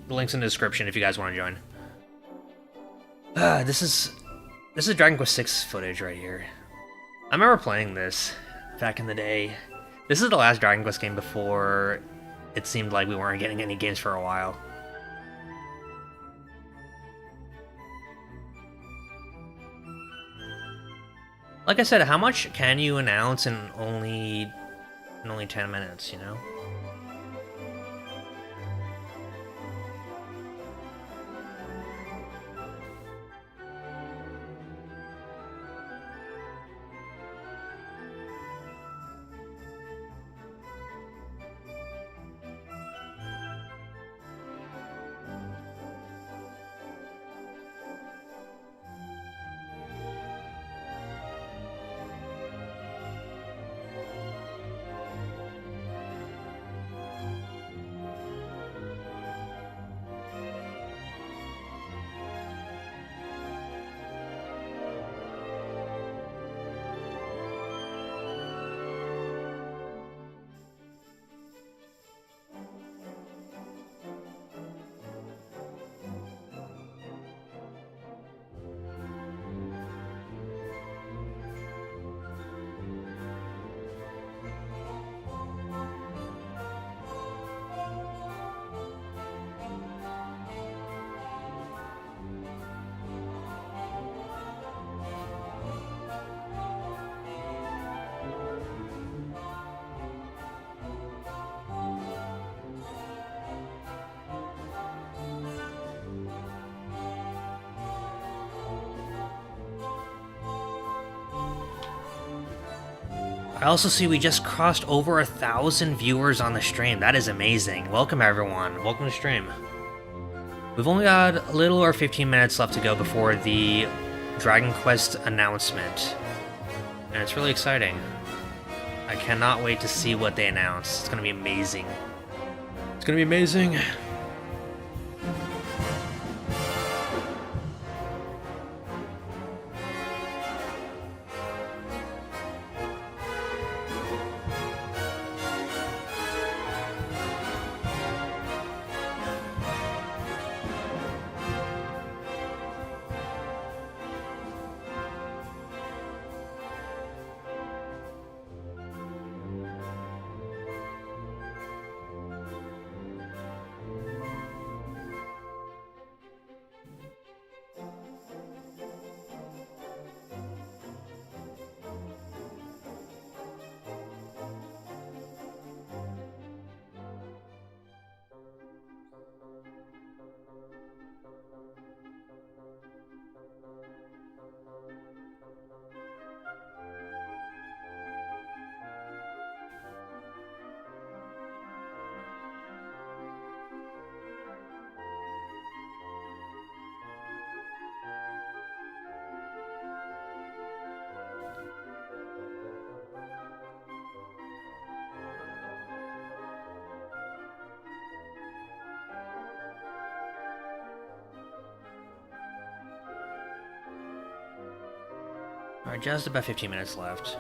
The link's in the description if you guys want to join. This is Dragon Quest VI footage right here. I remember playing this back in the day. This is the last Dragon Quest game before it seemed like we weren't getting any games for a while. Like I said, how much can you announce in only 10 minutes, you know? I also see we just crossed over 1,000 viewers on the stream. That is amazing. Welcome everyone. Welcome to stream. We've only got a little over 15 minutes left to go before the Dragon Quest announcement. And it's really exciting. I cannot wait to see what they announce. It's gonna be amazing. It's gonna be amazing. Alright, just about 15 minutes left.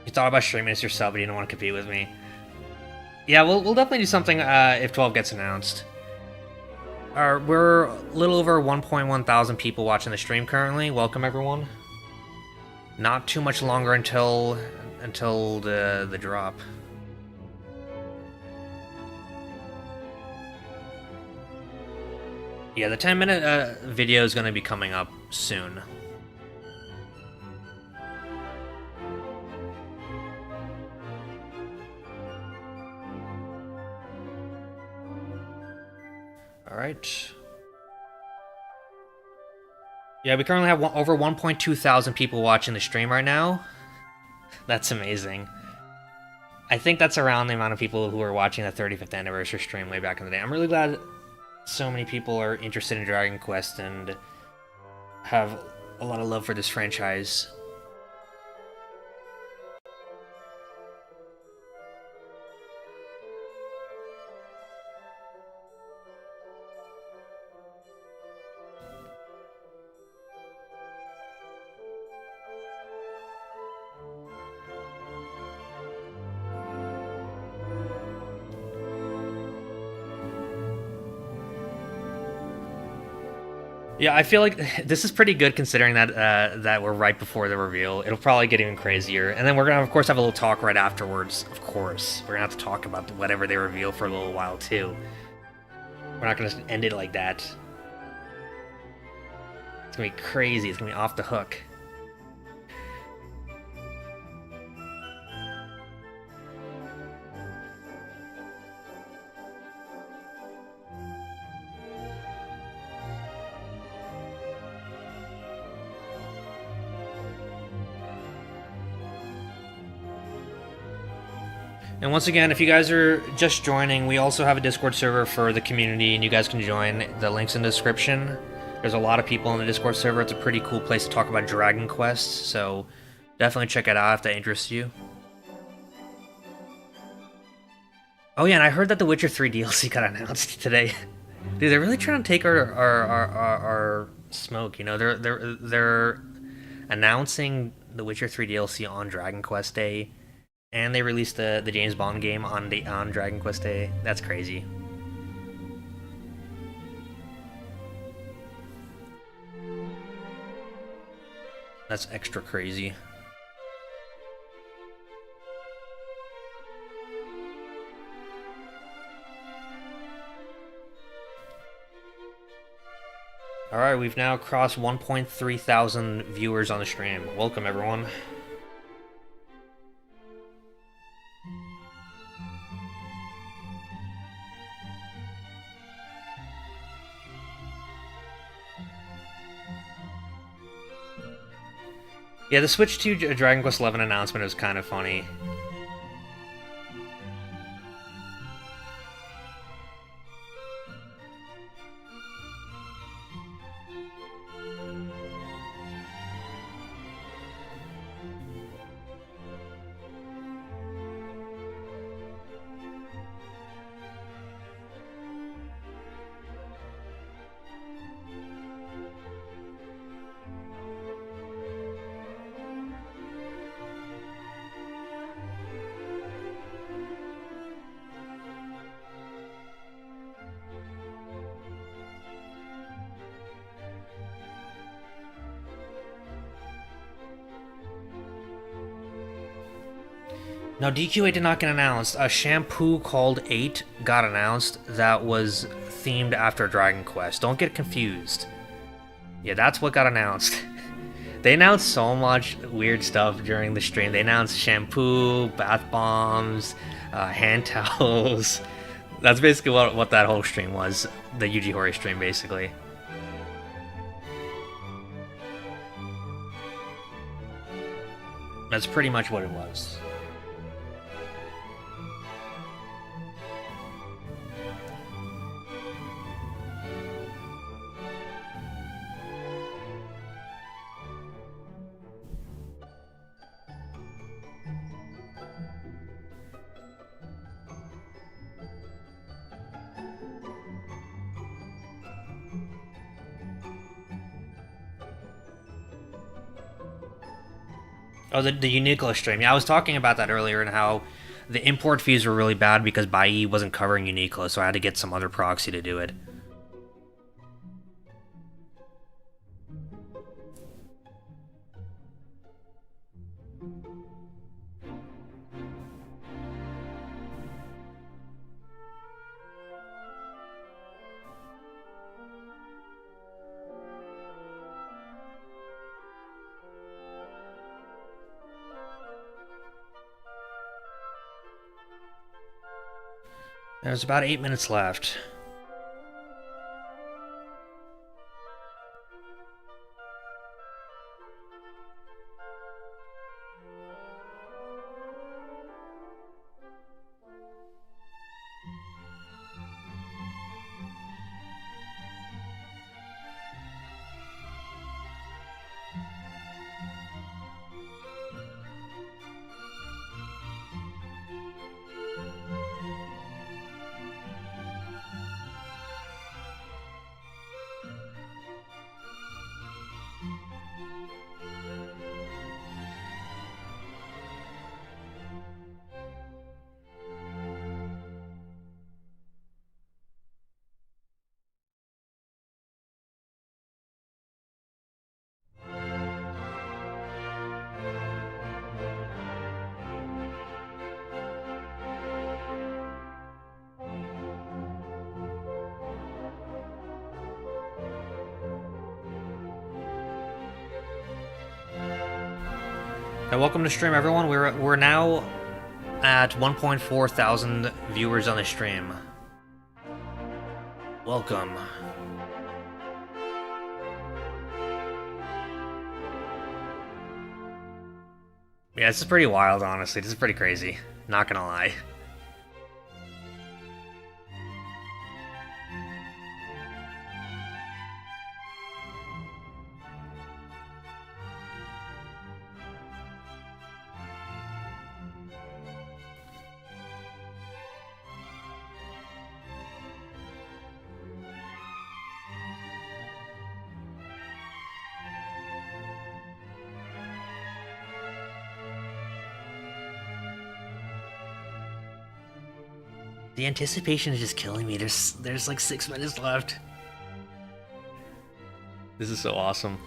You thought about streaming this yourself, but you don't want to compete with me. Yeah, we'll definitely do something if 12 gets announced. We're a little over 1.1 thousand people watching the stream currently. Welcome everyone. Not too much longer until the drop. Yeah, the 10-minute video is going to be coming up soon. Alright. Yeah, we currently have over 1.2 thousand people watching the stream right now. That's amazing. I think that's around the amount of people who were watching the 35th anniversary stream way back in the day. I'm really glad so many people are interested in Dragon Quest and have a lot of love for this franchise. Yeah, I feel like this is pretty good considering that that we're right before the reveal. It'll probably get even crazier. And then we're gonna, of course, have a little talk right afterwards. Of course. We're gonna have to talk about whatever they reveal for a little while, too. We're not gonna end it like that. It's gonna be crazy. It's gonna be off the hook. And once again, if you guys are just joining, we also have a Discord server for the community, and you guys can join. The link's in the description. There's a lot of people in the Discord server. It's a pretty cool place to talk about Dragon Quest, so Definitely check it out if that interests you. Oh yeah, and I heard that the Witcher 3 DLC got announced today. Dude, they're really trying to take our smoke. You know, they're announcing the Witcher 3 DLC on Dragon Quest Day, and they released the James Bond game on Dragon Quest Day. That's crazy. That's extra crazy. Alright, we've now crossed 1.3 thousand viewers on the stream. Welcome, everyone. Yeah, the Switch 2 Dragon Quest XI announcement was kind of funny. No, DQ8 did not get announced. A shampoo called 8 got announced that was themed after Dragon Quest. Don't get confused. Yeah, that's what got announced. They announced so much weird stuff during the stream. They announced shampoo, bath bombs, hand towels. That's basically what that whole stream was. The Yuji Horii stream, basically. That's pretty much what it was. Oh, the Uniqlo stream. Yeah, I was talking about that earlier and how the import fees were really bad because Bai wasn't covering Uniqlo, so I had to get some other proxy to do it. There's about 8 minutes left. Welcome to stream, everyone. We're now at 1.4 thousand viewers on the stream. Welcome. Yeah, this is pretty wild, honestly. This is pretty crazy. Not gonna lie. The anticipation is just killing me. There's like 6 minutes left. This is so awesome.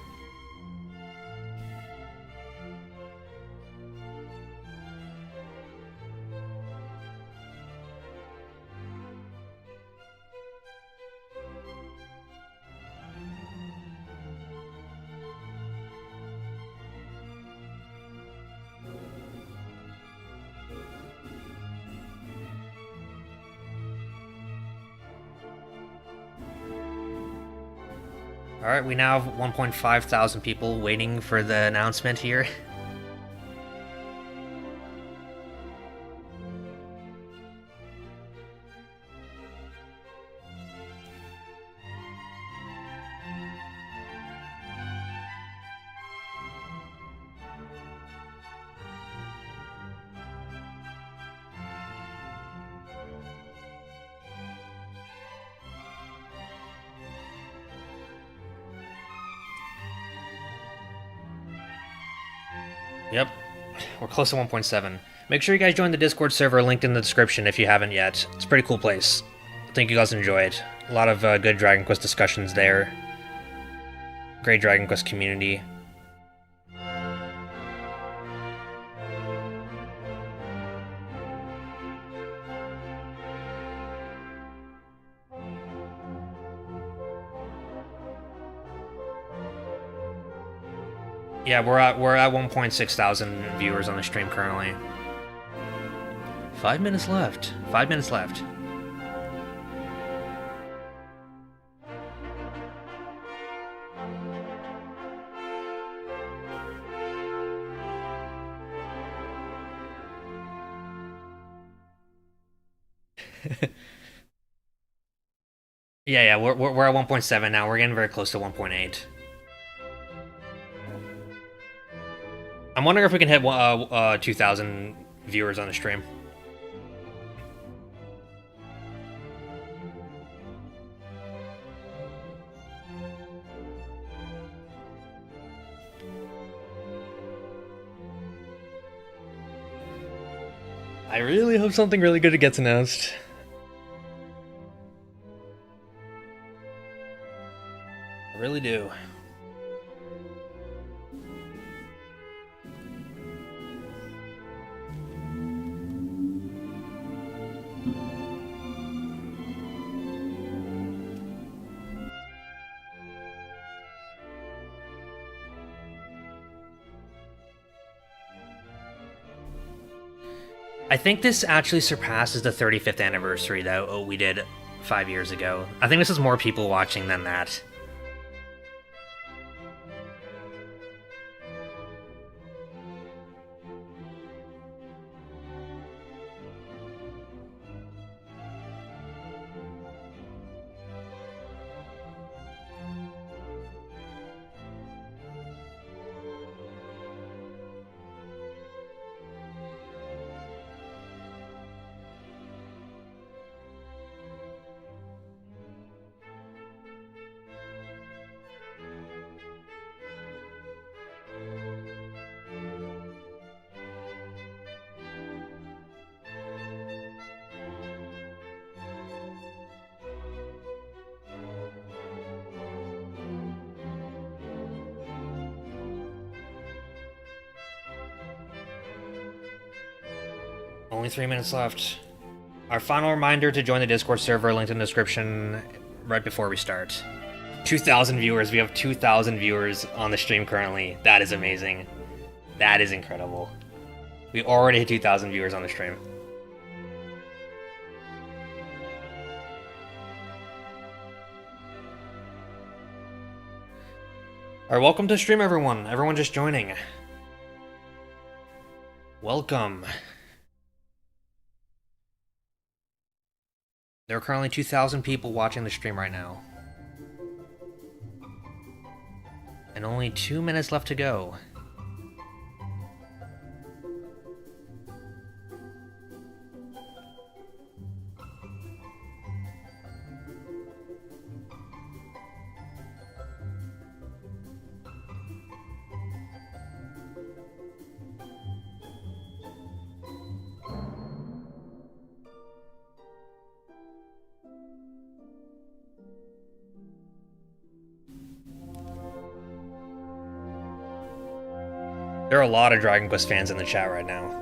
Alright, we now have 1.5 thousand people waiting for the announcement here. Yep, we're close to 1.7. Make sure you guys join the Discord server linked in the description if you haven't yet. It's a pretty cool place. I think you guys enjoy it. A lot of good Dragon Quest discussions there. Great Dragon Quest community. Yeah, we're at 1.6 thousand viewers on the stream currently. 5 minutes left. 5 minutes left. Yeah, we're at 1.7 now. We're getting very close to 1.8. I'm wondering if we can hit 2,000 viewers on the stream. I really hope something really good gets announced. I really do. I think this actually surpasses the 35th anniversary that we did 5 years ago. I think this is more people watching than that. Only 3 minutes left. Our final reminder to join the Discord server, linked in the description right before we start. 2,000 viewers. We have 2,000 viewers on the stream currently. That is amazing. That is incredible. We already hit 2,000 viewers on the stream. Alright, welcome to stream, everyone. Everyone just joining. Welcome. There are currently 2,000 people watching the stream right now. And only 2 minutes left to go. There are a lot of Dragon Quest fans in the chat right now.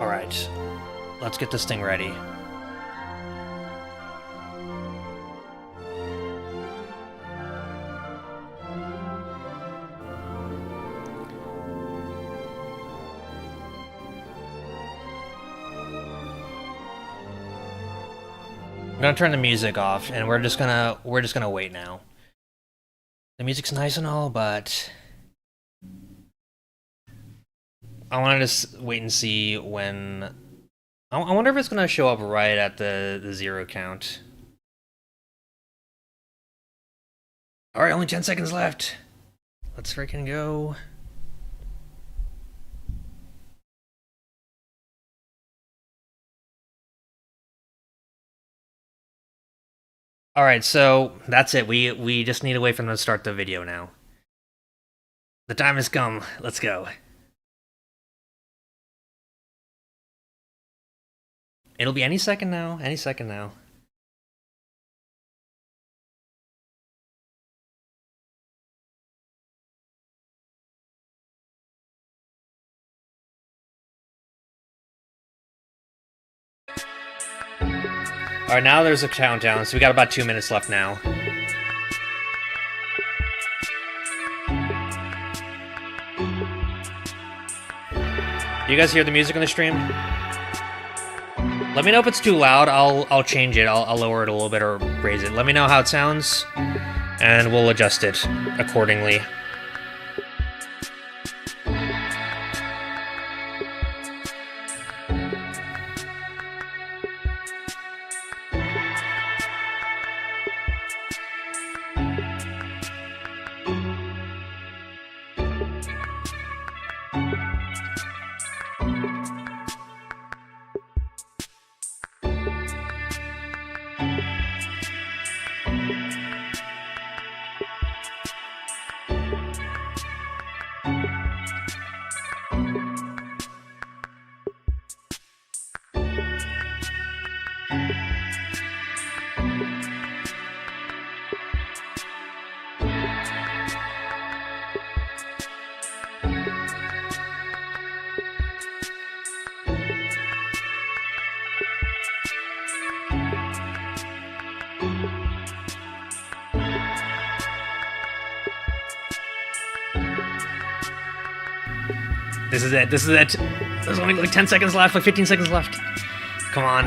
Alright, let's get this thing ready. I'm gonna turn the music off, and we're just gonna wait now. The music's nice and all, but I want to just wait and see when. I wonder if it's gonna show up right at the 0 count. All right, only 10 seconds left. Let's freaking go. Alright, so that's it. We just need to wait for them to start the video now. The time has come. Let's go. It'll be any second now. Any second now. Alright, now there's a countdown, so we got about 2 minutes left now. You guys hear the music on the stream? Let me know if it's too loud. I'll change it. I'll lower it a little bit or raise it. Let me know how it sounds, and we'll adjust it accordingly. This is it. This is it. There's only like 10 seconds left, like 15 seconds left. Come on.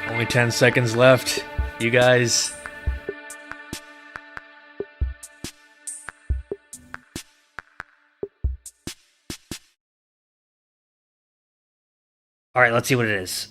Only 10 seconds left, you guys. All right, let's see what it is.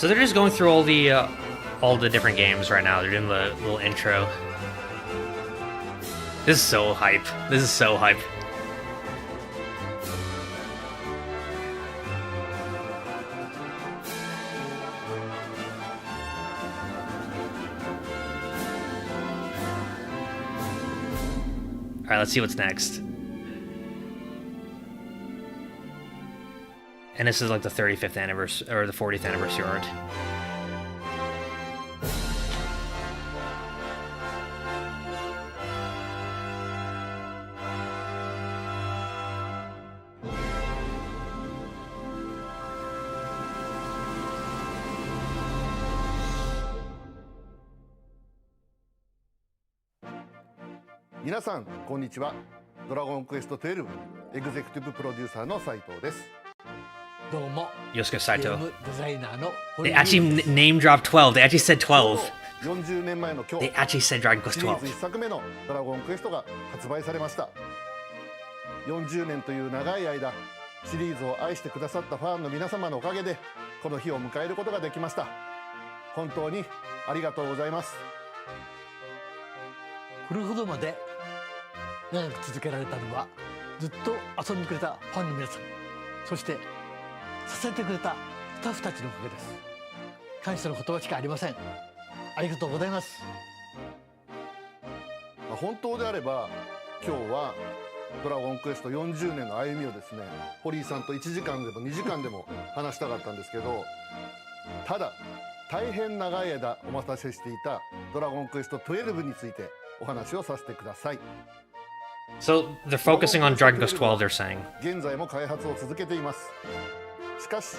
So they're just going through all the different games right now. They're doing the little intro. This is so hype. This is so hype. Alright, let's see what's next. And this is like the 35th anniversary, or the 40th anniversary art.
皆さんこんにちは。ドラゴンクエスト12エグゼクティブプロデューサーの斉藤です。
どうも
Yosuke
ゲー
Saito.
ムデザイナーの
They actually name dropped 12. They actually said 12.
40年前の今
They
日、
actually said Dragon Quest
シリーズ
12.
1作目のドラゴンクエストが発売されました。40年という長い間、シリーズを愛してくださったファンの皆様のおかげでこの日を迎えることができました。本当にありがとうございます。
これほどまで長く続けられたのはずっと遊んでくれたファンの皆さん、そして支えてくれたスタッフたちのおかげです。感謝の言葉しかありません。ありがとうございます。
本当であれば今日はドラゴンクエスト40年の歩みをですね、堀井さんと1時間でも2時間でも話したかったんですけど、ただ大変長い間お待たせしていたドラゴンクエスト12についてお話をさせてください。
So they're focusing on Dragon Quest 12, they're saying.
現在も開発を続けています。しかし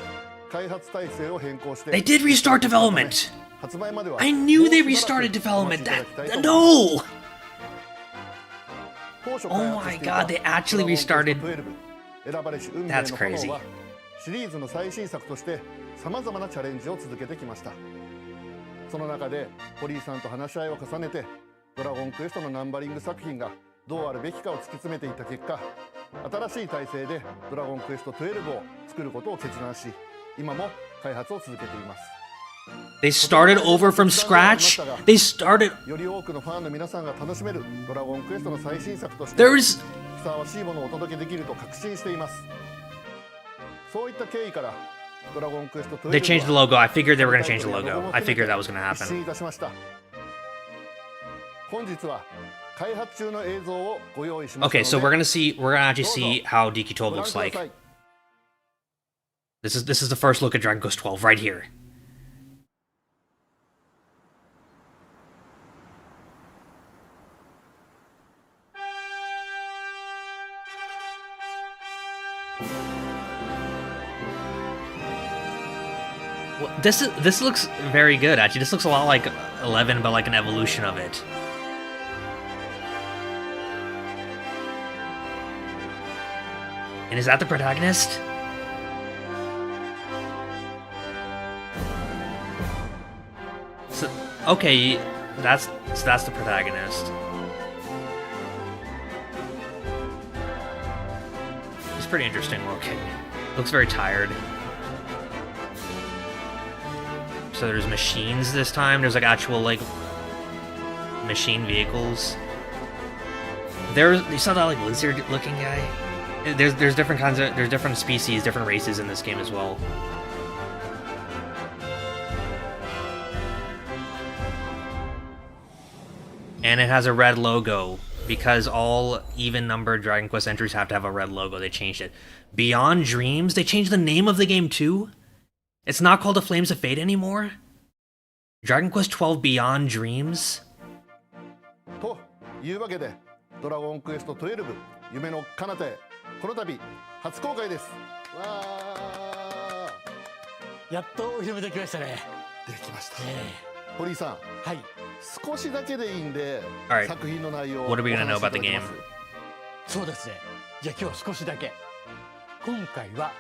開発体制を変更して
They did restart development.
発売までは
I knew they restarted development. No! Oh my god, they actually restarted.
選ばれし運命の
That's
炎
crazy.
はシリーズの最新作としてさまざまなチャレンジを続けてきました。その中で堀井さんと話し合いを重ねてドラゴンクエストのナンバリング作品がどうあるべきかを突き詰めていった結果、新しい体制でドラゴンクエスト12を作ることを決断し、今も開発を続けています。
They started over from scratch. They started.
より多くのファンの皆さんが楽しめるドラゴンクエストの最新作として
There's.
ふさわしいものをお届けできると確信しています。そういった経緯からドラゴンクエスト12
They changed the logo. I figured they were gonna change the logo. I figured that was gonna
一新
happen.
いたしました。本日は開発中の映像をご用意しました
Okay, so
ので
we're gonna actually see how DQ12
ご覧
looks
くだ
like.
さい。
This is the first look at Dragon Quest 12 right here. Well, this looks very good actually. This looks a lot like 11, but like an evolution of it. And is that the protagonist? So, okay, that's the protagonist. It's pretty interesting looking. Looks very tired. So there's machines this time. There's like actual like machine vehicles. You saw that like lizard looking guy? There's different kinds of there's different species, different races in this game as well. And it has a red logo because all even-numbered Dragon Quest entries have to have a red logo. They changed it. Beyond Dreams, they changed the name of the game too. It's not called The Flames of Fate anymore. Dragon Quest 12 Beyond Dreams.
というわけでドラゴンクエスト12夢の彼方へこの度初公開です。わ
やっとお披露目できましたね。
ーできました。堀井さん、
はい。
少しだけでいいんで
Alright.
作品の内容を
What are we gonna know
お話
about
し
the
いた
game?
だけます？
そうですね。じゃあ今日少しだけ。今回は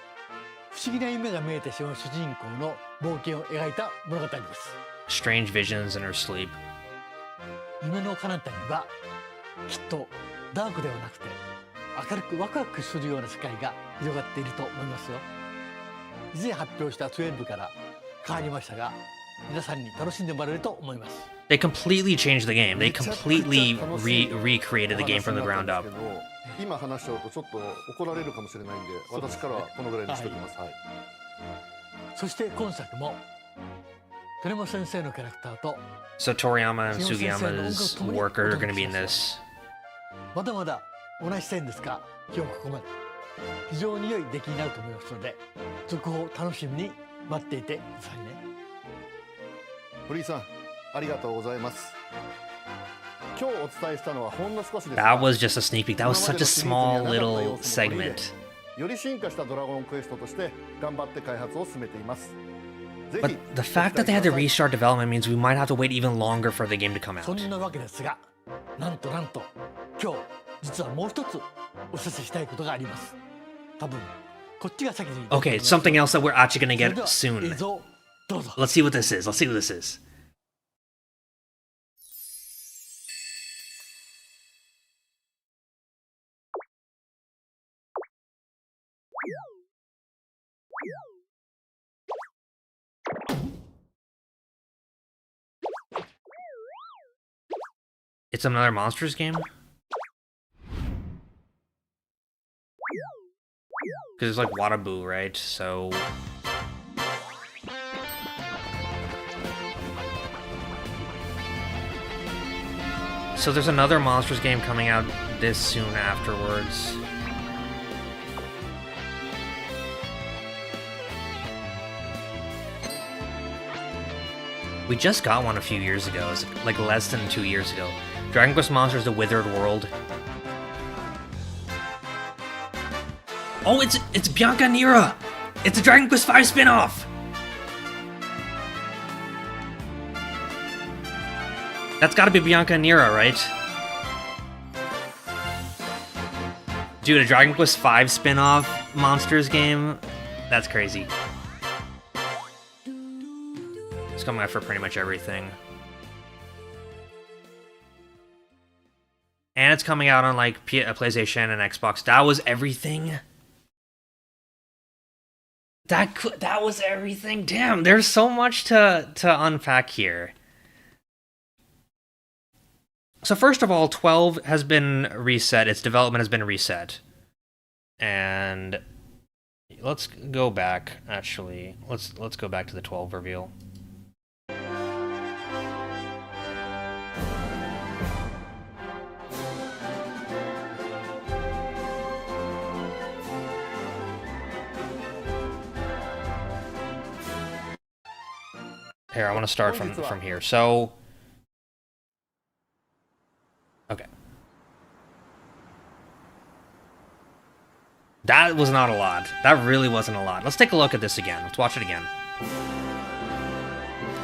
不思議な夢が見えてしまう主人公の冒険を描いた物語です。
Strange visions in her sleep.
夢の彼方にはきっとダークではなくて明るくワクワクするような世界が広がっていると思いますよ。以前発表した12から変わりましたが、皆さんに楽しんでもらえると思います。
They completely changed the game. They completely recreated the game from the ground up.
今話しちゃうとちょっと怒られるかもしれないんで、私からはこのぐらいにしておきます。はい。
そして今作も鳥山先生のキャラクターと
So Toriyama and Sugiyama's work are going to be in this.
まだまだ同じ線ですが、今日ここまで非常に良い出来になると思いますので、続報を楽しみに待っていてくださいね。
堀井さん、ありがとうございます。今日お伝えしたのはほんの少しですが、
That was just a sneak peek. That was such a small little segment.
より進化したドラゴンクエストとして頑張って開発を進めています。
But the fact that they had to restart development means we might have to wait even longer for the game to come
そ
out.
んなわけですが、なんと今日実はもう一つお知らせしたいことがあります。多分こっちが先に。
Okay, something else that we're actually going to
それ
get
では
soon.
映像どうぞ。
Let's see what this is. Let's see what this is. It's another Monsters game? Because it's like Wadabu, right? So... So there's another Monsters game coming out this soon afterwards. We just got one a few years ago. It's like less than 2 years ago. Dragon Quest Monsters: The Withered World. Oh, it's Bianca Nira! It's a Dragon Quest V spin-off! That's gotta be Bianca Nira, right? Dude, a Dragon Quest V spin-off Monsters game? That's crazy. It's coming out for pretty much everything. And it's coming out on like PlayStation and Xbox. That was everything? That was everything? Damn, there's so much to unpack here. So first of all, 12 has been reset. Its development has been reset. And let's go back, actually. Let's go back to the 12 reveal. Here, I want to start from here. So, okay. That was not a lot. That really wasn't a lot. Let's take a look at this again. Let's watch it again.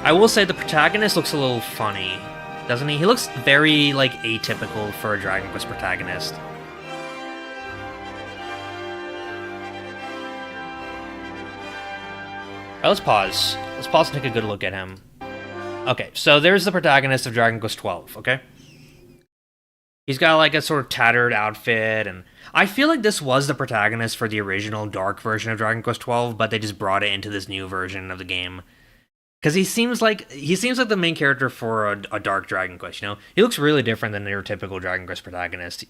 I will say the protagonist looks a little funny, doesn't he? He looks very, like, atypical for a Dragon Quest protagonist. Right, let's pause. Let's pause and take a good look at him. Okay, so there's the protagonist of Dragon Quest XII, okay? He's got like a sort of tattered outfit, and I feel like this was the protagonist for the original dark version of Dragon Quest XII, but they just brought it into this new version of the game. Because he seems like the main character for a dark Dragon Quest, you know? He looks really different than your typical Dragon Quest protagonist.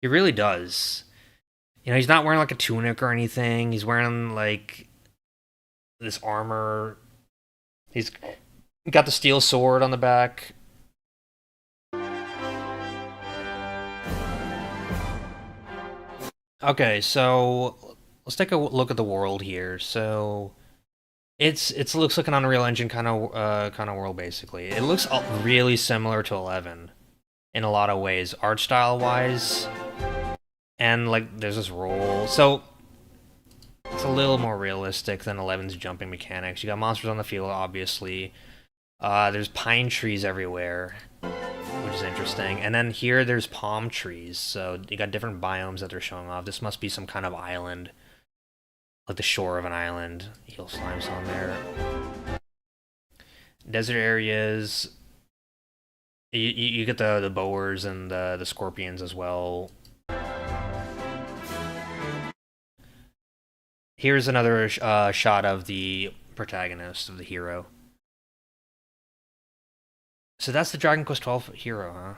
He really does. You know, he's not wearing like a tunic or anything. He's wearing like this armor. He's got the steel sword on the back. Okay, so let's take a look at the world here. So it looks like an Unreal Engine kind of world, basically. It looks really similar to 11 in a lot of ways, art style wise, and like there's this roll. So it's a little more realistic than 11's jumping mechanics. You got monsters on the field, obviously. There's pine trees everywhere, which is interesting. And then here there's palm trees, so you got different biomes that they're showing off. This must be some kind of island, like the shore of an island. Heel slime's on there. Desert areas. You get the boars and the scorpions as well. Here's another shot of the protagonist, of the hero. So that's the Dragon Quest XII hero, huh?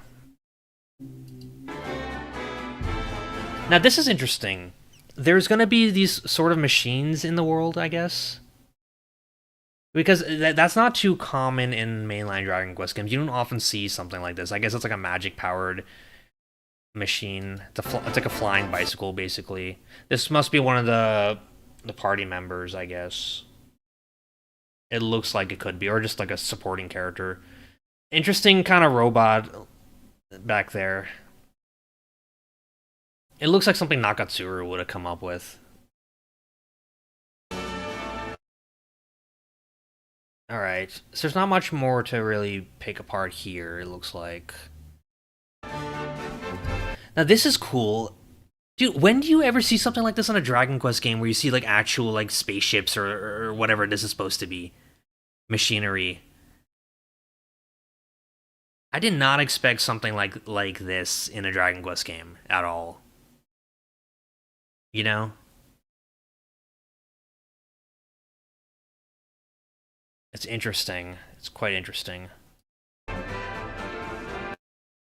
Now this is interesting. There's gonna be these sort of machines in the world, I guess. Because that's not too common in mainline Dragon Quest games. You don't often see something like this. I guess it's like a magic-powered machine. It's like a flying bicycle, basically. This must be one of the party members, I guess. It looks like it could be, or just like a supporting character. Interesting kind of robot back there. It looks like something Nakatsuru would have come up with. Alright, so there's not much more to really pick apart here, it looks like. Now this is cool. Dude, when do you ever see something like this on a Dragon Quest game where you see like actual like spaceships or whatever this is supposed to be? Machinery. I did not expect something like this in a Dragon Quest game at all. You know? It's interesting. It's quite interesting.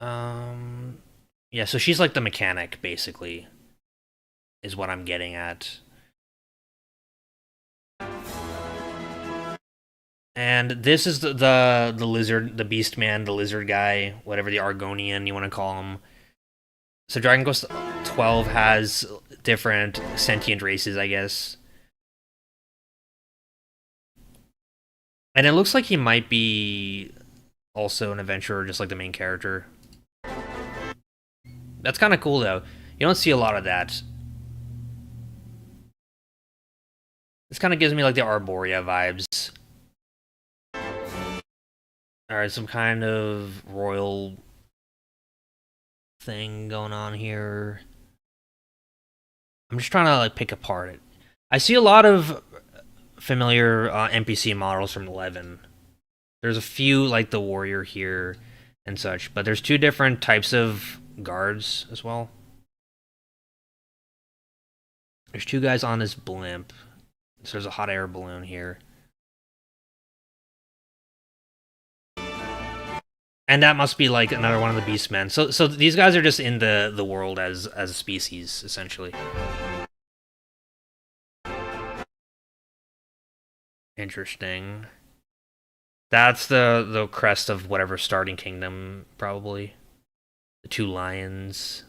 Yeah, so she's like the mechanic, basically, is what I'm getting at. And this is the lizard, the beast man, the lizard guy, whatever, the Argonian you want to call him. So Dragon Quest XII has different sentient races, I guess. And it looks like he might be also an adventurer, just like the main character. That's kind of cool, though. You don't see a lot of that. This kind of gives me like the Arborea vibes. Alright, some kind of royal thing going on here. I'm just trying to like pick apart it. I see a lot of familiar NPC models from 11. There's a few like the warrior here and such, but there's two different types of guards as well. There's two guys on this blimp. So there's a hot air balloon here. And that must be like another one of the beastmen. So these guys are just in the world as a species, essentially. Interesting. That's the crest of whatever starting kingdom, probably. The two lions.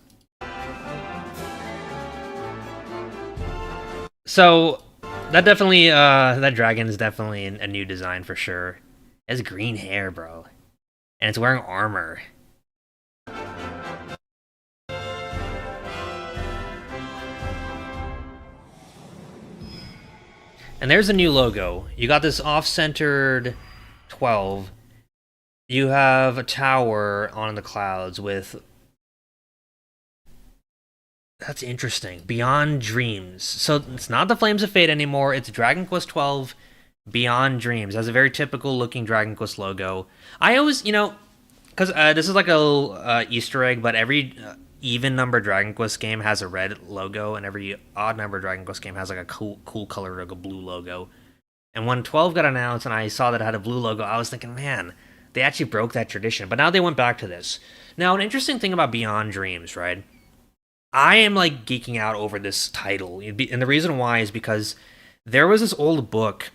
So that definitely that dragon is definitely a new design for sure. It has green hair, bro. And it's wearing armor. And there's a new logo. You got this off-centered 12. You have a tower on the clouds with... That's interesting. Beyond Dreams. So it's not the Flames of Fate anymore. It's Dragon Quest XII Beyond Dreams. It has a very typical looking Dragon Quest logo. I always, you know, because this is like a little Easter egg, but every even number Dragon Quest game has a red logo, and every odd number Dragon Quest game has like a cool color, like a blue logo. And when 12 got announced and I saw that it had a blue logo, I was thinking, man, they actually broke that tradition. But now they went back to this. Now, an interesting thing about Beyond Dreams, right? I am like geeking out over this title. And the reason why is because there was this old book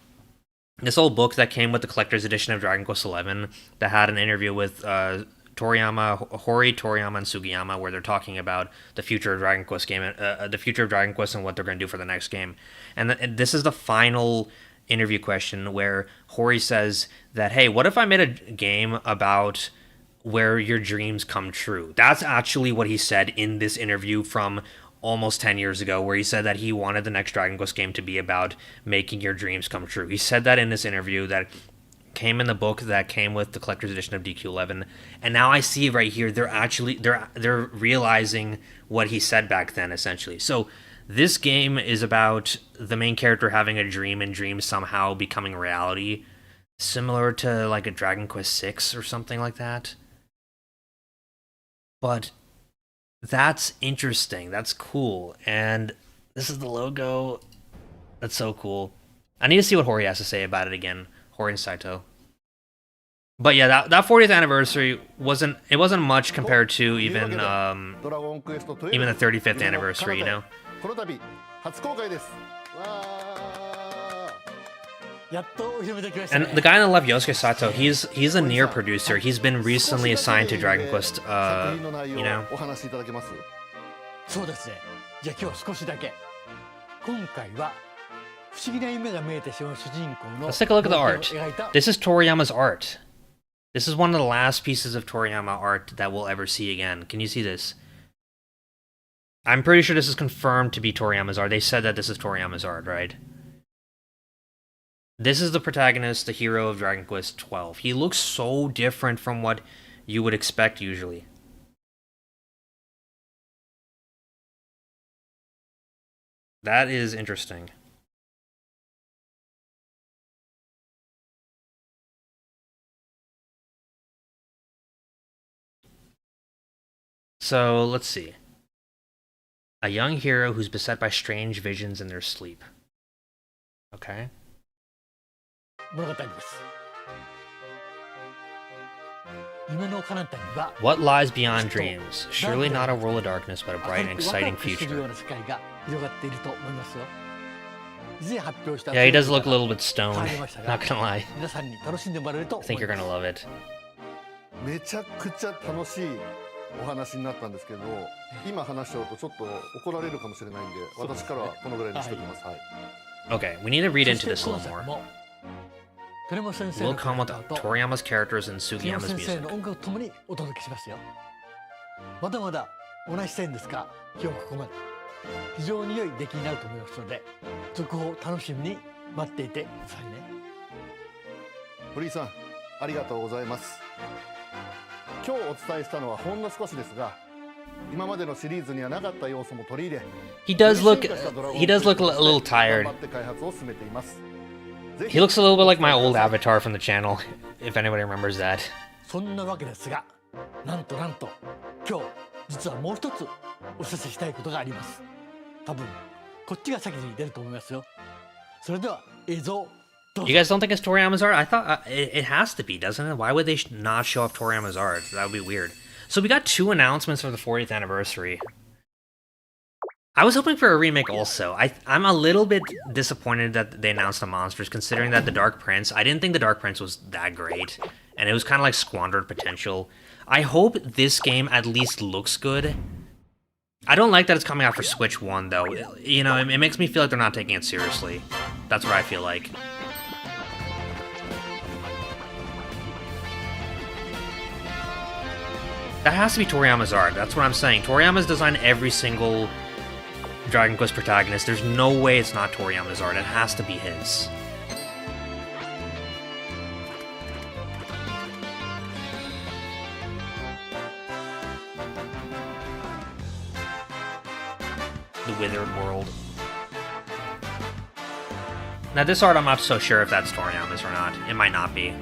that came with the collector's edition of Dragon Quest XI that had an interview with Hori, Toriyama, and Sugiyama, where they're talking about the future of Dragon Quest game, the future of Dragon Quest and what they're going to do for the next game. And this is the final interview question where Hori says that, hey, what if I made a game about where your dreams come true? That's actually what he said in this interview from almost 10 years ago, where he said that he wanted the next Dragon Quest game to be about making your dreams come true. He said that in this interview that came in the book that came with the collector's edition of DQ11, and now I see right here they're realizing what he said back then, essentially. So this game is about the main character having a dream and dreams somehow becoming reality, similar to like a Dragon Quest VI or something like that. But that's interesting. That's cool. And this is the logo. That's so cool. I need to see what Hori has to say about it again. Hori and Saito. But yeah, that 40th anniversary wasn't much compared to even the 35th anniversary, you know.
この度初公開です。わー。
And the guy on the left, Yosuke Sato, he's a near producer. He's been recently assigned to Dragon Quest, you know.
お話しいただけます。
そうですね。じゃあ今日少しだけ。今回は不思議な夢が見えてしまう主人公の
Let's take a look at the art. This is Toriyama's art. This is one of the last pieces of Toriyama art that we'll ever see again. Can you see this? I'm pretty sure this is confirmed to be Toriyama's art. They said that this is Toriyama's art, right? This is the protagonist, the hero of Dragon Quest XII. He looks so different from what you would expect usually. That is interesting. So, let's see. A young hero who's beset by strange visions in their sleep. Okay.
物語です。夢の彼方には
What lies beyond dreams? Surely not a world of darkness, but a bright and exciting future.
ような世界が広がっていると思いますよ。以前発表した
Yeah, he does look a little bit stoned.
変わりましたが
Not gonna lie.
皆さんに楽しんでもらえると
I
思
think
い
you're
ます
gonna love it.
めちゃくちゃ楽しいお話になったんですけど、今話しちゃうとちょっと怒られるかもしれないんで、私からはこのぐらいにしておきます。はい。
Okay, we need to read into this a little more.
鳥山先生
We'll
の
come with
キャラクターと
Toriyama's characters and
鳥山
Sugiyama's
先生
music.
の音楽とともにお届けしますよ。まだまだお話ししたいんですが、今日はここまで。非常に良い出来になると思いますので、続報を楽しみに待っていてくださいね。
堀井さん、ありがとうございます。今日お伝えしたのはほんの少しですが、今までのシリーズにはなかった要素も取り入れ、
He does look a little tired.
頑張って開発を進めています。
He looks a little bit like my old avatar from the channel, if anybody remembers that.
そんなわけですが、なんと今日実はもう一つお知らせしたいことがあります。多分こっちが先に出ると思いますよ。それでは映像どうぞ。
You guys don't think it's Toriyama's art? I thought it has to be, doesn't it? Why would they not show off Toriyama's art? That would be weird. So we got 2 announcements for the 40th anniversary. I was hoping for a remake also. I'm a little bit disappointed that they announced the monsters, considering that the Dark Prince, I didn't think the Dark Prince was that great, and it was kind of like squandered potential. I hope this game at least looks good. I don't like that it's coming out for Switch 1 though. You know, it makes me feel like they're not taking it seriously. That's what I feel like. That has to be Toriyama's art, that's what I'm saying. Toriyama's designed every single Dragon Quest protagonist. There's no way it's not Toriyama's art. It has to be his. The Withered World. Now this art, I'm not so sure if that's Toriyama's or not. It might not be.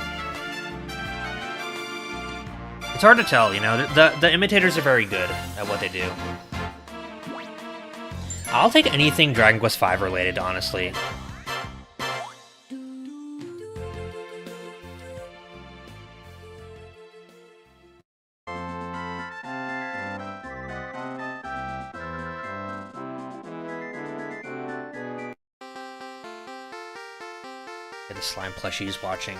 It's hard to tell, you know. The imitators are very good at what they do. I'll take anything Dragon Quest V related, honestly. The slime plushies watching.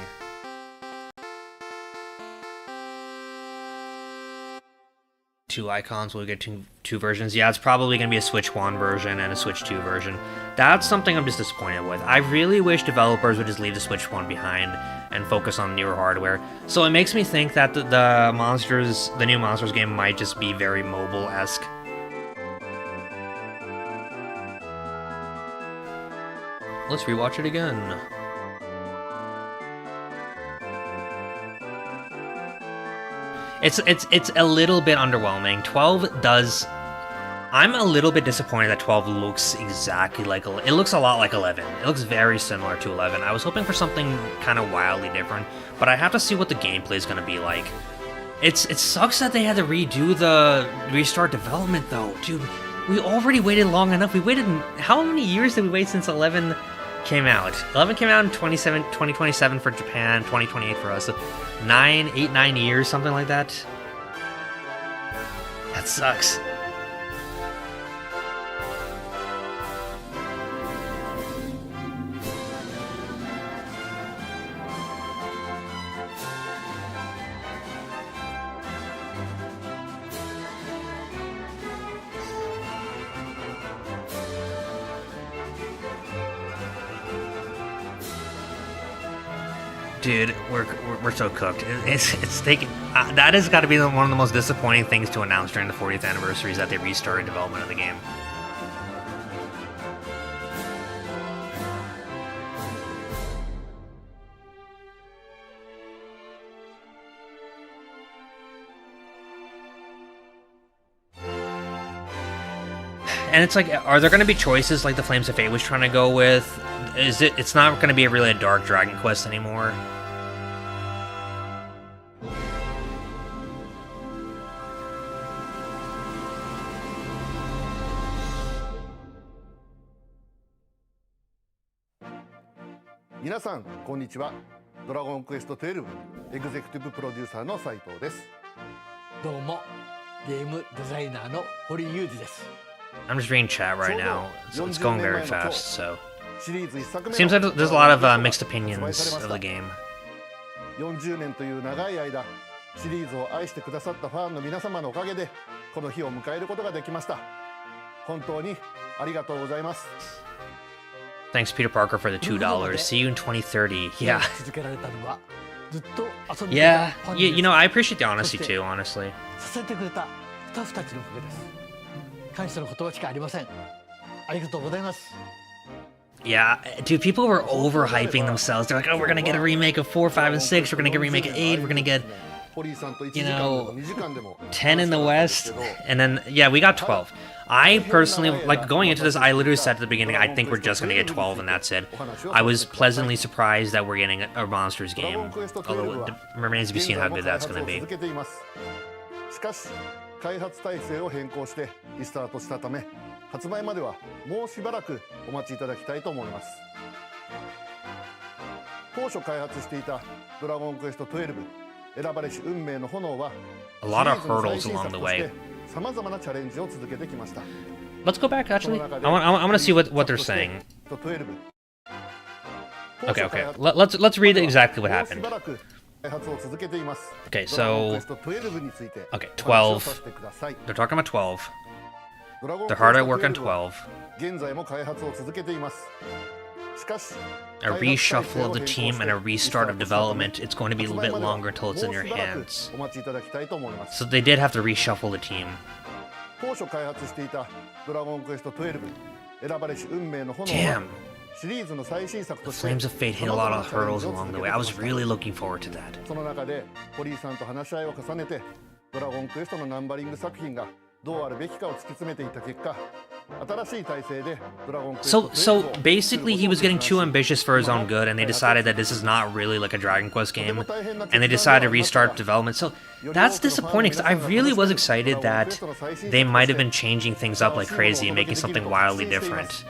Two icons, we'll get two versions. Yeah, it's probably going to be a Switch 1 version and a Switch 2 version. That's something I'm just disappointed with. I really wish developers would just leave the Switch 1 behind and focus on newer hardware. So it makes me think that the new Monsters game might just be very mobile-esque. Let's rewatch it again. It's a little bit underwhelming. 12 does... I'm a little bit disappointed that 12 looks exactly like... It looks a lot like 11. It looks very similar to 11. I was hoping for something kind of wildly different, but I have to see what the gameplay is going to be like. It sucks that they had to restart development though. Dude, we already waited long enough. We waited... How many years did we wait since 11 came out. 11 came out in 2027 for Japan, 2028 for us. So 9 years, something like that. That sucks. Dude, we're so cooked. It's taking that has got to be one of the most disappointing things to announce during the 40th anniversary is that they restarted development of the game. And it's like, are there going to be choices like the Flames of Fate was trying to go with? It's not going to be really a dark Dragon Quest anymore.
Minasan, こんにちは。ドラゴンクエスト12エグゼクティブプロデューサーの斉藤です。
どうも、ゲームデザイナーの堀裕二です。
I'm just reading chat right now. It's going very fast, so
シリーズ1作目の
seems like there's a lot of mixed opinions of the game.
40年という長い間、シリーズを愛してくださったファンの皆様のおかげでこの日を迎えることができました。本当にありがとうございます。
Thanks, Peter Parker, for the $2. See you in 2030. Yeah. Yeah, you know, I appreciate the honesty too, honestly.
支えてくれたスタッフたちのおかげです。感謝の言葉しかありません。ありがとうございます。
Yeah, dude, people were overhyping themselves. They're like, oh, we're gonna get a remake of 4, 5, and 6. We're gonna get a remake of 8. We're gonna get, you know, 10 in the West. And then, yeah, we got 12. I personally, like, going into this, I literally said at the beginning, I think we're just gonna get 12, and that's it. I was pleasantly surprised that we're getting a Monsters game. Although, it remains to be seen how good that's gonna be.
開発体制を変更してリスタートしたため発売まではもうしばらくお待ちいただきたいと思います。当初開発していたドラゴンクエスト12選ばれし運命の炎は
A lot of hurdles along the way.
さまざまなチャレンジを続けてきました。
Let's go back, actually. I want to see what they're saying. Okay. Let's read exactly what happened. Okay, so... Okay, 12. They're talking about 12. They're hard at work on 12. A reshuffle of the team and a restart of development. It's going to be a little bit longer until it's in your hands. So they did have to reshuffle the team. Damn. The Flames of Fate hit a lot of hurdles along the way. I was really looking forward to that. So basically he was getting too ambitious for his own good, and they decided that this is not really like a Dragon Quest game, and they decided to restart development. So that's disappointing, because I really was excited that they might have been changing things up like crazy and making something wildly different.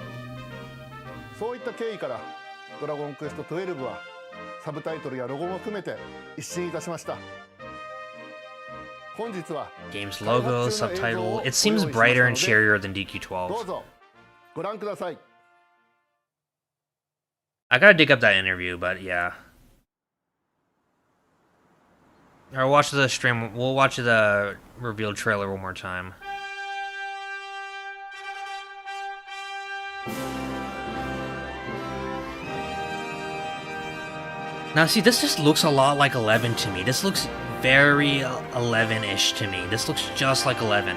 そういった経緯からドラゴンクエスト12はサブタイトルやロゴも含めて一新いたしました。本日は
Game's logo, subtitle, it seems brighter and cheerier than DQ12.
どうぞご覧ください。
I gotta dig up that interview, but yeah. Or watch the stream. We'll watch the revealed trailer one more time. Now, see, this just looks a lot like 11 to me. This looks very 11-ish to me. This looks just like 11.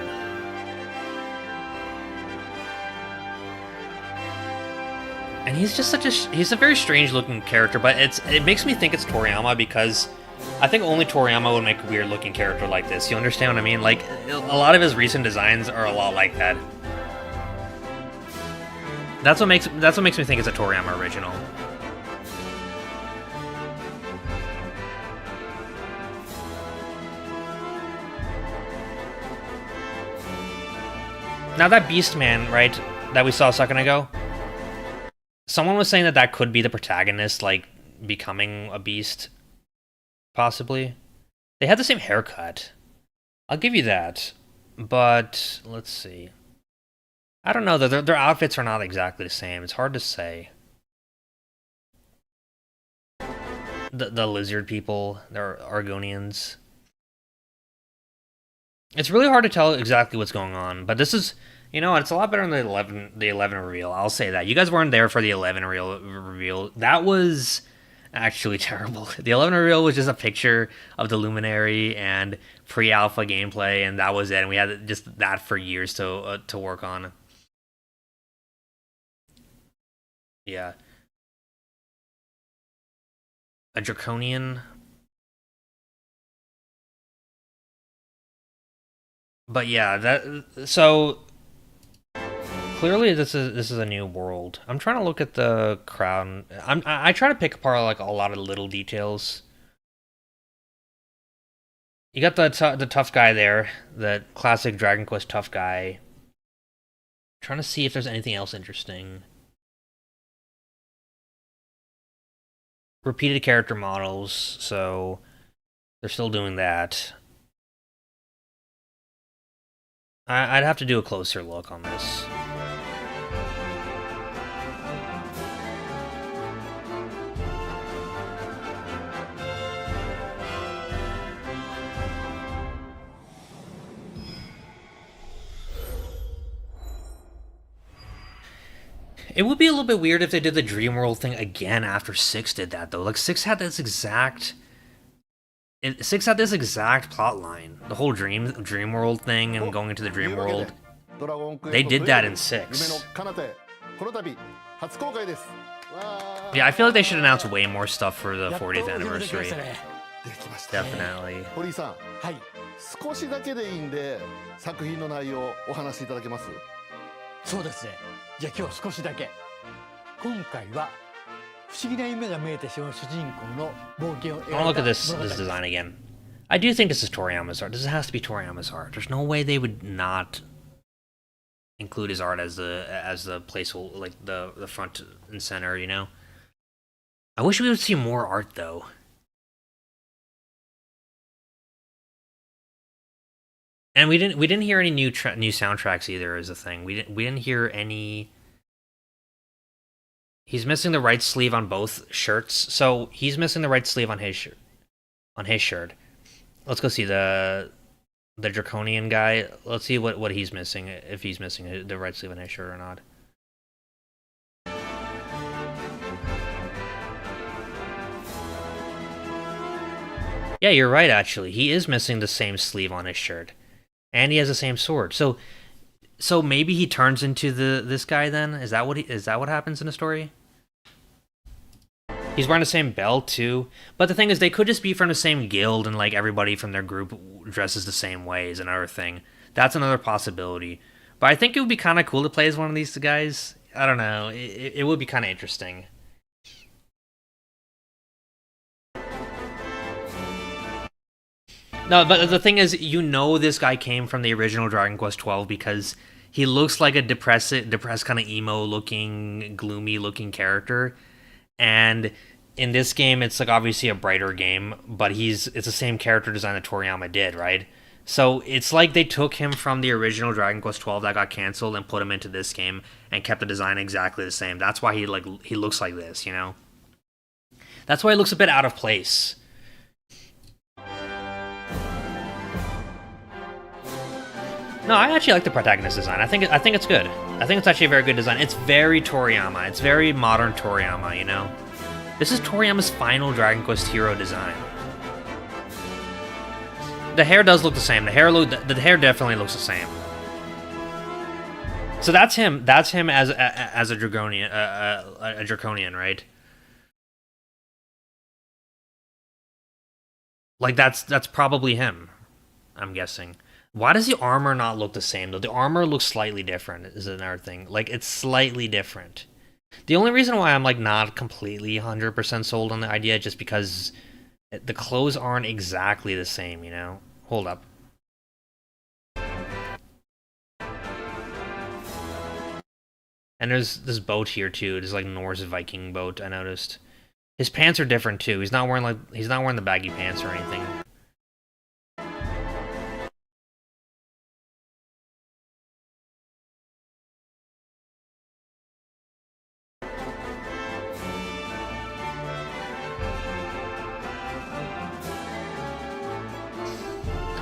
And he's just he's a very strange-looking character, but it makes me think it's Toriyama, because I think only Toriyama would make a weird-looking character like this. You understand what I mean? Like, a lot of his recent designs are a lot like that. That's what makes me think it's a Toriyama original. Now that Beast Man, right, that we saw a second ago, Someone was saying that that could be the protagonist, like, becoming a beast. Possibly. They had the same haircut. I'll give you that. But, let's see. I don't know, their outfits are not exactly the same. It's hard to say. The lizard people, they're Argonians. It's really hard to tell exactly what's going on, but this is, you know, it's a lot better than the 11 reveal. I'll say that. You guys weren't there for the 11 reveal. That was actually terrible. The 11 reveal was just a picture of the Luminary and pre-alpha gameplay, and that was it. And we had just that for years to work on. Yeah. A Draconian. But yeah, that so clearly this is a new world. I'm trying to look at the crown. I try to pick apart like a lot of little details. You got the tough guy there, the classic Dragon Quest tough guy. Trying to see if there's anything else interesting. Repeated character models, so they're still doing that. I'd have to do a closer look on this. It would be a little bit weird if they did the Dream World thing again after 6 did that, though. Like, 6 had this exact... 6 had this exact plot line. The whole Dream World thing and going into the Dream World. They did that in 6. Yeah, I feel like they should announce way more stuff for the 40th anniversary. Definitely.
少しだけでいいんで作品の内容をお話しいただけます？
そうですね。じゃあ今日は少しだけ。今回は不思議な夢が見えてしまう主人公の冒険を描いた
I'll look at this design again. I do think this is Toriyama's art. This has to be Toriyama's art. There's no way they would not include his art as the place, like the front and center, you know? I wish we would see more art though. And we didn't hear any new soundtracks either is a thing. We didn't hear any. He's missing the right sleeve on both shirts. So he's missing the right sleeve on his shirt. Let's go see the Draconian guy. Let's see what he's missing, if he's missing the right sleeve on his shirt or not. Yeah, you're right actually. He is missing the same sleeve on his shirt. And he has the same sword. So maybe he turns into this guy then? Is that what happens in the story? He's wearing the same belt too. But the thing is, they could just be from the same guild and like everybody from their group dresses the same way is another thing. That's another possibility. But I think it would be kind of cool to play as one of these guys. I don't know. It would be kind of interesting. No, but the thing is, you know this guy came from the original Dragon Quest XII because he looks like a depressed kind of emo-looking, gloomy-looking character. And in this game, it's like obviously a brighter game, but it's the same character design that Toriyama did, right? So it's like they took him from the original Dragon Quest XII that got canceled and put him into this game and kept the design exactly the same. That's why he looks like this, you know? That's why he looks a bit out of place. No, I actually like the protagonist design. I think it's good. I think it's actually a very good design. It's very Toriyama. It's very modern Toriyama, you know? This is Toriyama's final Dragon Quest hero design. The hair does look the same. The hair definitely looks the same. So that's him. That's him as a Draconian, right? Like that's probably him, I'm guessing. Why does the armor not look the same, though? The armor looks slightly different, is another thing. Like, it's slightly different. The only reason why I'm, like, not completely 100% sold on the idea is just because the clothes aren't exactly the same, you know? Hold up. And there's this boat here too. There's like Norse Viking boat. I noticed. His pants are different too. He's not wearing the baggy pants or anything.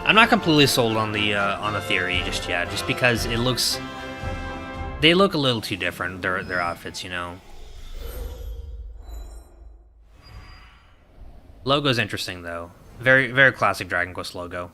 I'm not completely sold on the theory just yet, just because they look a little too different, their outfits, you know. Logo's interesting though. Very, very classic Dragon Quest logo.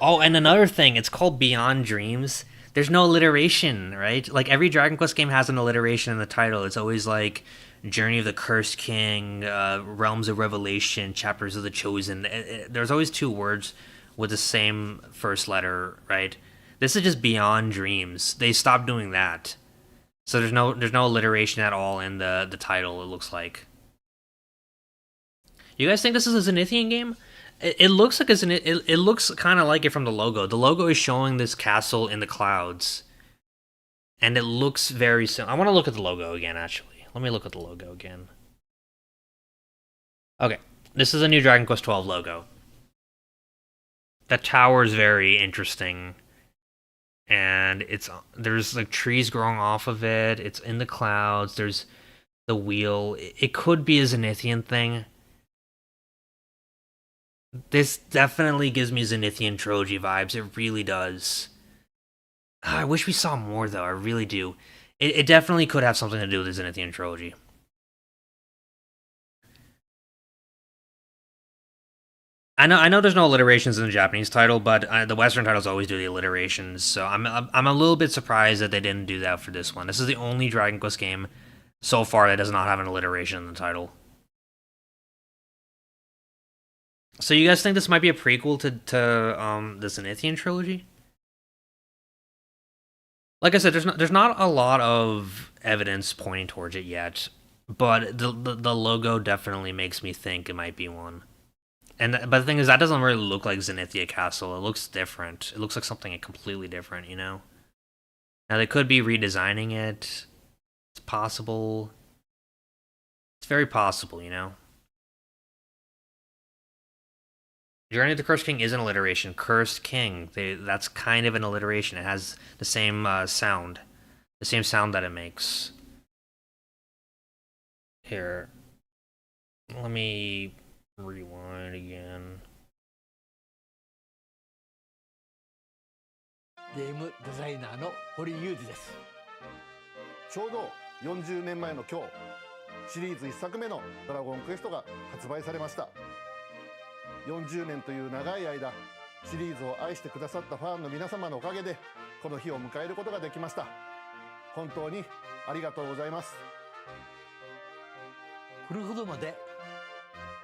Oh, and another thing, it's called Beyond Dreams. There's no alliteration, right? Like every Dragon Quest game has an alliteration in the title. It's always like Journey of the Cursed King, Realms of Revelation, Chapters of the Chosen. There's always two words with the same first letter, right? This is just Beyond Dreams. They stopped doing that. So there's no alliteration at all in the title, it looks like. You guys think this is a Zenithian game? It looks like it looks kind of like it from the logo. The logo is showing this castle in the clouds, and it looks very similar. I want to look at the logo again. Actually, let me look at the logo again. Okay, this is a new Dragon Quest XII logo. That tower is very interesting, and there's like trees growing off of it. It's in the clouds. There's the wheel. It could be a Zenithian thing. This definitely gives me Zenithian trilogy vibes. It really does. I wish we saw more, though. I really do. It definitely could have something to do with the Zenithian trilogy. I know there's no alliterations in the Japanese title, but the Western titles always do the alliterations, so I'm a little bit surprised that they didn't do that for this one. This is the only Dragon Quest game so far that does not have an alliteration in the title. So you guys think this might be a prequel to the Zenithian trilogy? Like I said, there's not a lot of evidence pointing towards it yet, but the logo definitely makes me think it might be one. But the thing is, that doesn't really look like Zenithia Castle. It looks different. It looks like something completely different, you know? Now, they could be redesigning it. It's possible. It's very possible, you know? Journey of the Cursed King is an alliteration. Cursed King. That's kind of an alliteration. It has the same sound. The same sound that it makes. Here. Let me rewind again.
ゲームデザイナーの堀裕二です。
ちょうど40年前の今日、シリーズ1作目のドラゴンクエストが発売されました。40年という長い間、シリーズを愛してくださったファンの皆様のおかげで、この日を迎えることができました。本当にありがとうございます。
これほどまで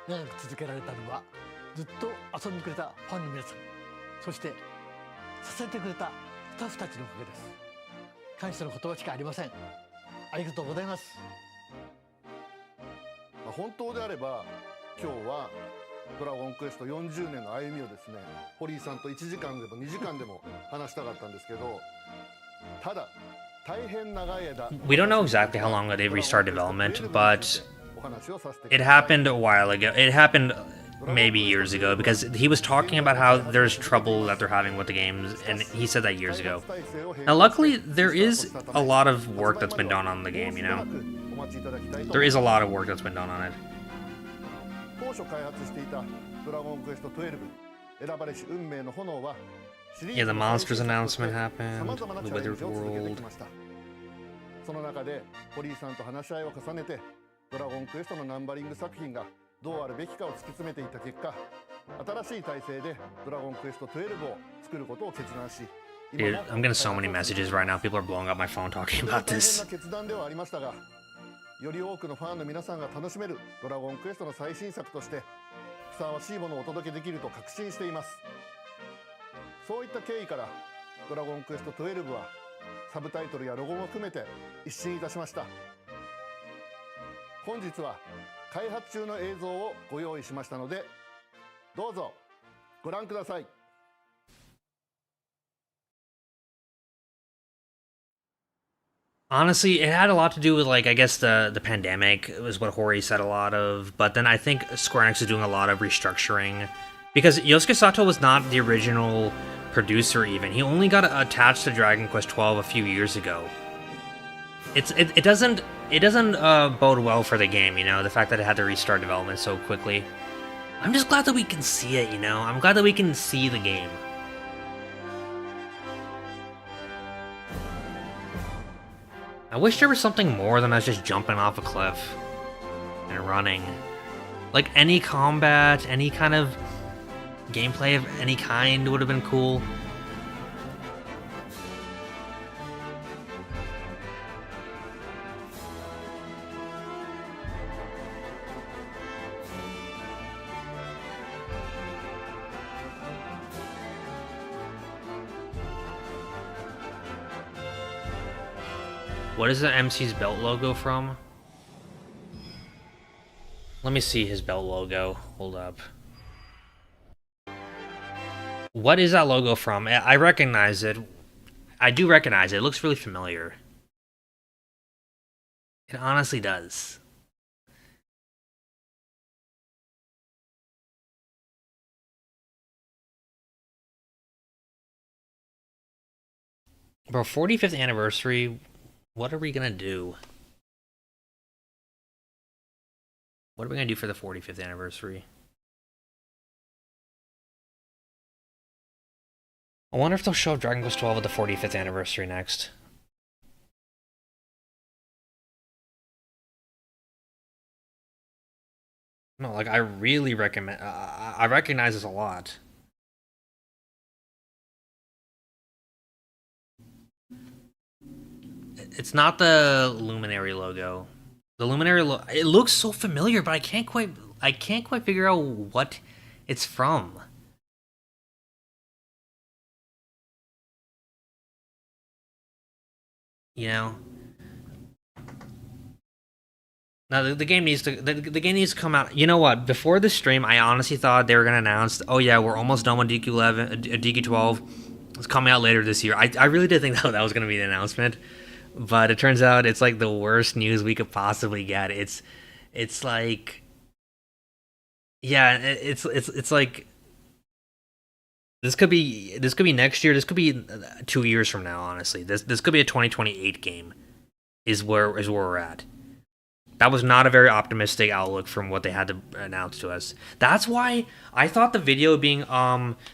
長く続けられたのは、ずっと遊んでくれたファンの皆さん、そして支えてくれたスタッフたちのおかげです。感謝の言葉しかありません。ありがとうございます。
本当であれば、今日はドラゴンクエスト40年の歩みをですね、堀井さんと1時間でも2時間でも話したかったんですけど、ただ大変長い間
We don't know exactly how long they restarted development, but it happened a while ago. It happened maybe years ago, because he was talking about how there's trouble that they're having with the games, and he said that years ago. Now, luckily, there is a lot of work that's been done on the game, you know? There is a lot of work that's been done on it. Yeah, the monsters announcement happened, the Withered World.
その中で堀井さんと話し合いを重ねて、ドラゴンクエストのナンバリング作品がどうあるべきかを突き詰めていった結果、新しい体制でドラゴンクエスト12を作ることを決断し、
Dude, I'm getting so many messages right now. People are blowing up my phone talking about this.
決断ではありましたが、より多くのファンの皆さんが楽しめるドラゴンクエストの最新作としてふさわしいものをお届けできると確信しています。そういった経緯からドラゴンクエスト12はサブタイトルやロゴも含めて一新いたしました。本日は開発中の映像をご用意しましたので、どうぞご覧ください。
Honestly, it had a lot to do with, like, I guess the pandemic was what Hori said a lot of, but then I think Square Enix is doing a lot of restructuring, because Yosuke Sato was not the original producer even. He only got attached to Dragon Quest XII a few years ago. It doesn't bode well for the game, you know, the fact that it had to restart development so quickly. I'm just glad that we can see it, you know? I'm glad that we can see the game. I wish there was something more than us just jumping off a cliff and running. Like, any combat, any kind of gameplay of any kind would have been cool. What is the MC's belt logo from? Let me see his belt logo. Hold up. What is that logo from? I recognize it. I do recognize it. It looks really familiar. It honestly does. Bro, 45th anniversary. What are we gonna do? What are we gonna do for the 45th anniversary? I wonder if they'll show up Dragon Quest XII at the 45th anniversary next. No, like, I really recommend... I recognize this a lot. It's not the Luminary logo. The Luminary it looks so familiar, but I can't quite figure out what it's from. You know? Now the game needs to the game needs to come out. You know what? Before the stream, I honestly thought they were gonna announce, oh yeah, we're almost done with DQ12. It's coming out later this year. I really did think that was gonna be the announcement. But it turns out it's like the worst news we could possibly get. It's like, yeah, it's like this could be next year. This could be 2 years from now. Honestly, this could be a 2028 game. Is where we're at. That was not a very optimistic outlook from what they had to announce to us. That's why I thought the video being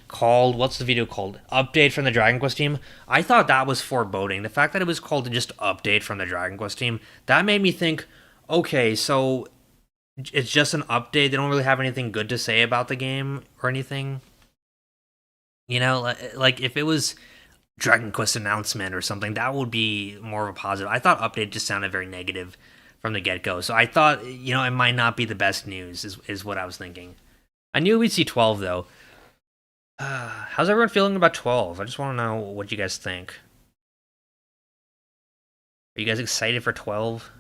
called, what's the video called? Update from the Dragon Quest team. I thought that was foreboding. The fact that it was called just update from the Dragon Quest team, that made me think, okay, so it's just an update. They don't really have anything good to say about the game or anything. You know, like if it was Dragon Quest announcement or something, that would be more of a positive. I thought update just sounded very negative from the get-go. So I thought, you know, it might not be the best news, is what I was thinking. I knew we'd see 12, though. How's everyone feeling about 12? I just want to know what you guys think. Are you guys excited for 12?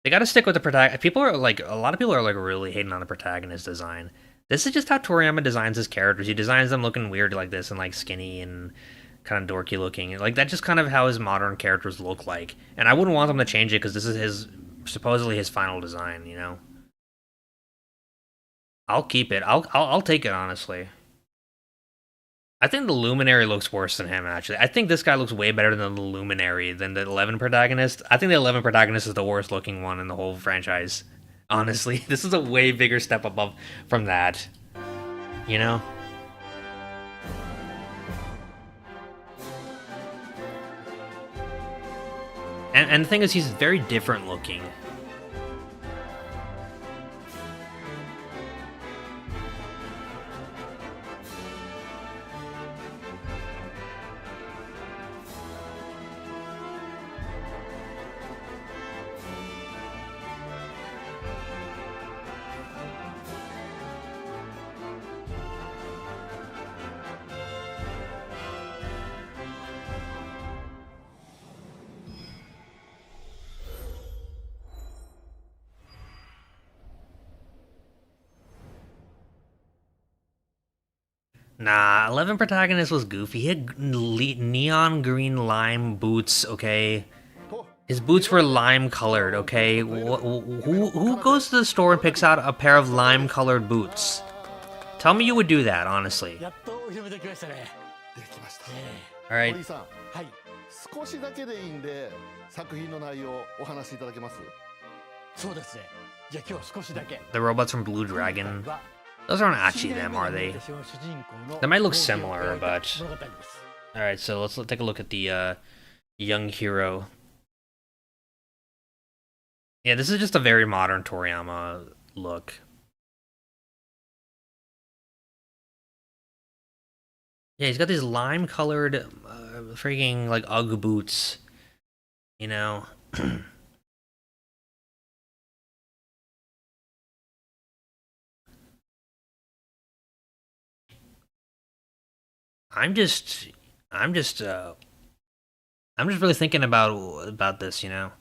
They gotta stick with the protagonist. People are like, a lot of people are like really hating on the protagonist design. This is just how Toriyama designs his characters. He designs them looking weird like this and like skinny and kind of dorky looking. Like that's just kind of how his modern characters look like. And I wouldn't want them to change it because this is supposedly his final design, you know. I'll keep it. I'll take it, honestly. I think the Luminary looks worse than him, actually. I think this guy looks way better than the Luminary, than the 11 protagonist. I think the 11 protagonist is the worst looking one in the whole franchise. Honestly, this is a way bigger step above from that. You know? And the thing is, he's very different looking. Nah, 11 protagonist was goofy. He had neon green lime boots, okay? His boots were lime colored, okay? Who goes to the store and picks out a pair of lime colored boots? Tell me you would do that, honestly.
やっとお披露目できましたね。
できました。
Alright.
堀井さん、
はい。
少しだけでいいんで作品の内容をお話しいただけます？
そうですね。じゃあ今日は少しだけ。
The robots from Blue Dragon. Those aren't actually them, are they? They might look similar, but... Alright, so let's take a look at the young hero. Yeah, this is just a very modern Toriyama look. Yeah, he's got these lime-colored, freaking, like, Ugg boots. You know? I'm just really thinking about this, you know?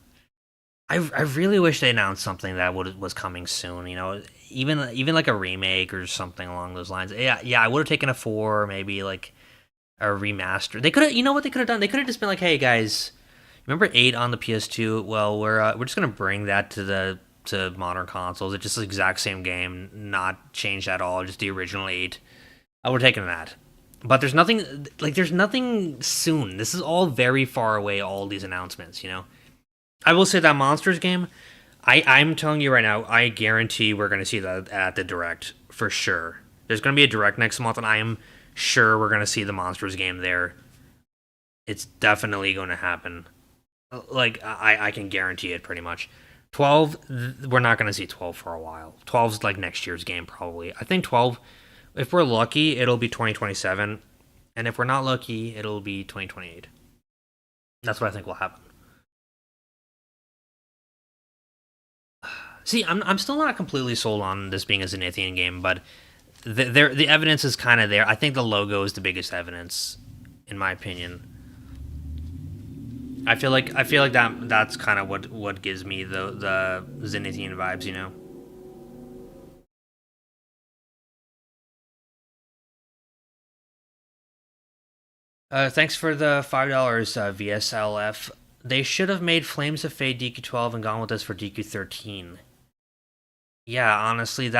I really wish they announced something that was coming soon, you know? Even like a remake or something along those lines. Yeah, I would have taken a 4, maybe like a remaster. They could have, you know what they could have done? They could have just been like, "Hey guys, remember 8 on the PS2? Well, we're just going to bring that to modern consoles. It's just the exact same game, not changed at all, just the original 8." I would have taken that. But there's nothing soon. This is all very far away, all these announcements, you know? I will say that Monsters game, I'm telling you right now, I guarantee we're going to see that at the Direct, for sure. There's going to be a Direct next month, and I am sure we're going to see the Monsters game there. It's definitely going to happen. Like, I can guarantee it, pretty much. 12, we're not going to see 12 for a while. 12's like next year's game, probably. I think 12... If we're lucky, it'll be 2027, and if we're not lucky, it'll be 2028. That's what I think will happen. See, I'm still not completely sold on this being a Zenithian game, but the evidence is kind of there. I think the logo is the biggest evidence, in my opinion. I feel like that's kind of what gives me the Zenithian vibes, you know. Thanks for the $5, VSLF. They should have made Flames of Fate DQ12 and gone with us for DQ13. Yeah, honestly,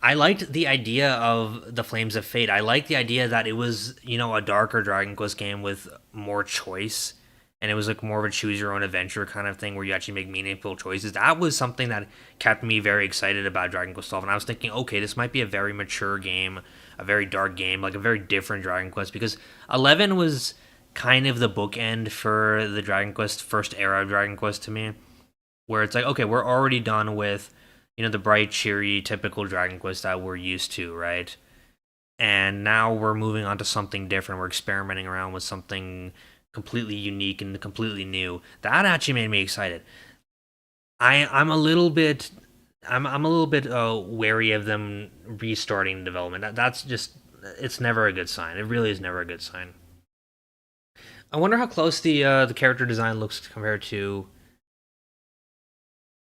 I liked the idea of the Flames of Fate. I liked the idea that it was, you know, a darker Dragon Quest game with more choice, and it was like more of a choose-your-own-adventure kind of thing where you actually make meaningful choices. That was something that kept me very excited about Dragon Quest 12, and I was thinking, okay, this might be a very mature game, a very dark game, like a very different Dragon Quest, because 11 was kind of the bookend for the Dragon Quest first era of Dragon Quest to me, where it's like, okay, we're already done with, you know, the bright, cheery, typical Dragon Quest that we're used to, right? And now we're moving on to something different. We're experimenting around with something completely unique and completely new. That actually made me excited. I'm a little bit wary of them restarting development. That's just, it's never a good sign. It really is never a good sign. I wonder how close the character design looks compared to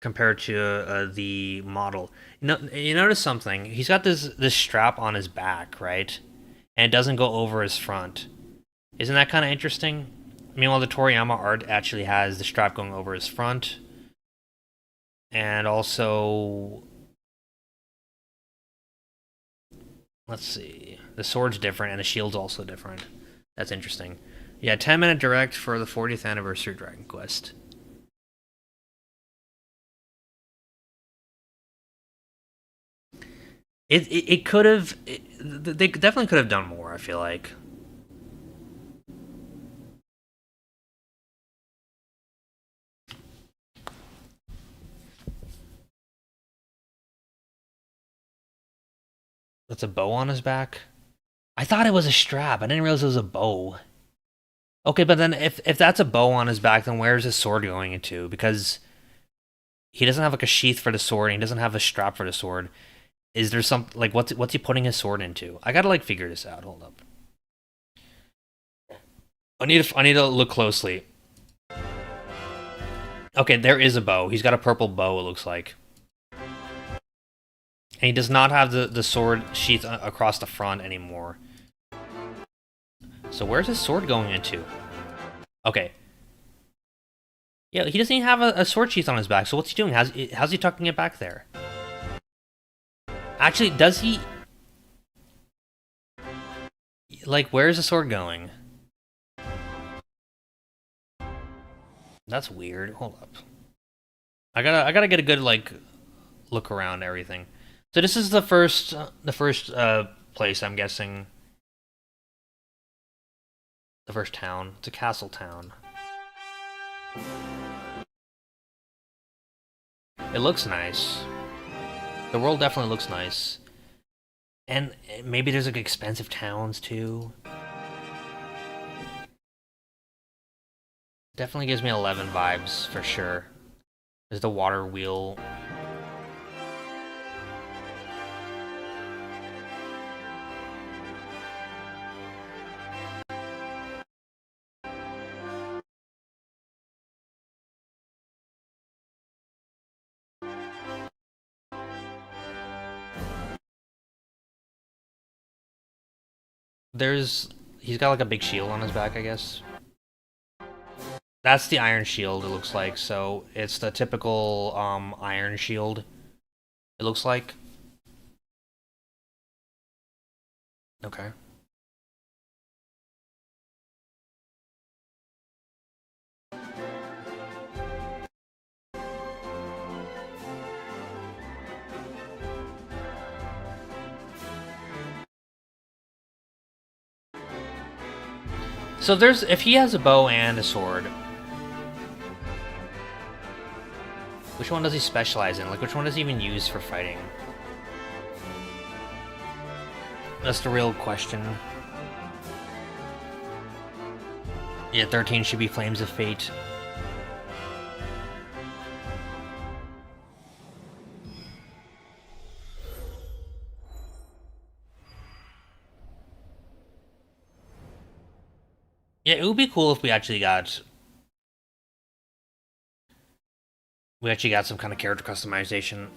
the model. You notice something? He's got this strap on his back, right? And it doesn't go over his front. Isn't that kind of interesting? Meanwhile, the Toriyama art actually has the strap going over his front. And also, let's see, the sword's different and the shield's also different. That's interesting. Yeah, 10-minute direct for the 40th anniversary Dragon Quest. It could have, they definitely could have done more, I feel like. That's a bow on his back? I thought it was a strap. I didn't realize it was a bow. Okay, but then if that's a bow on his back, then where's his sword going into? Because he doesn't have like a sheath for the sword, and he doesn't have a strap for the sword. Is there some, like, what's he putting his sword into? I gotta like figure this out. Hold up. I need to look closely. Okay, there is a bow. He's got a purple bow, it looks like. And he does not have the sword sheath across the front anymore. So where's his sword going into? Okay. Yeah, he doesn't even have a sword sheath on his back, so what's he doing? How's he tucking it back there? Actually, does he... Like, where's the sword going? That's weird. Hold up. I gotta get a good, like, look around everything. So this is the first place, I'm guessing. The first town. It's a castle town. It looks nice. The world definitely looks nice. And maybe there's like expensive towns too. Definitely gives me 11 vibes for sure. There's the water wheel. He's got like a big shield on his back, I guess. That's the iron shield, it looks like. So it's the typical iron shield, it looks like. Okay. So if he has a bow and a sword, which one does he specialize in? Like, which one does he even use for fighting? That's the real question. Yeah, 13 should be Flames of Fate. Yeah, it would be cool if we actually got some kind of character customization,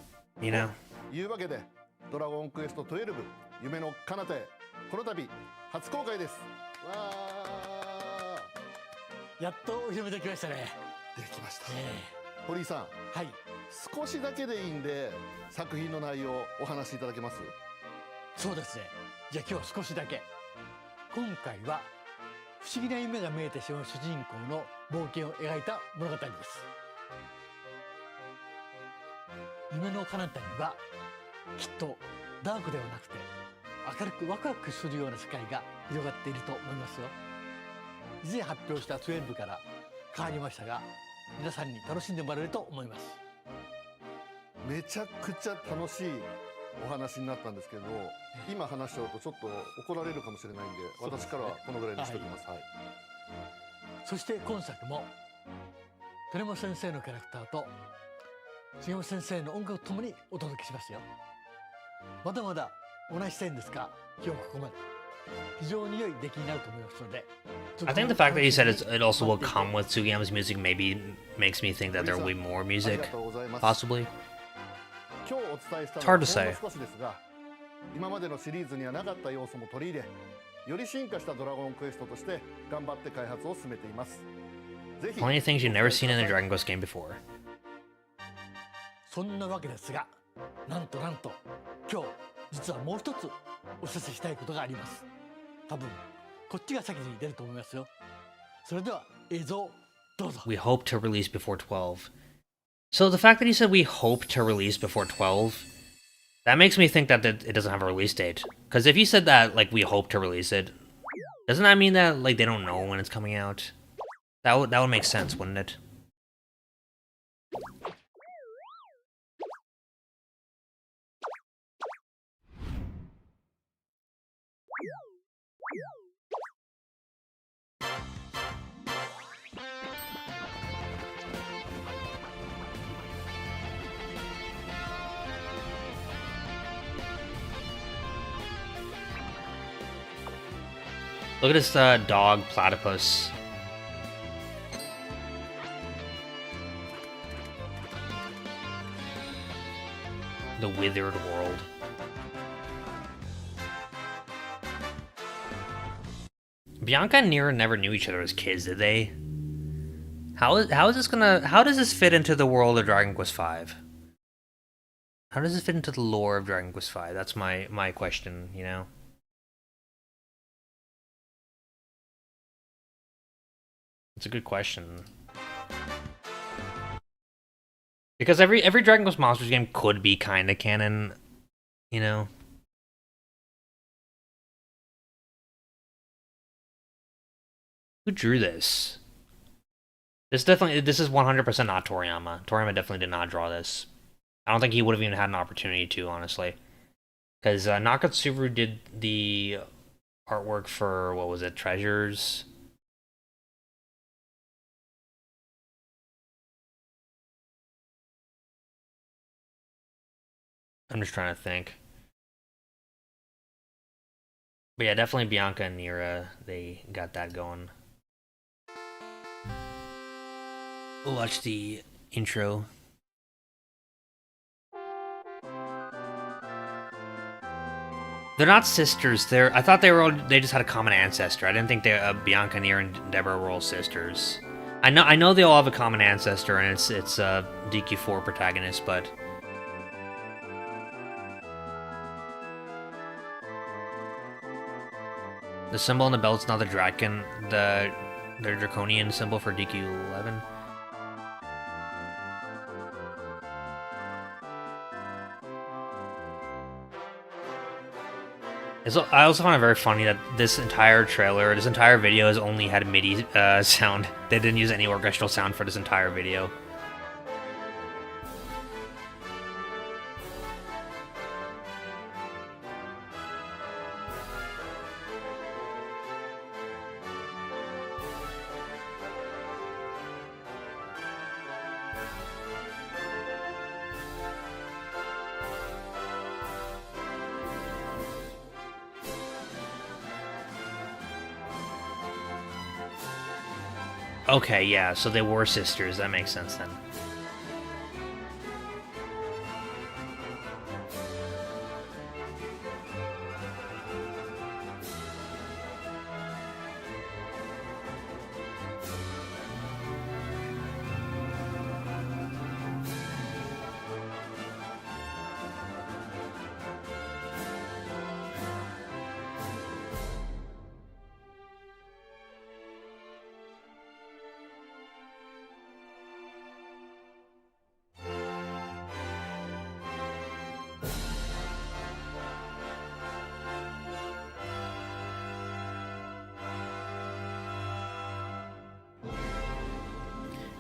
you know?
いうわけで、ドラゴンクエスト12夢の彼方へこの度初公開です。わ
やっとお披露目できましたね。
ー、できました。堀井さん、
はい。
少しだけでいいんで作品の内容をお話しいただけます？
そうですね。じゃあ今日は少しだけ。今回は不思議な夢が見えてしまう主人公の冒険を描いた物語です。夢の彼方にはきっとダークではなくて明るくワクワクするような世界が広がっていると思いますよ。以前発表した12から変わりましたが、皆さんに楽しんでもらえると思います。
めちゃくちゃ楽しいお話になったんですけど、今話しちゃうとちょっと怒られるかもしれないんで、私からはこのぐらいにしておきます。はい。
そして今作も鳥山先生のキャラクターと杉山先生の音楽とともにお届けしますよ。まだまだお話ししたいんですが、今日ここまで。非常に良い出来になると思いますので。
I think the fact that he said it also will come with Sugiyama's music maybe makes me think that there will be more music, possibly.
It's
hard to say.
今までのシリーズにはなかった要素も取り入れ、より進化したドラゴンクエストとして頑張って開発を進めています。ぜひ
Plenty of things you've never seen in a Dragon Quest game before.
そんなわけですが、なんと今日実はもう一つお知らせしたいことがあります。多分こっちが先に出ると思いますよ。それでは映像どうぞ。
We hope to release before 12. So the fact that he said we hope to release before 12, that makes me think that it doesn't have a release date. Because if he said that, like, we hope to release it, doesn't that mean that, like, they don't know when it's coming out? That would make sense, wouldn't it? Look at this dog platypus. The withered world. Bianca and Nira never knew each other as kids, did they? How is this gonna... How does this fit into the world of Dragon Quest V? How does this fit into the lore of Dragon Quest V? That's my question, you know? It's a good question. Because every Dragon Quest Monsters game could be kinda canon, you know? Who drew this? This is 100% not Toriyama. Toriyama definitely did not draw this. I don't think he would have even had an opportunity to, honestly. Because Nakatsuru did the artwork for, what was it, Treasures? I'm just trying to think. But yeah, definitely Bianca and Nira, they got that going. We'll watch the intro. They're not sisters. I thought they just had a common ancestor. I didn't think Bianca, Nira, and Deborah were all sisters. I know they all have a common ancestor, and it's DQ4 protagonist, but the symbol on the belt's not the dragon, the draconian symbol for DQ11. I also find it very funny that this entire video has only had MIDI sound. They didn't use any orchestral sound for this entire video. Okay, yeah, so they were sisters. That makes sense then.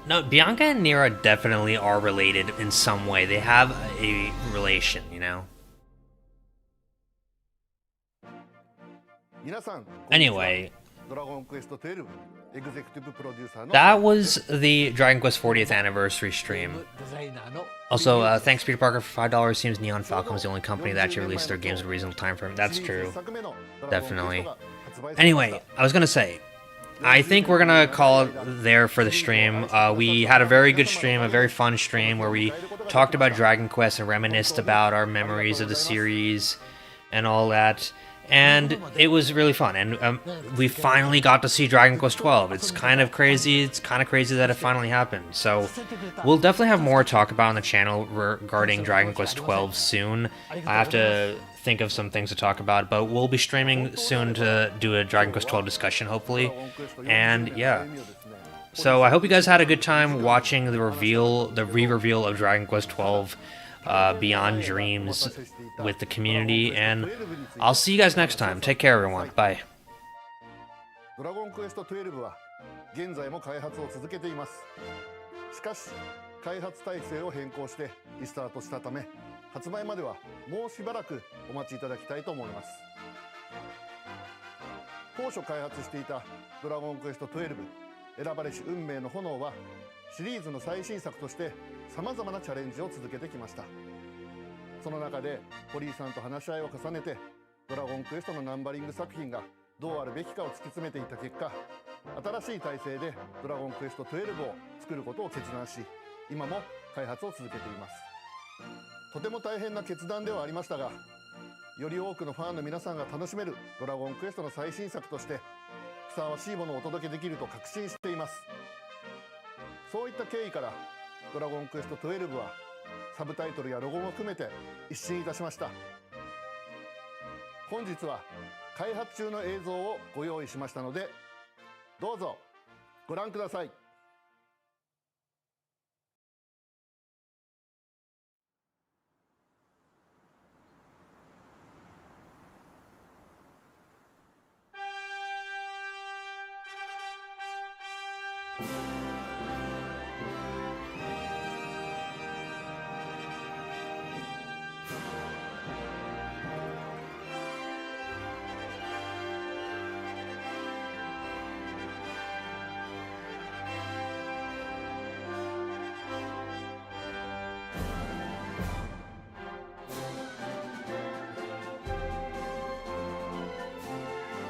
No, Bianca and Nira definitely are related in some way. They have a relation, you know? Anyway, that was the Dragon Quest 40th anniversary stream. Also, thanks Peter Parker for $5. Seems Neon Falcon was the only company that actually released their games at a reasonable time frame. That's true. Definitely. Anyway, I was gonna say, I think we're gonna call it there for the stream. We had a very good stream, a very fun stream, where we talked about Dragon Quest and reminisced about our memories of the series and all that. And it was really fun, and we finally got to see Dragon Quest 12. It's kind of crazy. It's kind of crazy that it finally happened. So we'll definitely have more to talk about on the channel regarding Dragon Quest 12 soon. I have to think of some things to talk about, but we'll be streaming soon to do a Dragon Quest 12 discussion, hopefully. And yeah. So I hope you guys had a good time watching the re-reveal of Dragon Quest 12 Beyond Dreams with the community, and I'll see you guys next time. Take care, everyone. Bye.
Dragon Quest 12は現在も開発を続けています。しかし、開発体制を変更してリスタートしたため、発売まではもうしばらくお待ちいただきたいと思います。当初開発していたドラゴンクエスト12選ばれし運命の炎はシリーズの最新作として様々なチャレンジを続けてきました。その中で堀井さんと話し合いを重ねてドラゴンクエストのナンバリング作品がどうあるべきかを突き詰めていった結果、新しい体制でドラゴンクエスト12を作ることを決断し、今も開発を続けています。とても大変な決断ではありましたが、より多くのファンの皆さんが楽しめるドラゴンクエストの最新作としてふさわしいものをお届けできると確信しています。そういった経緯からドラゴンクエスト12はサブタイトルやロゴも含めて一新いたしました。本日は開発中の映像をご用意しましたので、どうぞご覧ください。